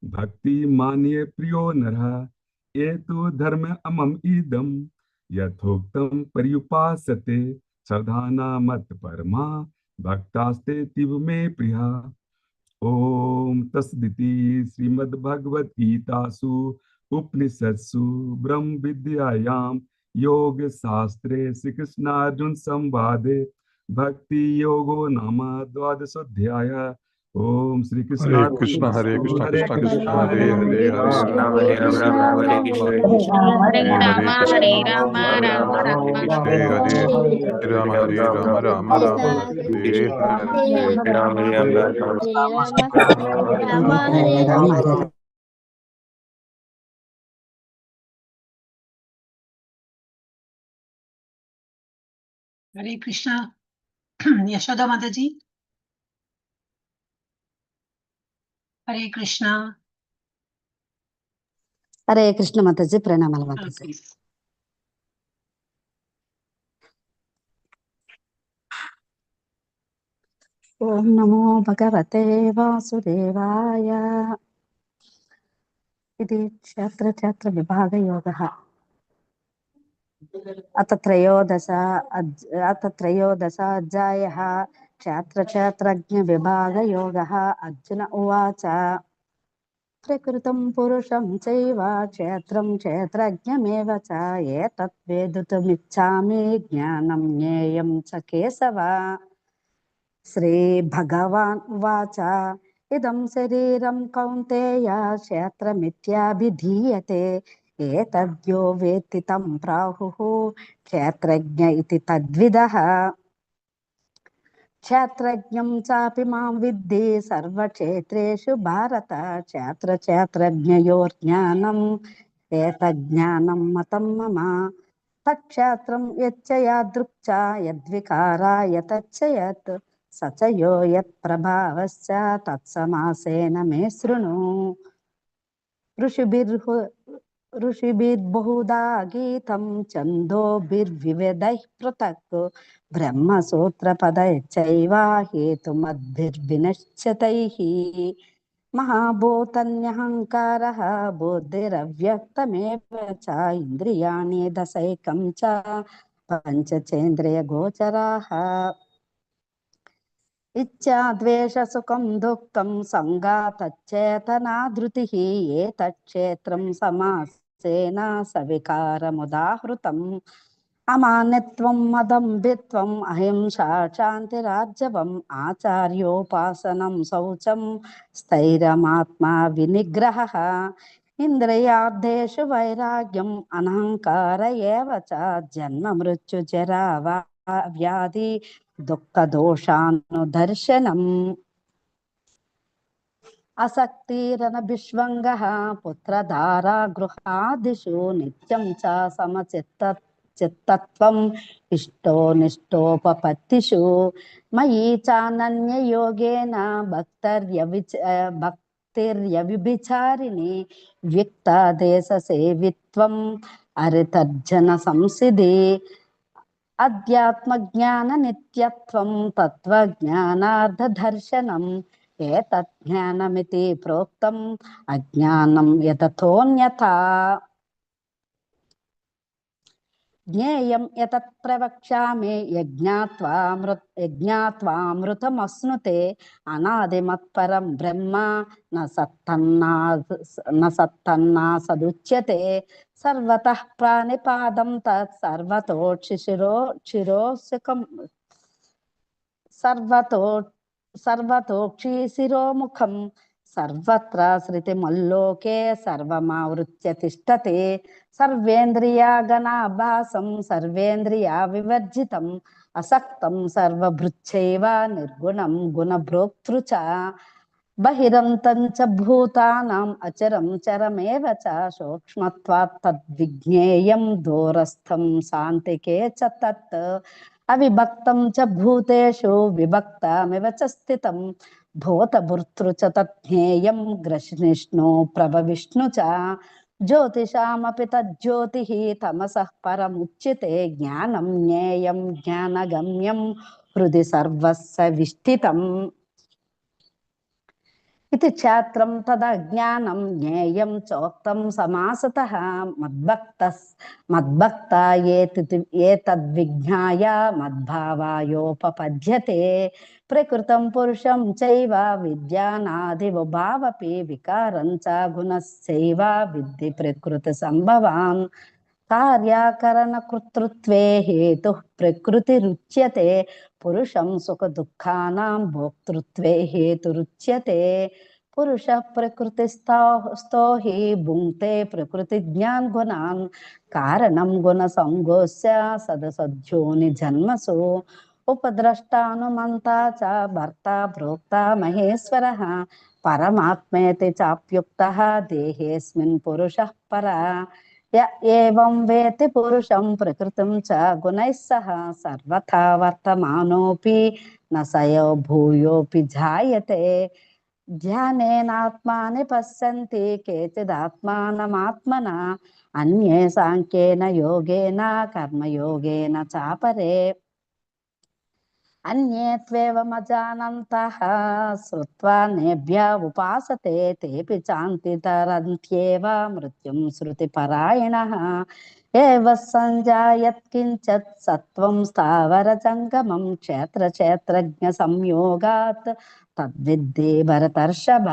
भक्ति मान्ये प्रियो नरः एतु धर्म अमम इदं यथोक्तं पर्युपासते श्रद्धाना मत परमा भक्तास्ते तिव मे प्रिया ओम तस्दिति श्रीमद्भगवद्गीतासु उपनिषत्सु ब्रह्म विद्यायां योग शास्त्रे श्री कृष्णार्जुन संवादे भक्ति योगो नाम द्वादशोऽध्याय ओम श्री कृष्ण हरे कृष्ण हरे कृष्ण हरे कृष्ण हरे हरे हरे कृष्ण राम हरे कृष्ण राम राम हरे राम हरे हरे हरे हरे राम कृष्ण हरे राम राम राम कृष्ण हरे राम राम हरे हरे हरे कृष्णा यशोदा माता जी। हरे कृष्णा। हरे कृष्ण माताजी, प्रणमाल माताजी। ओम नमो भगवते वासुदेवाय। इति क्षेत्र विभाग योगः। अथ त्रयोदश अध्यायः क्षेत्र विभाग योगः। अर्जुन उवाच प्रकृतं पुरुषं चैव क्षेत्रं क्षेत्रज्ञमेव च एतत् वेदितुमिच्छामि ज्ञानं ज्ञेयं च केशव। श्रीभगवान् उवाच इदं शरीरं कौन्तेय क्षेत्रमित्याभिधीयते एतद्यो वेत्ति तं प्राहुः क्षेत्रज्ञ इति तद्विदः। क्षेत्रज्ञं चापि मां विद्धि सर्वक्षेत्रेषु भारत क्षेत्रज्ञयोर्ज्ञानम् एतज्ज्ञानं मतं मम तत्क्षेत्रं यच्च यादृक् यद्विकारा यतच्च यत् स च यो यत्प्रभावश्च तत्समासेन मे शृणु। ऋषिभिर्बहुधा गीतं छन्दोभिर्विविधैः पृथक् ब्रह्मसूत्रपदैश्चैव हेतुमद्भिर्विनिश्चितैः। महाभूतन्यहङ्कारः बुद्धिरव्यक्तमेव च इन्द्रियाणि दशैकं च पञ्चचेन्द्रियगोचराः। इच्छा द्वेष सुखं दुःखं संगातच्चेतना धृतिः एतच्क्षेत्रं समासेन सविकारमुदाहृतम्। अमानित्वं मदम्बित्वम् अहिंसा शान्तिरार्जवम् आचार्योपासनं शौचं स्थैर्यमात्मा विनिग्रहः। इन्द्रियार्थेषु वैराग्यम् अनहङ्कार एव च जन्म मृत्युजरा व्याधि दुःखदोषानुदर्शनम्। असक्तिरनभिष्वङ्गः पुत्रधारा गृहादिषु नित्यं च समचित्तत्वम् इष्टो निष्टोपपत्तिषु मयि चानन्ययोगेन भक्तिर्यविचारिणि व्यक्तादेशसेवित्वम् अरितर्जनसंसिदि। अध्यात्मज्ञाननित्यत्वं तत्त्वज्ञानार्धदर्शनम् एतत् ज्ञानमिति प्रोक्तम् अज्ञानं यतथोऽन्यथा ज्ञेयं यतत् प्रवक्ष्यामि यज्ञात्वामृतमश्नुते अनादिमत्परं ब्रह्म न सत्तन्ना सदुच्यते सर्वतः प्राणिपादं तत् सर्वतोक्षिशिरोमुखं सर्वत्र श्रुतिमल्लोके सर्वमावृत्य तिष्ठति सर्वेन्द्रियागणाभासं सर्वेन्द्रियाविवर्जितम् असक्तं सर्वभृच्छैव निर्गुणं गुणभोक्तृ च बहिरन्तं च भूतानाम् अचरं चरमेव च सूक्ष्मत्वात् तद्विज्ञेयं दूरस्थं सान्तिके च तत् अविभक्तं च भूतेषु विभक्तमिव च स्थितं भूतभर्तृ च तज्ज्ञेयं ग्रशनिष्णु प्रभविष्णु च ज्योतिषामपि तज्ज्योतिः तमसः परमुच्यते ज्ञानं ज्ञेयं ज्ञानगम्यं हृदि सर्वस्य विष्ठितम् इति छात्रं तदज्ञानं ज्ञेयं चोक्तं समासतः मद्भक्ता एतद्विज्ञाय मद्भावायोपपद्यते प्रकृतं पुरुषं चैव विद्यानादिवभावपि विकारं च गुणश्चैव विद्धि प्रकृतिसम्भवान् कार्याकरणकर्तृत्वे हेतुः प्रकृतिरुच्यते पुरुषं सुखदुःखानां भोक्तृत्वे हेतुरुच्यते पुरुषः प्रकृतिस्थो हि भुङ्क्ते प्रकृतिज्ञान गुणान् कारणं गुणसङ्गोस्य सदसद्योनिजन्मसु उपद्रष्टानुमन्ता च भर्ता प्रोक्ता महेश्वरः परमात्मेति चाप्युक्तः देहेऽस्मिन् पुरुषः परः य एवं वेत्ति पुरुषं प्रकृतिं च गुणैः सह सर्वथा वर्तमानोऽपि न सयो भूयोऽपि जायते ध्यानेनात्मानि पश्यन्ति केचिदात्मानमात्मना अन्ये साङ्ख्येन योगेन कर्मयोगेन चापरे अन्ये त्वेवमजानन्तः श्रुत्वा नेभ्य उपासते तेऽपि चान्ति तरन्त्येव मृत्युं श्रुतिपरायणः एव सञ्जायत् किञ्चित् सत्त्वं स्थावरजङ्गमं क्षेत्रक्षेत्रज्ञसंयोगात् तद्विद्धि भरतर्षभ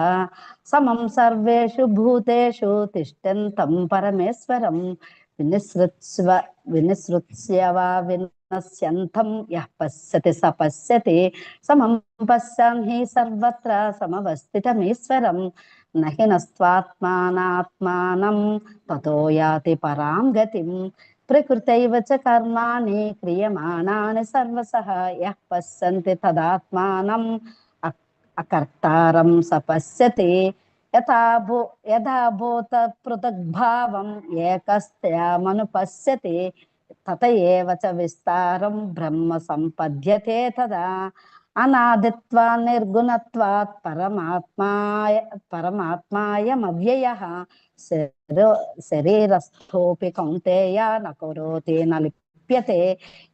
समं सर्वेषु भूतेषु तिष्ठन्तं परमेश्वरं विनिसृत्स्य वा विनश्यन्तं यः पश्यति स पश्यति समं पश्यन् हि सर्वत्र समवस्थितमीश्वरं न हि नस्त्वात्मानात्मानं ततो याति परां गतिं प्रकृतैव च कर्माणि क्रियमाणानि सर्वशः यः पश्यन्ति तदात्मानम् अकर्तारं स पश्यति यथा भूत पृथग्भावम् एकस्त्यामनुपश्यति तत एव च विस्तारं ब्रह्म सम्पद्यते तदा अनादित्वा निर्गुणत्वात् परमात्मायमव्ययः शरीरस्थोऽपि कौन्तेय न करोति न लिप्यते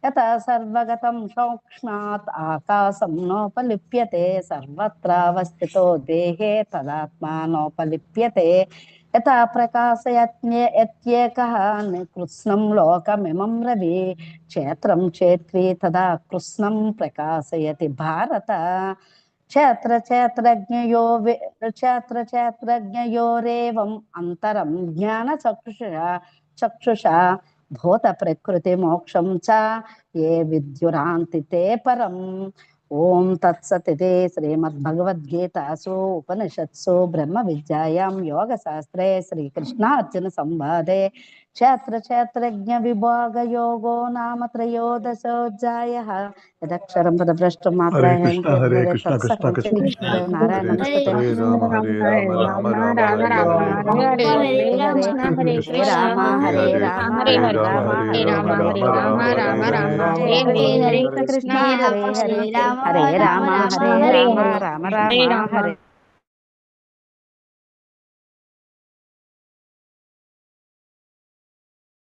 यथा सर्वगतं सूक्ष्मात् आकाशं नोपलिप्यते सर्वत्रावस्थितो देहे तदात्मा यथा प्रकाशयत्येकः कृत्स्नं लोकमिमं रवि क्षेत्रं क्षेत्री तदा कृत्स्नं प्रकाशयति भारत क्षेत्रक्षेत्रज्ञयोरेवम् अन्तरं ज्ञानचक्षुषा भूत प्रकृति मोक्षं च ये विद्युरान्ति ते परम् ओम तत्सदिति श्रीमद्भगवद्गीतासु उपनिषत्सु ब्रह्म विद्यायां योगशास्त्रे श्रीकृष्णार्जुन संवादे क्षेत्र क्षेत्रज्ञ विभाग योगो नाम त्रयोदशोऽध्यायः यदक्षरं पदभ्रष्टं हरे कृष्णा कृष्ण कृष्ण कृष्ण नारायण नमस्ते हरे राम राम राम हरे हरे हरे राम हरे राम राम हरे कृष्ण हरे हरे हरे राम राम हरे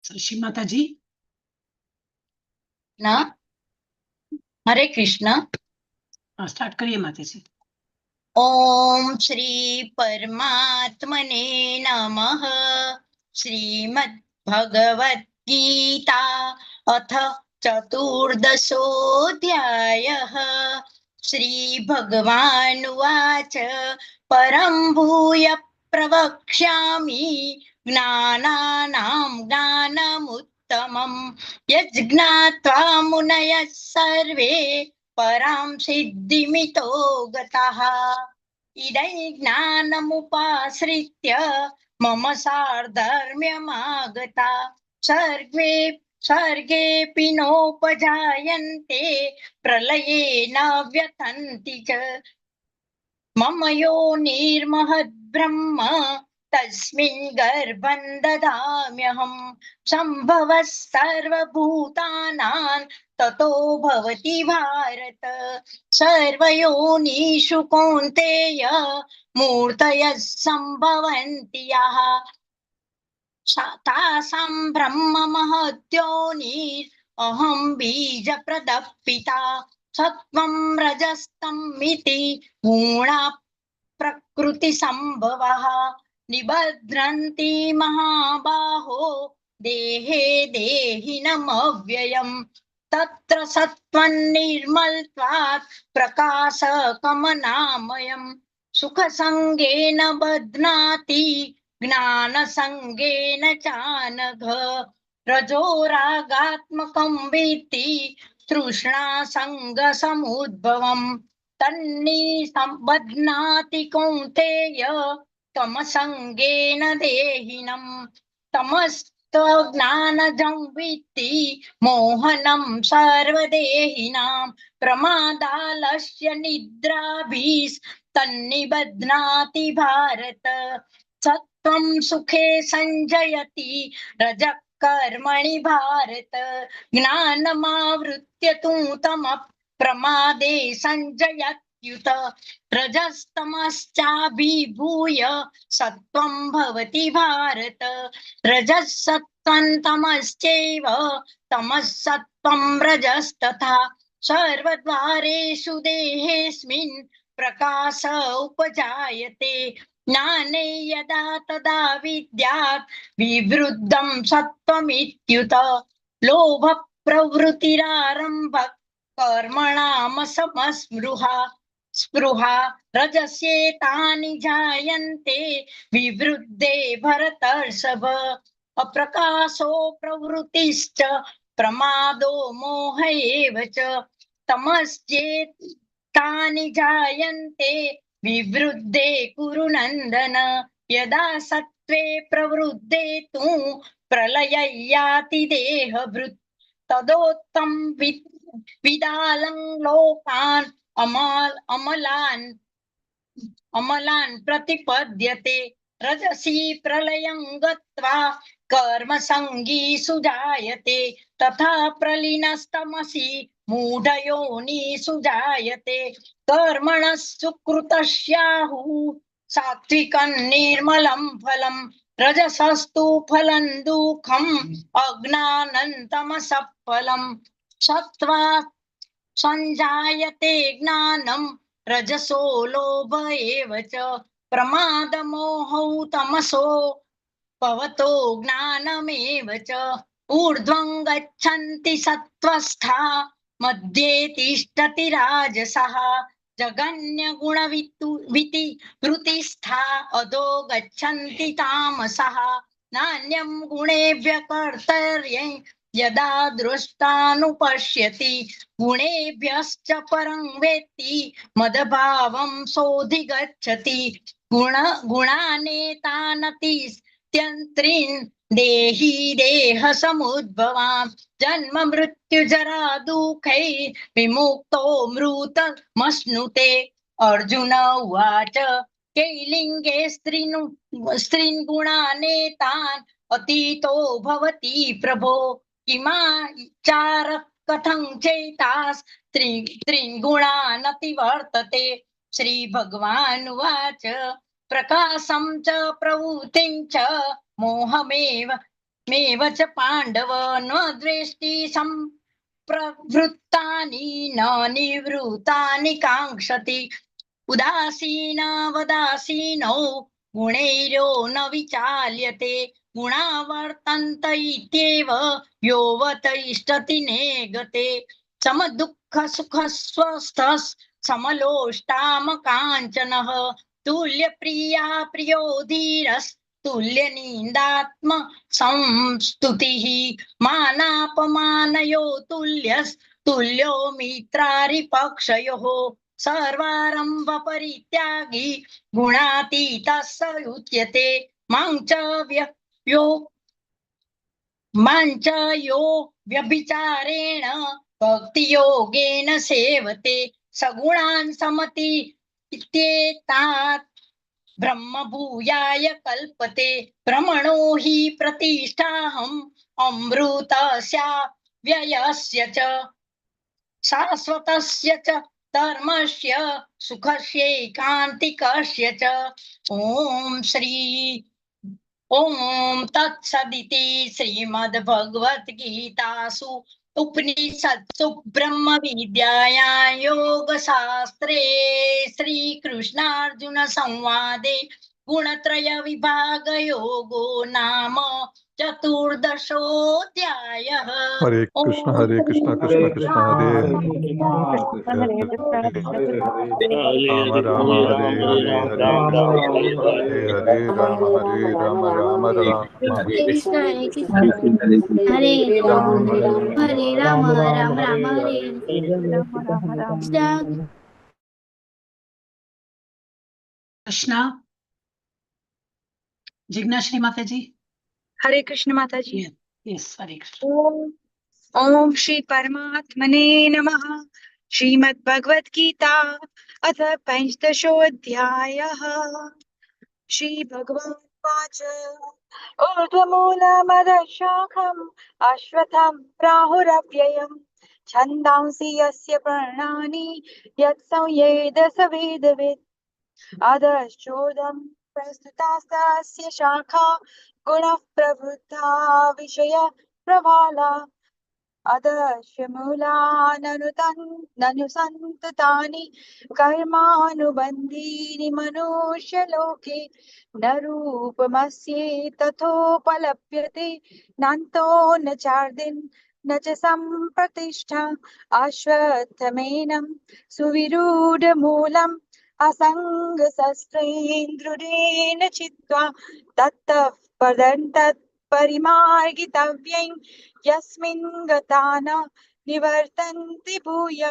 शशि माता जी ना हरे कृष्णा स्टार्ट करिए माता जी। ओम श्री परमात्मने नमः। श्रीमद् भगवद गीता अथ चतुर्दशोऽध्यायः। श्री भगवानुवाच परं भूय प्रवक्ष्यामि ज्ञानानां ज्ञानमुत्तमं यज्ज्ञात्वा मुनयः सर्वे परां सिद्धिमितो गताः। इदै ज्ञानमुपाश्रित्य मम सार्धर्म्यमागता सर्गेऽपि नोपजायन्ते प्रलये न व्यथन्ति च। मम योनिर्महद्ब्रह्म तस्मिन् गर्भं ददाम्यहम् सम्भवः सर्वभूतानां ततो भवति भारत। सर्वयोनिषु कौन्तेय मूर्तयः सम्भवन्ति याः तासां ब्रह्म महद्योनिरहं बीजप्रदः पिता। सत्त्वं रजस्तमिति गुणा प्रकृतिसम्भवः निबध्नन्ति महाबाहो देहे देहिनमव्ययम्। तत्र सत्त्वं निर्मलत्वात् प्रकाशकमनामयम् सुखसङ्गेन बध्नाति ज्ञानसङ्गेन चानघ। रजोरागात्मकं विद्धि तृष्णासङ्गसमुद्भवम् तन्निबध्नाति कौन्तेय तमसङ्गेन देहिनम्। तमस्त्वज्ञानजं विद्धि मोहनं सर्वदेहिनां प्रमादालस्य निद्राभिस्तन्निबध्नाति भारत। सत्त्वं सुखे संजयति रजः कर्मणि भारत। ज्ञानमावृत्य तु तमः प्रमादे संजयत्युत। रजस्तमश्चाभिभूय सत्त्वं भवति भारत। रजः सत्त्वं तमश्चैव तमः सत्त्वं रजस्तथा। सर्वद्वारेषु देहेऽस्मिन् प्रकाश उपजायते ज्ञाने यदा तदा विद्यात् विवृद्धं सत्त्वमित्युत। लोभ प्रवृत्तिरारम्भः कर्मणामसमस्पृहा स्पृहा रजस्येतानि जायन्ते विवृद्धे भरतर्षभ। अप्रकाशो प्रवृत्तिश्च प्रमादो मोह एव च। तमश्चेतानि जायन्ते विवृद्धे कुरु नन्दन। यदा सत्त्वे प्रवृद्धे तु प्रलय याति देहभृत्। तदोत्तं विदालं लोकान् अमलान् प्रतिपद्यते। रजसी प्रलयं गत्वा कर्मसङ्गी सुजायते तथा प्रलीनस्तमसि मूढयोनि सुजायते। कर्मणः सुकृतस्याहुः सात्विकं निर्मलं फलं रजसस्तु फलं दुःखम् अज्ञानं तमसः फलम्। सत्त्वात् संजायते ज्ञानं रजसो लोभ एव च। प्रमादमोहौ तमसो भवतो ज्ञानमेव च। ऊर्ध्वं गच्छन्ति सत्त्वस्था मध्ये तिष्ठति राजसः। जगन्यगुणवृत्तिस्था अधो गच्छन्ति तामसः। नान्यं गुणेभ्यः कर्तव्यं यदा दृष्टानुपश्यति गुणेभ्यश्च परं वेत्ति मदभावं सोऽधिगच्छति। गुणानेतानतीत्यन्त्रीन् देहि देहसमुद्भवां जन्म मृत्युजरा दुःखै विमुक्तो मृतमश्नुते। अर्जुन उवाच कैलिङ्गे स्त्रीन् गुणानेतान् अतीतो भवति प्रभो किमाचार कथं चैतास्त्रीन् गुणानतिवर्तते। श्रीभगवानुवाच प्रकाशं च प्रवृत्तिं च मोहमेव च पाण्डव न द्वेष्टि सम्प्रवृत्तानि न निवृत्तानि काङ्क्षति। उदासीनवदासीनो गुणैरो न विचाल्यते गुणावर्तन्त इत्येव योऽवतिष्ठति नेगते समदुःख सुख स्वस्थः समलोष्टामकाञ्चनः तुल्यप्रिया प्रियो धीरस्तुल्यनिन्दात्म संस्तुतिः मानापमानयो तुल्यस्तुल्यो मित्रारिपक्षयोः सर्वारंभ परित्यागी गुणातीतः स उच्यते मां च यो व्यभिचारेण भक्तियोगेन सेवते सगुणान् समति इत्येतात् ब्रह्मभूयाय कल्पते भ्रमणो हि प्रतिष्ठाहम् अमृतस्य व्ययस्य च शाश्वतस्य च धर्मस्य सुखस्यैकान्तिकस्य च ॐ तत्सदिति श्रीमद्भगवद्गीतासु उपनिषत्सु ब्रह्मविद्यायां योगशास्त्रे श्रीकृष्णार्जुन संवादे गुणत्रय विभाग योगो नाम चतुर्दशोऽध्यायः। हरे कृष्ण कृष्ण कृष्ण हरे राम राम हरे हरे हरे हरे राम राम राम हरे कृष्ण हरे राम हरे राम राम राम हरे कृष्ण। कृष्णा जिज्ञाश्री माता जी। हरे कृष्ण माता जी। यस हरे कृष्ण। ओम श्री परमात्मने नमः। श्रीमद् भगवत गीता अथ पंचदशोऽध्यायः। श्री भगवानुवाच ऊर्ध्वमूलमदशाखम् अश्वत्थं प्राहुरव्ययम् छन्दांसि यस्य पर्णानि यत्संवेद स वेदवित् अधश्चोदम् प्रस्तुतास्तस्य शाखा गुणः प्रवृद्धा विषय प्रभाला अधश्च मूलाननुसन्ततानि कर्मानुबन्धीनि मनुष्यलोके न रूपमस्ये तथोपलभ्यते नान्तो न चार्दिन् न च सम्प्रतिष्ठा अश्वत्थमेनं सुविरूढमूलम् असङ्गशस्त्रेन्द्रुरेण चित्वा ततः पदं तत्परिमार्गितव्यं यस्मिन् गता न निवर्तन्ति भूय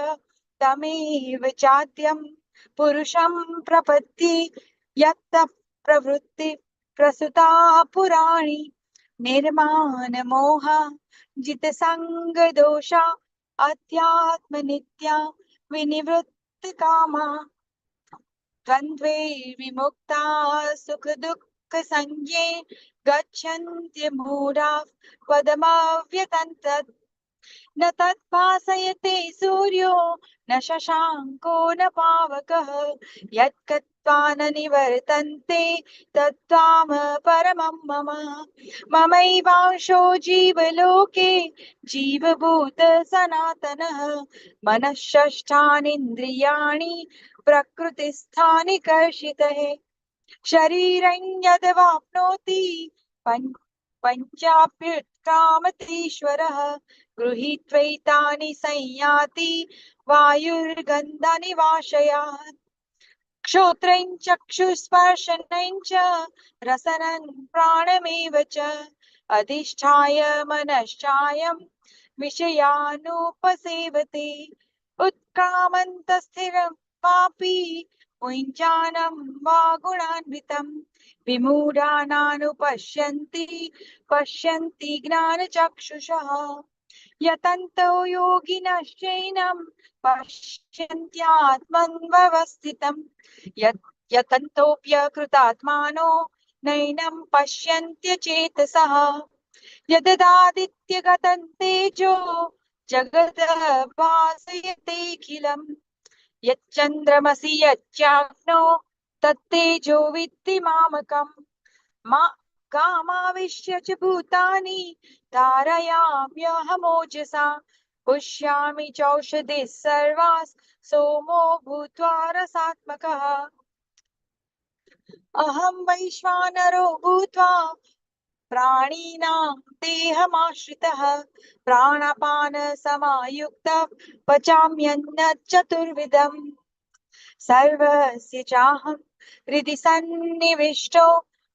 तमेव चाद्यं पुरुषं प्रपत्ति यत्तः प्रवृत्ति प्रसुता पुराणी निर्माणमोह जितसङ्गदोषा अध्यात्मनित्या विनिवृत्तकामा द्वन्द्वे विमुक्ता सुखदुःखसंज्ञे गच्छन्त्यमूढाः पदमव्यतन्तत् न तद्भासयते सूर्यो न शशाङ्को न पावकः यत्गत्वा न निवर्तन्ते तत्त्वाम परमं मम ममैवांशो जीवलोके जीवभूत सनातनः मनःषष्ठानीन्द्रियाणि प्रकृतिस्थानि कर्षितः शरीरं यदवाप्नोति पञ्चाप्युत्क्रामतीश्वरः गृहीत्वैतानि संयाति वायुर्गन्धनिवाशयात् श्रोत्रं चक्षुस्पर्शनं च रसनं प्राणमेव च अधिष्ठाय मनश्चायं विषयानुपसेवते उत्क्रामन्तस्थिरं वापि मुञ्चानं वा गुणान्वितं विमूढानानुपश्यन्ति पश्यन्ति ज्ञानचक्षुषः यतन्तो योगिनश्चैनं पश्यन्त्यात्मन्वस्थितं यतन्तोऽप्यकृतात्मानो नैनं पश्यन्त्यचेतसः यददादित्यगतं तेजो जगतः भासयतेऽखिलम् यच्चन्द्रमसि यच्चाग्नो तत्तेजो विद्धि मामकम् गामाविश्य च भूतानि धारयाम्यहमोजसा पुष्यामि चौषधिः सर्वास् सोमो भूत्वा रसात्मकः अहं वैश्वानरो भूत्वा प्राणिनां देहमाश्रितः प्राणपानसमायुक्तः पचाम्यन्नं चतुर्विधम् सर्वस्य चाहं हृदि सन्निविष्टो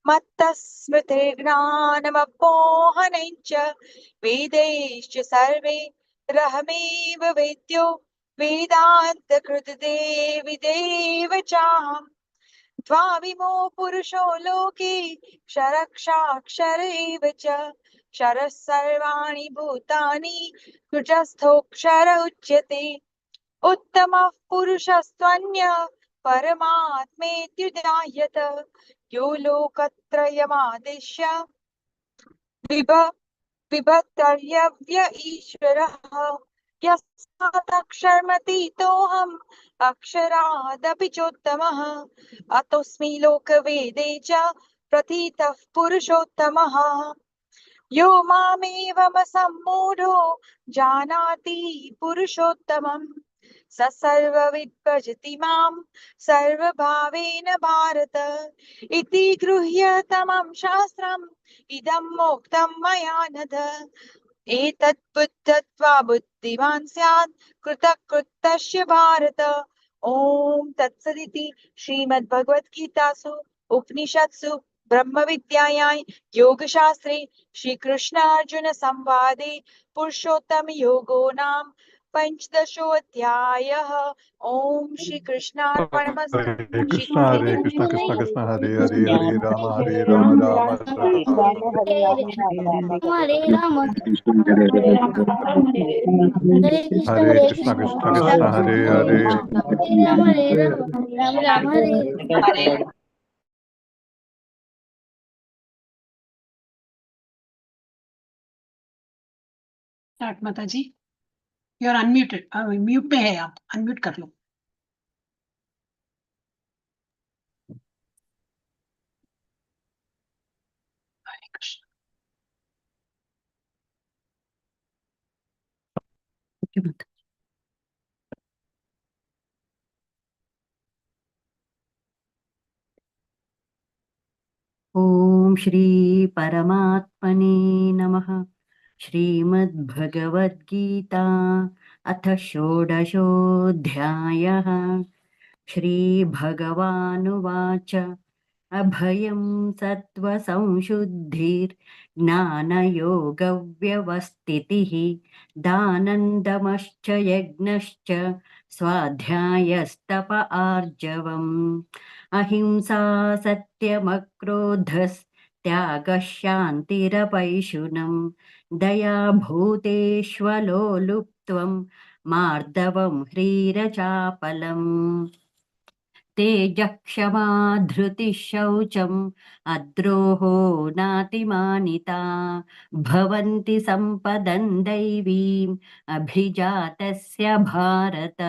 मत्तः स्मृतिर्ज्ञानमपोहनं च वेदैश्च सर्वे रहमेव वेद्यो वेदान्तकृतदेव चाहम् द्वाविमो पुरुषो लोके क्षरक्षाक्षर एव च क्षरः सर्वाणि भूतानि कुटस्थोऽक्षर उच्यते उत्तमः पुरुषस्त्वन्यः परमात्मेत्युदायत यो लोकत्रयमादिश्य बिभर्त्यव्य ईश्वरः यस्मादक्षरमतीतोऽहम् अक्षरादपि चोत्तमः अतोऽस्मि लोकवेदे च प्रथितः पुरुषोत्तमः यो मामेवमसम्मूढो जानाति पुरुषोत्तमम् स सर्वविद् भजति मां सर्वभावेन भारत इति गृह्यतमं शास्त्रम् इदं मोक्तं मया नघ एतत् बुद्धत्वा बुद्धिमान् स्यात् कृतकृत्यस्य भारत ओम तत्सदिति श्रीमद्भगवद्गीतासु उपनिषत्सु ब्रह्मविद्यायां योगशास्त्रे श्रीकृष्णार्जुन संवादे पुरुषोत्तम योगो नाम पंचदशोऽध्यायः ओम श्री कृष्णार्पणमस्तु Hare Shri Krishna, Hare Krishna, Krishna Krishna, Hare Hare, Hare Rama, Hare Rama, Rama Rama. Hare Rama, Hare Hare Krishna, Krishna, Krishna Krishna Krishna, Krishna, Hare Hare Hare. Rama, Hare Rama, Rama Rama, Hare Hare. Start माता जी, you are unmuted, mute में है आप, unmute कर लो। हरे कृष्ण। ॐ श्री परमात्मने नमः। श्रीमद्भगवद्गीता अथ षोडशोऽध्यायः। श्रीभगवानुवाच अभयं सत्त्वसंशुद्धिर्ज्ञानयोगव्यवस्थितिः दानन्दमश्च यज्ञश्च स्वाध्यायस्तप आर्जवम् अहिंसा सत्यमक्रोधस्त्यागः शान्तिरपैशुनं दया भूतेष्वलोलुप्त्वं मार्दवं ह्रीरचापलम् तेजः क्षमा धृतिः शौचम् अद्रोहो नातिमानिता भवन्ति सम्पदं दैवीम् अभिजातस्य भारत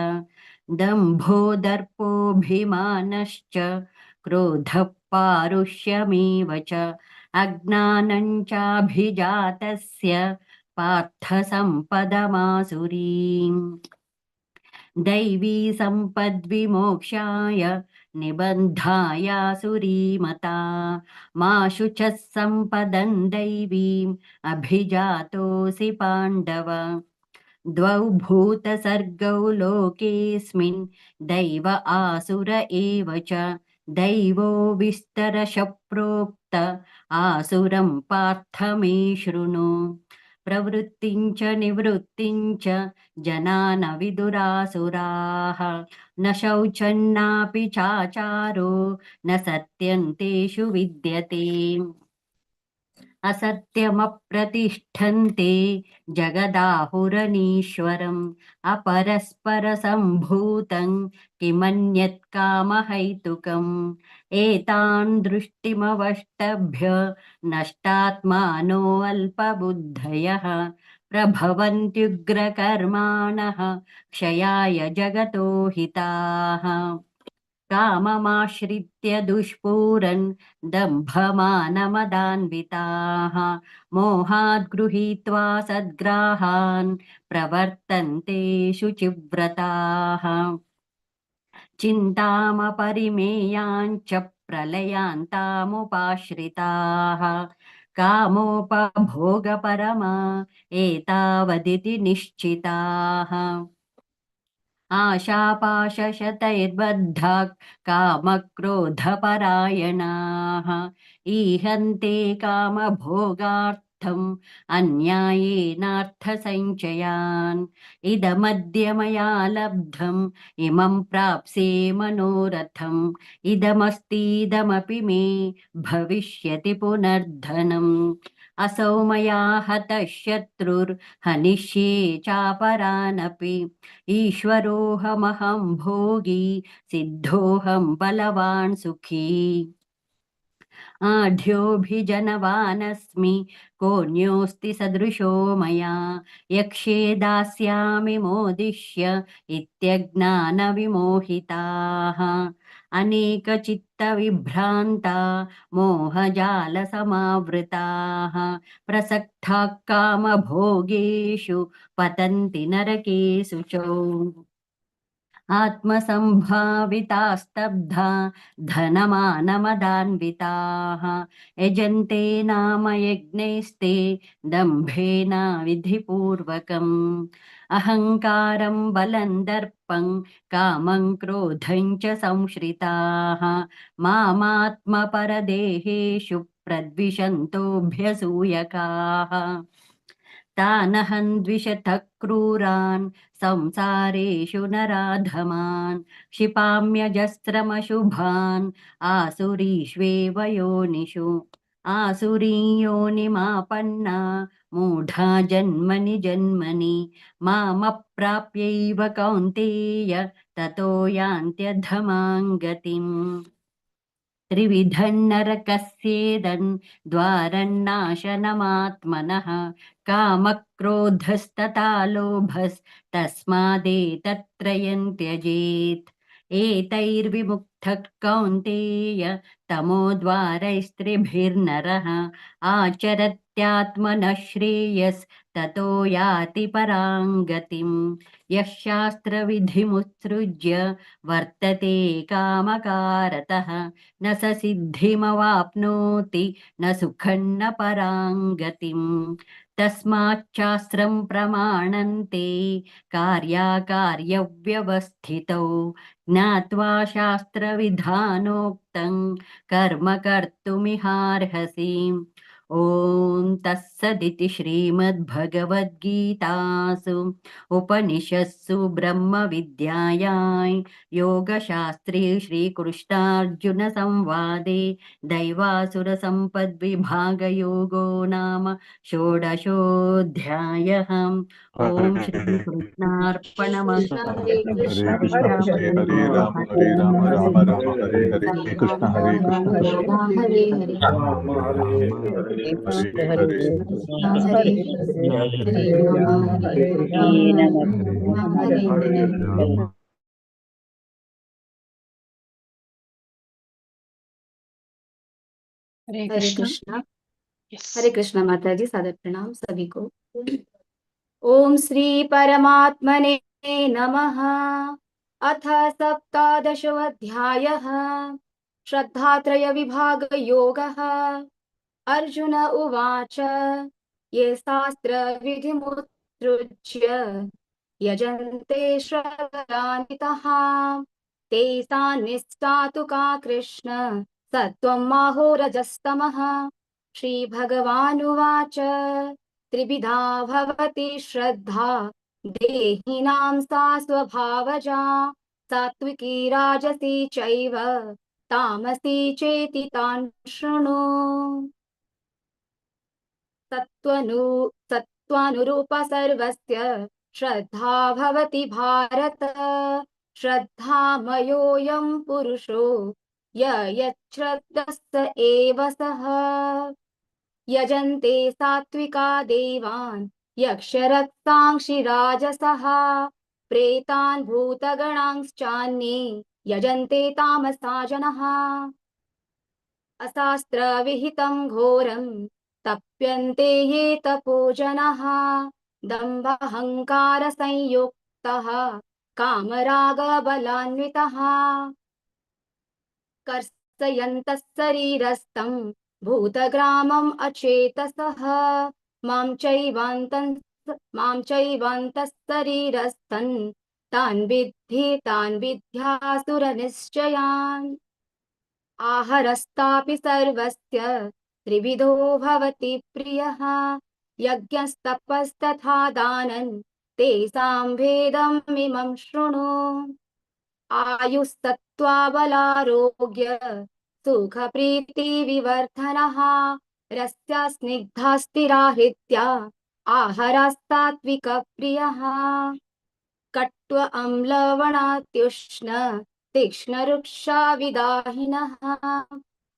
दम्भो दर्पोऽभिमानश्च क्रोधः पारुष्यमेव च अज्ञानं चाभिजातस्य पार्थ सम्पदमासुरीम् दैवी सम्पद्विमोक्षाय निबन्धायासुरीमता मा शुचः सम्पदं दैवीम् अभिजातोऽसि पाण्डव द्वौ भूतसर्गौ लोकेऽस्मिन् दैव आसुर एव च दैवो विस्तरश प्रोक्त आसुरं पार्थ मे शृणु प्रवृत्तिं च निवृत्तिं च जना न विदुरासुराः न शौचन्नापि चाचारो न सत्यं तेषु विद्यते असत्यमप्रतिष्ठन्ते जगदाहुरनीश्वरम् अपरस्परसम्भूतं किमन्यत् कामहैतुकम् एतान् दृष्टिमवष्टभ्य नष्टात्मानो अल्पबुद्धयः प्रभवन्त्युग्रकर्माणः क्षयाय जगतो हिताः काममाश्रित्य दुष्पूरन् दम्भमानमदान्विताः मोहाद् गृहीत्वा सद्ग्राहान् प्रवर्तन्ते शुचिव्रताः चिन्तामपरिमेयाञ्च प्रलयान्तामुपाश्रिताः कामोपभोगपरमा एतावदिति निश्चिताः आशापाशशतैर्बद्धाः कामक्रोधपरायणाः ईहन्ते कामभोगार्थम् अन्यायेनार्थसञ्चयान् इदमद्य मया लब्धम् इमं प्राप्स्ये मनोरथम् इदमस्तीदमपि मे भविष्यति पुनर्धनम् असौ मया हतः शत्रुर्हनिष्ये चापरानपि ईश्वरोऽहमहं भोगी सिद्धोऽहं बलवान् सुखी आढ्योऽभिजनवानस्मि कोऽन्योऽस्ति सदृशो मया यक्ष्ये दास्यामि मोदिष्य इत्यज्ञानविमोहिताः अनेकचित्तविभ्रान्ता मोहजालसमावृताः प्रसक्ताः कामभोगेषु पतन्ति नरकेषु च आत्मसम्भाविता स्तब्धा धनमानमदान्विताः यजन्ते नाम यज्ञैस्ते दम्भेन विधिपूर्वकम् अहङ्कारं बलं दर्पं कामं क्रोधं च संश्रिताः मामात्मपरदेहेषु प्रद्विषन्तोऽभ्यसूयकाः तानहं द्विषतः क्रूरान् संसारेषु नराधमान् क्षिपाम्यजस्रमशुभान् आसुरीष्वेव योनिषु आसुरीयोनिमापन्ना मूढा जन्मनि जन्मनि मामप्राप्यैव कौन्तेय ततो यान्त्यधमां गतिम् त्रिविधं नरकस्येदन् द्वारन्नाशनमात्मनः कामक्रोधस्तथा लोभस्तस्मादेतत्त्रयं त्यजेत् एतैर्विमुक्तः कौन्तेय तमोद्वारैस्त्रिभिर्नरः आचरत्यात्मनः श्रेयस्ततो याति परां गतिम् यः शास्त्रविधिमुत्सृज्य वर्तते कामकारतः न स सिद्धिमवाप्नोति न सुखं न परां गतिम् तस्माच्चास्त्रं प्रमाणन्ते कार्याकार्यव्यवस्थितौ ज्ञात्वा शास्त्रविधानोक्तं कर्म कर्तुमिहार्हसि ॐ तत्सदिति श्रीमद्भगवद्गीतासु उपनिषत्सु ब्रह्मविद्यायां योगशास्त्रे श्रीकृष्णार्जुनसंवादे दैवासुरसम्पद्विभागयोगो नाम षोडशोऽध्यायः ॐ श्रीकृष्णार्पणमस्तु हरे कृष्ण हरे हरे राम राम हरे हरे कृष्ण हरे कृष्ण हरे हरे हरे हरे कृष्ण कृष्णा हरे कृष्णा माता जी सादर प्रणाम सभी को। ओम श्री परमात्मने नमः। अथ सप्तादशोऽध्यायः श्रद्धात्रय विभाग योगः। अर्जुन उवाच ये शास्त्र विधिमुत्सृज्य यजन्ते श्रद्धान्विताः तेषां निष्ठा तु का कृष्ण सत्त्वं आहो रजस्तमः। श्रीभगवानुवाच त्रिविधा भवति श्रद्धा देहिनां सा स्वभावजा सात्विकी राजसी चैव तामसी चेति तान् शृणु। सत्त्वानुरूप सर्वस्य श्रद्धा भवति भारत। श्रद्धामयोऽयं पुरुषो यश्रद्धः स एव सः। यजन्ते सात्विका देवान् यक्षरक्षांसि राजसः प्रेतान् भूतगणांश्चान्ये यजन्ते तामसा जनः अशास्त्रविहितं घोरं तप्यन्ते ये तपो जनः दम्भहङ्कारसंयुक्तः कामरागबलान्वितः कर्षयन्तः शरीरस्थं भूतग्रामम् अचेतसः मां चैवान्तः शरीरस्थन् तान् विद्यासुरनिश्चयान् आहरस्तापि सर्वस्य त्रिविधो भवति प्रियः यज्ञस्तपस्तथा दानं तेषां भेदमिमं शृणु आयुस्तत्त्वाबलारोग्य सुखप्रीतिविवर्धनः रस्या स्निग्धा स्थिरा हृत्या आहारस्तात्विकप्रियः कट्व अम्लवणात्युष्ण तीक्ष्णरुक्षाविदाहिनः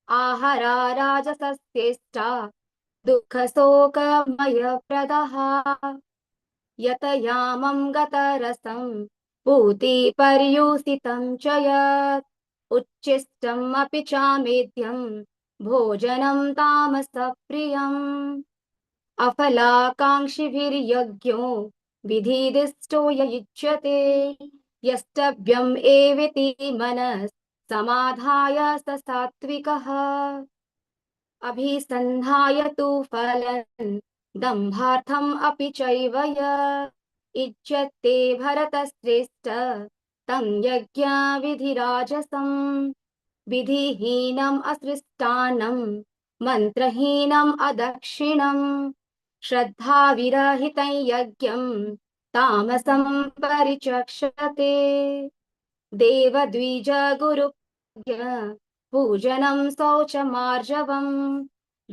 आहारा राजसस्येष्टा दुःखशोकमयप्रदः यतयामं गतरसं पूतिपर्युषितं च यत् उच्छिष्टम् अपि चामेध्यं भोजनं तामसप्रियम् अफलाकाङ्क्षिभिर्यज्ञो विधिदिष्टो य युज्यते यष्टव्यम् एवेति मनः समाधाय स सात्विकः अभिसन्धाय तु फलं दम्भार्थम् अपि चैव यत् इज्यते भरतश्रेष्ठ तं यज्ञविधिराजसम् विधिहीनम् असृष्टान्नं मन्त्रहीनम् अदक्षिणम् श्रद्धाविरहितं यज्ञं तामसं परिचक्षते देवद्विजगुरुज्ञ पूजनं शौचमार्जवम्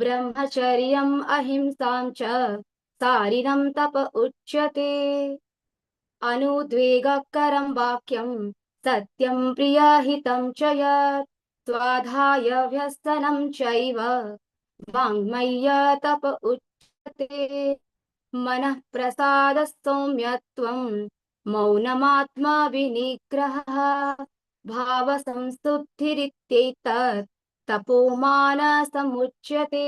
ब्रह्मचर्यम् अहिंसां च सारिणं तप उच्यते अनुद्वेगकरं वाक्यं सत्यं प्रियहितं च यत् स्वाधाय व्यसनं चैव वाङ्मय्य तप उच्यते मनः प्रसाद सौम्यत्वं मौनमात्मा विनिग्रहः भावसंशुद्धिरित्येतत् तपोमानसमुच्यते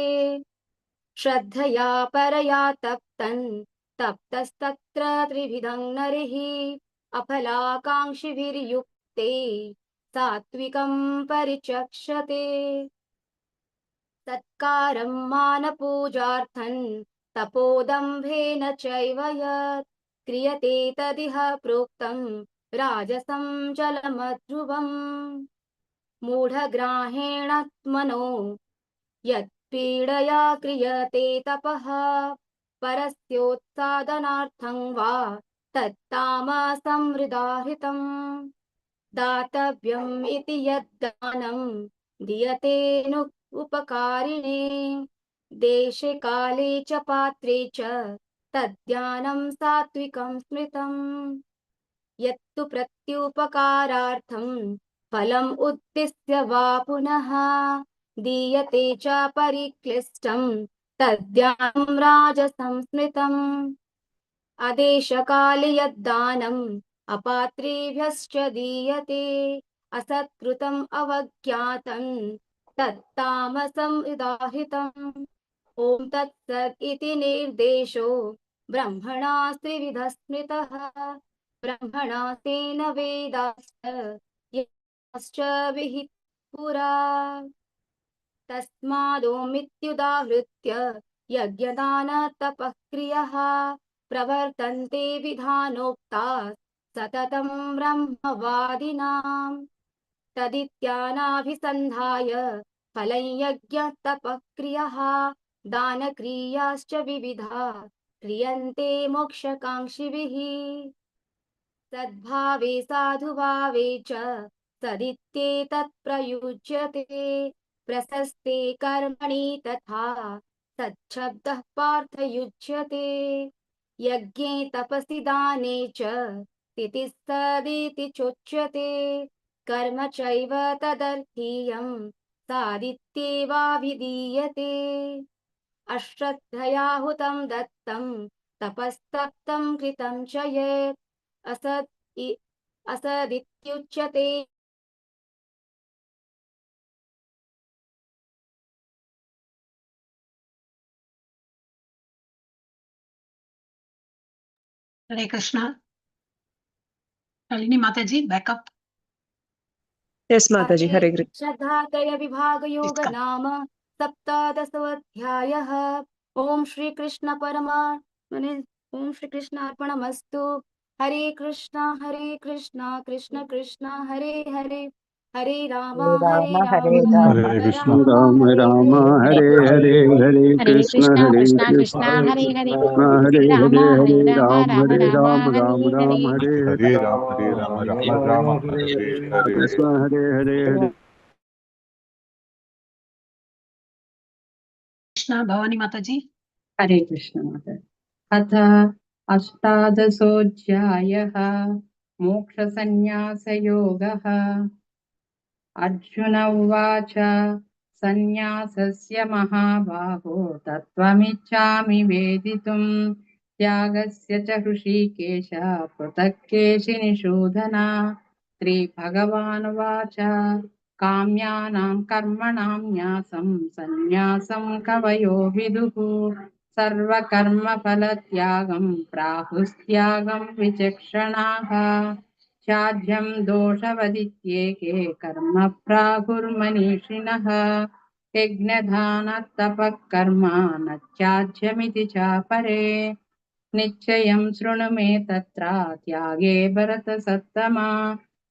श्रद्धया परया तप्तस्तत्र त्रिविधं नरिः अफलाकाङ्क्षिभिर्युक्ते सात्विकं परिचक्षते सत्कारं मानपूजार्थं तपोदम्भेन चैव यत् क्रियते तदिह प्रोक्तं राजसं जलमध्रुवम् मूढग्राहेणात्मनो यत्पीडया क्रियते तपः परस्योत्सादनार्थं वा तत्तामसमृदाहृतम् दातव्यम् इति यद्दानं दीयतेनुपकारिणे देशे काले च पात्रे च तद्दानं सात्विकं स्मृतम् यत्तु प्रत्युपकारार्थं फलम् उद्दिश्य वा पुनः दीयते च परिक्लिष्टं तद्दानं राजसं स्मृतम् आदेशकाले यद्दानम् अपात्रेभ्यश्च दीयते असत्कृतम् अवज्ञातं तत्तामसम् उदाहृतम् ॐ तत्सत् इति निर्देशो ब्रह्मणा त्रिविधः स्मृतः ब्रह्मणा तेन वेदाश्च विहितः पुरा तस्मादोमित्युदाहृत्य यज्ञदानतपःक्रियः प्रवर्तन्ते विधानोक्ता सततं ब्रह्मवादिनां तदित्यानाभिसन्धाय फलं यज्ञतपःक्रियः दानक्रियाश्च विविधा क्रियन्ते मोक्षकाङ्क्षिभिः सद्भावे साधुभावे च सदित्येतत् प्रयुज्यते प्रशस्ते कर्मणि तथा सच्छब्दः पार्थयुज्यते यज्ञे तपसि दाने च स्थितिः सदिति चोच्यते कर्म चैव तदर्थीयं सादित्येवाभिधीयते अश्रद्धया हुतं दत्तं तपस्तप्तं कृतं च यत् असदित्युच्यते हरे कृष्णा नलिनी माता जी बैकअप यस माता जी हरे कृष्ण श्रद्धात्रय विभाग योग नाम सप्तदशोऽध्यायः ओम श्री कृष्ण परमात्मने ओम श्री कृष्ण अर्पणमस्तु हरे कृष्ण कृष्ण कृष्ण हरे हरे हरे राम हरे राम कृष्ण राम राम हरे राम हरे हरे हरे कृष्ण कृष्ण कृष्ण हरे हरे हरे राम हरे हरे राम राम हरे राम राम हरे राम हरे हरे हरे राम हरे राम राम राम हरे हरे कृष्ण हरे हरे हरे कृष्णा भवानी माता जी हरे कृष्ण माता अथ अष्टादशोऽध्यायः मोक्षसंन्यासयोगः अर्जुन उवाच सन्न्यासस्य महाबाहो तत्त्वमिच्छामि वेदितुम् त्यागस्य च हृषीकेश पृथक् केशिनिषूदन श्रीभगवानुवाच काम्यानां कर्मणां न्यासं सन्न्यासं कवयो विदुः सर्वकर्मफलत्यागं प्राहुस्त्यागं विचक्षणाः त्याज्यं दोषवदित्येके कर्म प्राहुर्मनीषिणः यज्ञदानतपः कर्म न त्याज्यमिति चापरे निश्चयं शृणु मे तत्र त्यागे भरतसत्तमा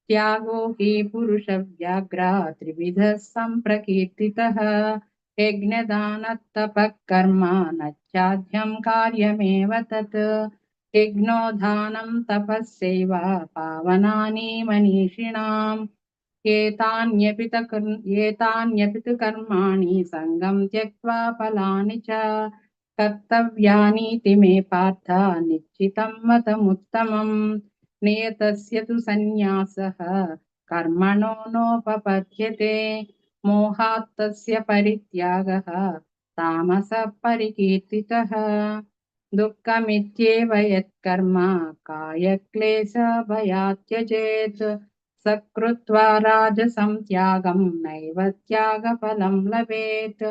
त्यागो हि पुरुषव्याघ्रा त्रिविधः सम्प्रकीर्तितः यज्ञदानतपः कर्म न त्याज्यं कार्यमेव तत् यज्ञोदानं तपस्यैव पावनानि मनीषिणाम् एतान्यपि तु कर्माणि सङ्गं त्यक्त्वा फलानि च कर्तव्यानीति मे पार्थ निश्चितं मतमुत्तमम् नियतस्य तु सन्न्यासः कर्मणो नोपपद्यते मोहात् तस्य परित्यागः तामसः परिकीर्तितः दुःखमित्येव यत्कर्म कायक्लेशभयात् त्यजेत् सकृत्वा राजसं त्यागं नैव त्यागफलं लभेत्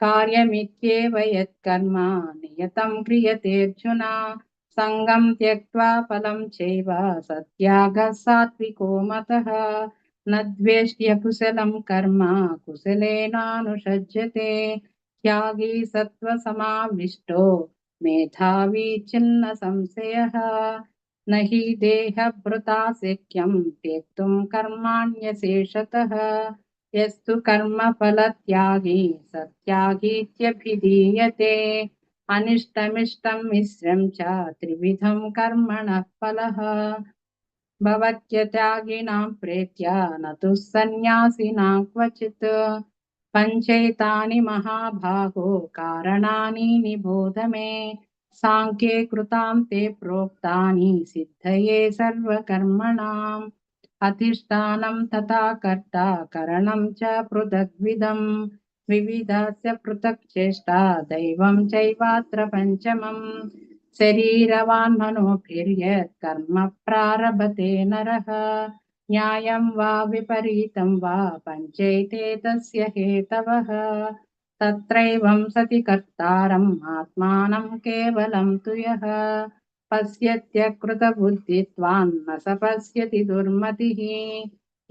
कार्यमित्येव यत्कर्म नियतं क्रियतेऽर्जुन सङ्गं त्यक्त्वा फलं चैव सत्यागः सात्विको मतः न द्वेष्ट्य कुशलं कर्म कुशलेनानुषज्यते त्यागी सत्त्वसमाविष्टो मेधावी छिन्न संशयः न हि देहभृता शक्यं त्यक्तुं कर्माण्यशेषतः यस्तु कर्मफलत्यागी सत्यागीत्यभिधीयते अनिष्टमिष्टं मिश्रं च त्रिविधं कर्मणः फलः भवत्यत्यागिनां प्रेत्य न तु सन्न्यासिनां क्वचित् पञ्चैतानि महाभागो कारणानि निबोध मे सांख्ये कृतां ते प्रोक्तानि सिद्धये सर्वकर्मणाम् अधिष्ठानं तथा कर्ता करणं च पृथग्विधं विविधस्य पृथक् चेष्टा दैवं चैवात्र पञ्चमम् शरीरवान् मनोभिर्यत् कर्म प्रारभते नरः न्यायं वा विपरीतं वा पञ्चैते तस्य हेतवः तत्रैवं सति कर्तारम् आत्मानं केवलं तु यः पश्यत्यकृतबुद्धित्वान् न स पश्यति दुर्मतिः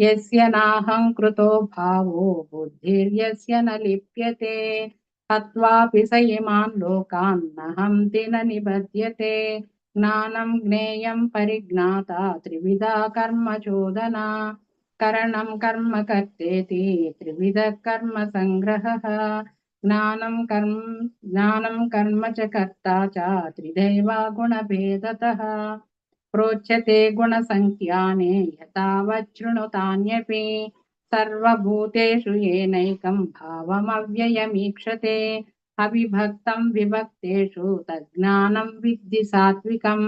यस्य नाहङ्कृतो भावो बुद्धिर्यस्य न लिप्यते हत्वापि स इमान् लोकान् न हन्ति न निबध्यते ज्ञानं ज्ञेयं परिज्ञाता त्रिविधा कर्म चोदना करणं कर्म कर्तेति त्रिविधः कर्म संग्रहः ज्ञानं कर्म च कर्ता च त्रिदैव गुणभेदतः प्रोच्यते गुणसङ्ख्याने यथावच्छृणुतान्यपि सर्वभूतेषु येनैकं भावमव्ययमीक्षते अविभक्तं विभक्तेषु तज्ज्ञानं विद्धि सात्विकम्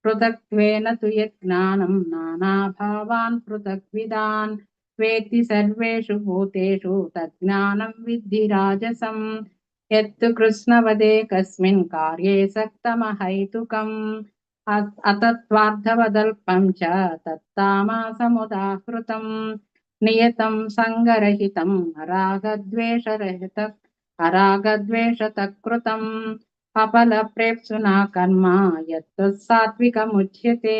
पृथक्त्वेन तु यज्ञानं नानाभावान् पृथग्विदान् वेत्ति सर्वेषु भूतेषु तज्ज्ञानं विद्धि राजसं यत्तु कृष्णवदे कस्मिन् कार्ये सक्तमहैतुकम् अतत्त्वार्थवदल्पं च तत्तामसमुदाहृतं नियतं सङ्गरहितं अरागद्वेषरहितं कृतं अपलप्रेप्सुना कर्म यत्तत् सात्विकमुच्यते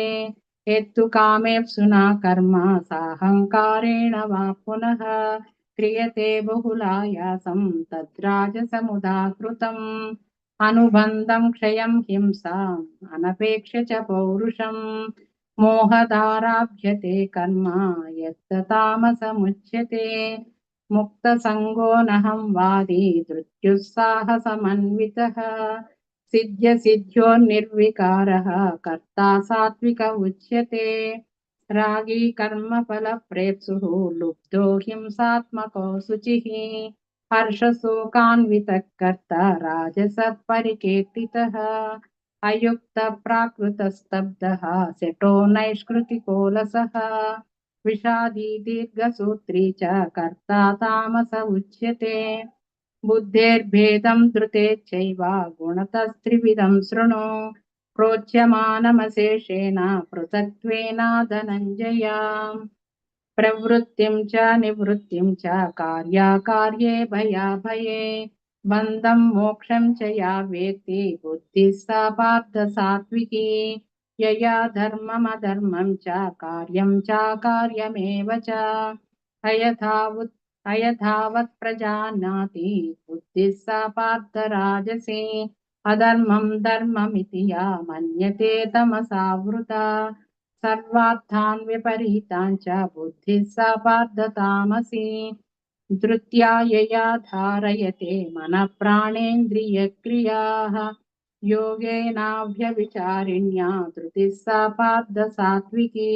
यत्तु कामेप्सुना कर्म साहङ्कारेण वा पुनः क्रियते बहुलायासं तद्राजसमुदाहृतम् अनुबन्धं क्षयं हिंसाम् अनपेक्ष्य च पौरुषम् मोहदाराभ्यते कर्म यत्तामसमुच्यते मुक्तसङ्गो नहं वादी धृत्युत्साहसमन्वितः सिद्ध्यो निर्विकारः कर्ता सात्विक उच्यते रागी कर्मफलप्रेप्सुः लुब्धो हिंसात्मको शुचिः हर्षशोकान्वितः कर्ता राजसः परिकीर्तितः अयुक्तप्राकृतस्तब्धः शठो नैष्कृतिकोलसः विषादी दीर्घसूत्री च कर्ता तामस उच्यते बुद्धेर्भेदं धृतेच्छैव गुणतस्त्रिविधं शृणु प्रोच्यमानमशेषेण पृथक्त्वेन धनञ्जय प्रवृत्तिं च निवृत्तिं च कार्याकार्ये भयाभये बन्धं मोक्षं च या वेत्ति बुद्धिः सा पार्थ सात्विकी यया धर्ममधर्मं च कार्यं चाकार्यमेव च अयथावत् प्रजानाति बुद्धिः सा पार्थ राजसी अधर्मं धर्ममिति या मन्यते तमसावृता सर्वार्थान् विपरीतान् च बुद्धिः सा पार्थ तामसी धृत्या यया धारयते मनः प्राणेन्द्रियक्रियाः योगेनाभ्यविचारिण्या धृतिः सा पार्थ सात्विकी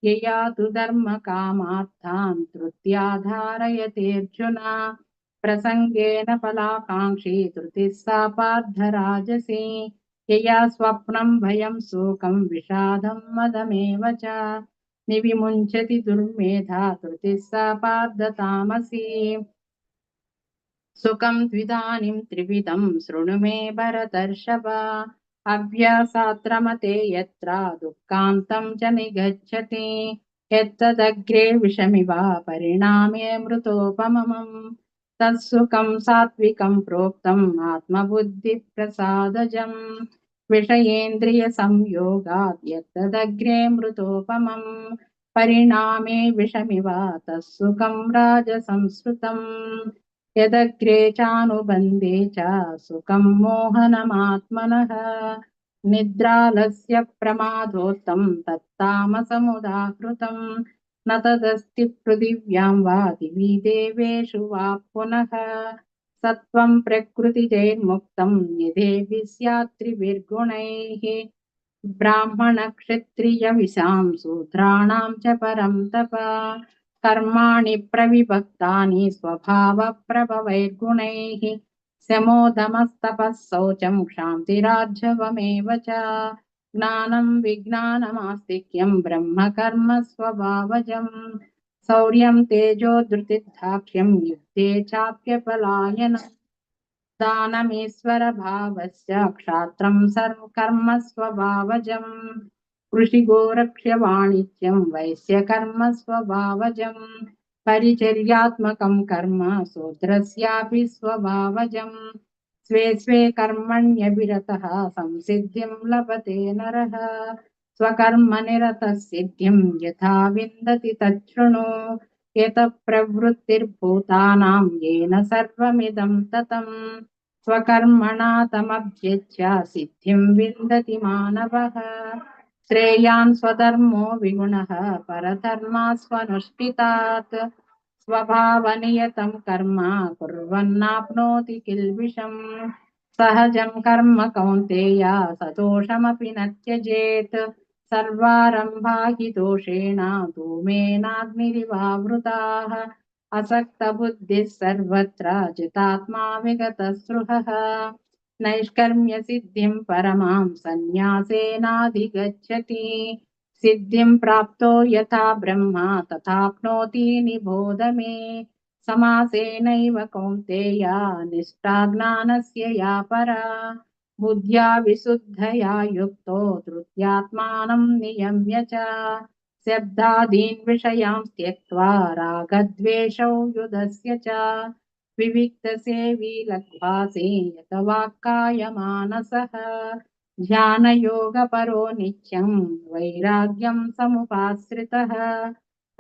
यया तु धर्मकामार्थान् धृत्या धारयतेऽर्जुन प्रसङ्गेन फलाकाङ्क्षी धृतिः सा पार्थ राजसी यया स्वप्नं भयं शोकं विषादं मदमेव च निविमुञ्चति दुर्मेधा धृतिः सा पार्थ तामसी सुखं द्विधानिं त्रिविधं शृणु मे भरतर्षभ अभ्यासात्रमते यत्र दुःखान्तं च निगच्छति यत्तदग्रे विषमिव परिणामे मृतोपमम् तत्सुखं सात्विकं प्रोक्तम् आत्मबुद्धिप्रसादजम् विषयेन्द्रियसंयोगात् यत्तदग्रे मृतोपमम् परिणामे विषमिव तत्सुखं राजसंस्कृतम् यदग्रे चानुबन्धे च सुखं मोहनमात्मनः निद्रालस्य प्रमादोत्तं तत्तामसमुदाहृतं न तदस्ति पृथिव्यां वा दिवि देवेषु वा पुनः सत्त्वं प्रकृतिजैर्मुक्तं यदेभिः स्यात् त्रिभिर्गुणैः ब्राह्मणक्षत्रियविशां शूद्राणां च परं तप कर्माणि प्रविभक्तानि स्वभावप्रभवैर्गुणैः शमोदमस्तपः शौचं क्षान्तिरार्जवमेव च ज्ञानं विज्ञानमास्तिक्यं ब्रह्मकर्म स्वभावजम् शौर्यं तेजो धृतिर्दाक्ष्यं युद्धे चाप्यपलायनम् दानमीश्वरभावस्य क्षात्रं सर्वकर्म स्वभावजम् कृषिगोरक्ष्यवाणिज्यं वैश्यकर्म स्वभावजम् परिचर्यात्मकं कर्म शूद्रस्यापि स्वभावजम् स्वे स्वे कर्मण्यभिरतः संसिद्धिं लभते नरः स्वकर्मनिरतः सिद्धिं यथा विन्दति तच्छृणु यतः प्रवृत्तिर्भूतानां येन सर्वमिदं ततम् स्वकर्मणा तमभ्यच्य सिद्धिं विन्दति मानवः श्रेयान् स्वधर्मो विगुणः परधर्मास्वनुष्ठितात् स्वभावनियतं कर्म कुर्वन्नाप्नोति किल्बिषम् सहजं कर्म कौन्तेय सदोषमपि न त्यजेत् सर्वारम्भा हि दोषेण धूमेनाग्निरिवावृताः असक्तबुद्धिः सर्वत्र जितात्मा विगतस्पृहः नैष्कर्म्यसिद्धिं परमां सन्न्यासेनाधिगच्छति सिद्धिं प्राप्तो यथा ब्रह्मा तथाप्नोति निबोध मे समासेनैव कौन्तेय निष्ठा ज्ञानस्य या परा बुद्ध्या विशुद्धया युक्तो धृत्यात्मानं नियम्य च शब्दादीन् विषयान् त्यक्त्वा रागद्वेषौ युधस्य च विविक्तसेवी लग्भासे यत वाक्कायमानसः ध्यानयोगपरो नित्यं वैराग्यं समुपाश्रितः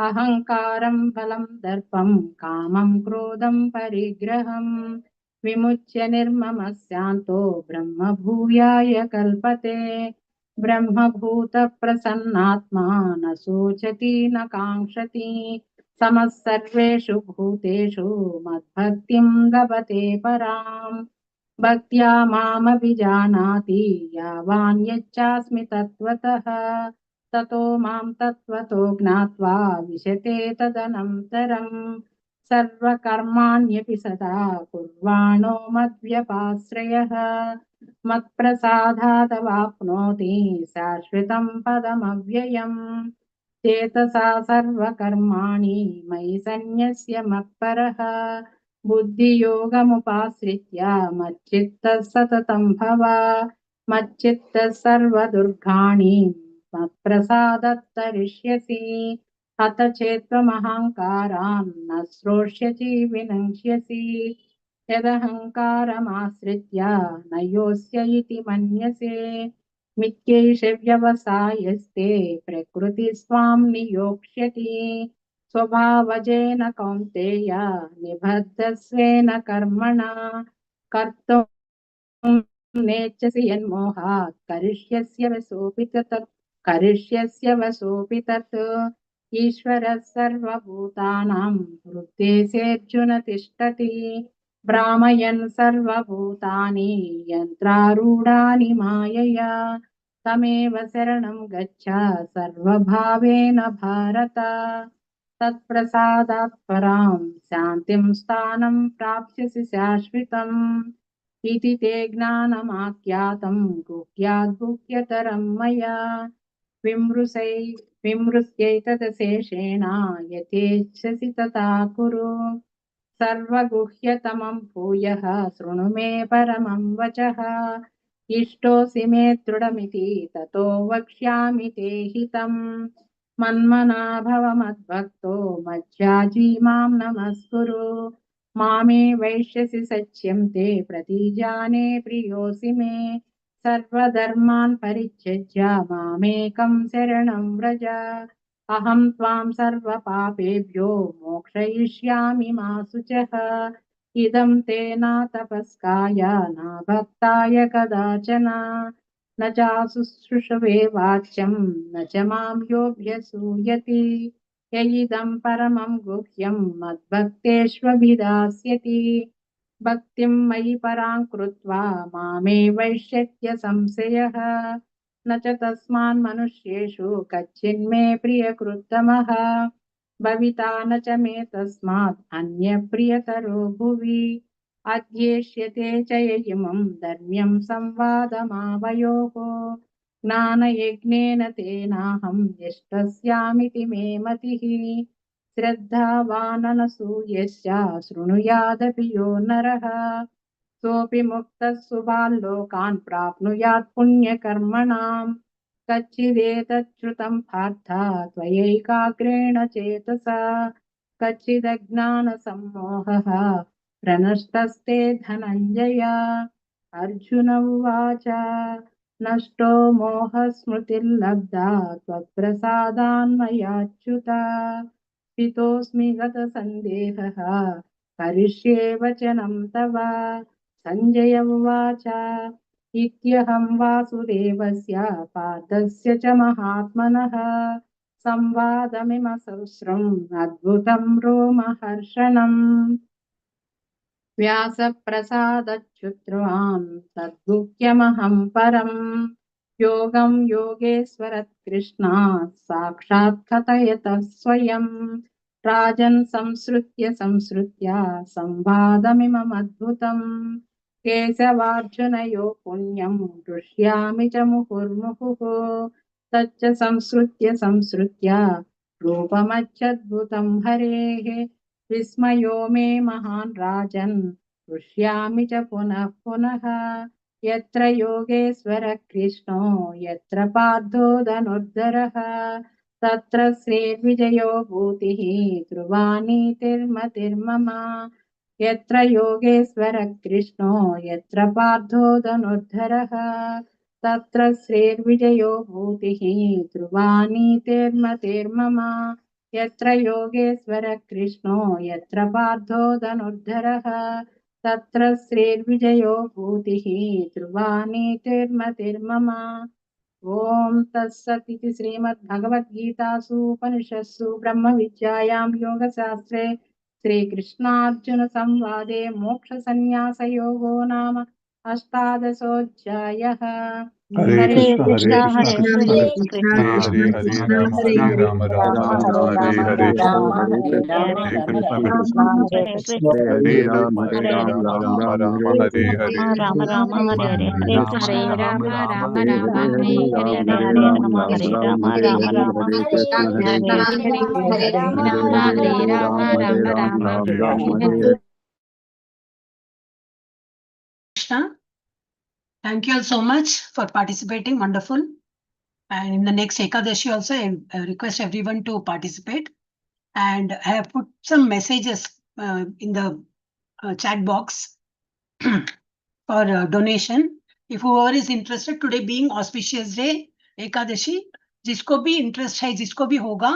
अहङ्कारं बलं दर्पं कामं क्रोधं परिग्रहं विमुच्य निर्ममस्यान्तो ब्रह्मभूयाय कल्पते ब्रह्मभूतप्रसन्नात्मा न शोचति न काङ्क्षति समः सर्वेषु भूतेषु मद्भक्तिं लभते पराम् भक्त्या मामभिजानाति यावान् यच्चास्मि तत्त्वतः ततो मां तत्त्वतो ज्ञात्वा विशते तदनन्तरम् सर्वकर्माण्यपि सदा कुर्वाणो मद्व्यपाश्रयः मत्प्रसादादवाप्नोति शाश्वतं पदमव्ययम् चेतसा सर्वकर्माणि मयि सन्न्यस्य मत्परः बुद्धियोगमुपाश्रित्य मच्चित्तः सततं भव मच्चित्तः सर्वदुर्गाणि मत्प्रसादत्तरिष्यसि अथ चेत्त्वमहङ्कारान् न श्रोष्यसि विनङ्क्ष्यसि यदहङ्कारमाश्रित्य न योऽस्य इति मन्यसे मिथ्यैष व्यवसायस्ते प्रकृतिस्त्वां नियोक्ष्यति स्वभावजेन कौन्तेय निबद्धस्वेन कर्मणा कर्तुं नेच्छसि यन्मोहात् करिष्यस्य वसोऽपि तत् ईश्वरः सर्वभूतानां हृद्देशेऽर्जुन तिष्ठति भ्रामयन् सर्वभूतानि यन्त्रारूढानि मायया तमेव शरणं गच्छ सर्वभावेन भारत तत्प्रसादात् परां शान्तिं स्थानं प्राप्स्यसि शाश्वतम् इति ते ज्ञानमाख्यातं गुह्याद् गुह्यतरं मया विमृश्यैतदशेषेण यथेच्छसि तथा कुरु सर्वगुह्यतमं भूयः शृणु मे परमं वचः इष्टोऽसि मे दृढमिति ततो वक्ष्यामि ते हितम् मन्मना भव मद्भक्तो मज्जाजी मां नमस्कुरु मामे वैश्यसि सच्यं ते प्रतिजाने प्रियोऽसि मे सर्वधर्मान् परित्यज्य मामेकं शरणं व्रज अहं त्वां सर्वपापेभ्यो मोक्षयिष्यामि मा शुचः इदं ते न तपस्काय न भक्ताय कदाचन न चाशुश्रूषवे वाच्यं न च मां योऽभ्यसूयति य इदं परमं गुह्यं मद्भक्तेष्वभिधास्यति भक्तिं मयि परां कृत्वा मामे वैश्यत्य संशयः न च तस्मान् मनुष्येषु कच्चिन्मे प्रियकृत्तमः भविता न च मे तस्मात् अन्यप्रियतरो भुवि अध्येष्यते च य इमं धर्म्यं संवादमावयोः ज्ञानयज्ञेन तेनाहं इष्टस्यामिति मे मतिः श्रद्धावाननसूयश्च शृणुयादपि यो नरः सोऽपि मुक्तः शुभाल्लोकान् प्राप्नुयात् पुण्यकर्मणाम् कच्चिदेतच्छ्रुतं पार्थ त्वयैकाग्रेण चेतसा कच्चिदज्ञानसम्मोहः प्रनष्टस्ते धनञ्जय अर्जुन उवाच नष्टो मोहस्मृतिर्लब्धा त्वत्प्रसादान्मयाच्युत स्थितोऽस्मि गतसन्देहः करिष्ये वचनं तव सञ्जय उवाच इत्यहं वासुदेवस्य पार्थस्य च महात्मनः संवादमिमसहस्रम् अद्भुतं रोमहर्षणम् व्यासप्रसादच्युत्वान् तद्गुह्यमहं परम् योगं योगेश्वरत् कृष्णात् साक्षात् कथयतः स्वयं राजन् संसृत्य संवादमिममद्भुतम् केशवार्जुनयो पुण्यं हृष्यामि च मुहुर्मुहुः तच्च संसृत्य रूपमत्यद्भुतं हरेः विस्मयो मे महान् राजन् हृष्यामि च पुनः पुनः यत्र योगेश्वर कृष्णो यत्र पार्थो धनुर्धरः तत्र श्रीर्विजयो भूतिः ध्रुवा नीतिर्मतिर्मम यत्र योगेश्वर कृष्णो यत्र पार्थो धनुर्धरः तत्र श्रीर्विजयो भूतिः ध्रुवानीतिर्मतिर्मम यत्र योगेश्वर कृष्णो यत्र पार्थो धनुर्धरः तत्र श्रीर्विजयो भूतिः ध्रुवानीतिर्मतिर्मम ओम तत्सदिति श्रीमद्भगवद्गीतासु उपनिषत्सु ब्रह्मविद्यायां योगशास्त्रे श्रीकृष्णार्जुन संवादे मोक्षसंन्यासयोगो नाम अष्टादशोऽध्यायः हरे कृष्ण हरे कृष्ण हरे कृष्ण हरे कृष्ण हरे हरे हरे राम राम हरे हरे हरे कृष्ण कृष्ण हरे Ram Hare Hare Hare Ram Krishna. Thank you all so much for participating. Wonderful. And in the next Ekadashi also, I request everyone to participate. And I have put some messages in the chat box for donation. If whoever is interested, today being auspicious day, Ekadashi, जिसको भी interest है, जिसको भी होगा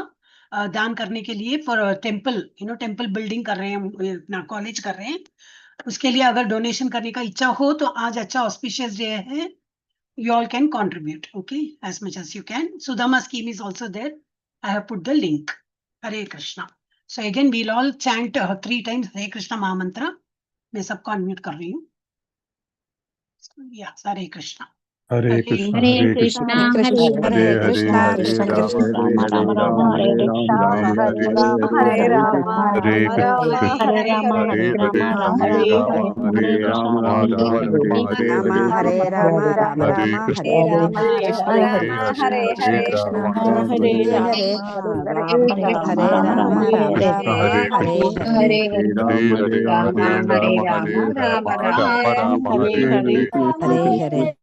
दान करने के लिए for temple, temple building कर रहे हैं, अपना college कर रहे हैं, उसके लिए अगर donation करने का इच्छा हो तो आज अच्छा auspicious day है, you all can contribute, okay, as much as you can. Sudama scheme is also there. I have put the link. Hare Krishna. So again, we'll all chant 3 times Hare Krishna Mahamantra. मैं सबको unmute कर रही हूँ. Yeah, Hare Krishna. Hare Krishna Hare Krishna Hare Hare Hare Ram Ram Ram Hare Hare Hare Hare Krishna Krishna Hare Hare Hare Ram Hare Ram Hare Krishna Hare Hare Ram Hare Krishna Hare Krishna Hare Hare Ram Hare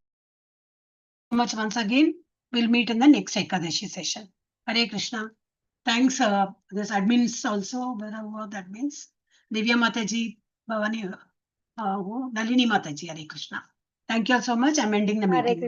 Much once again. We'll meet in the next Ekadashi session. Hare Krishna. Thanks, this admins also. Where are the admins? Divya Mataji, Bhavani, Nalini Mataji. Hare Krishna. Thank you all so much. I'm ending the meeting.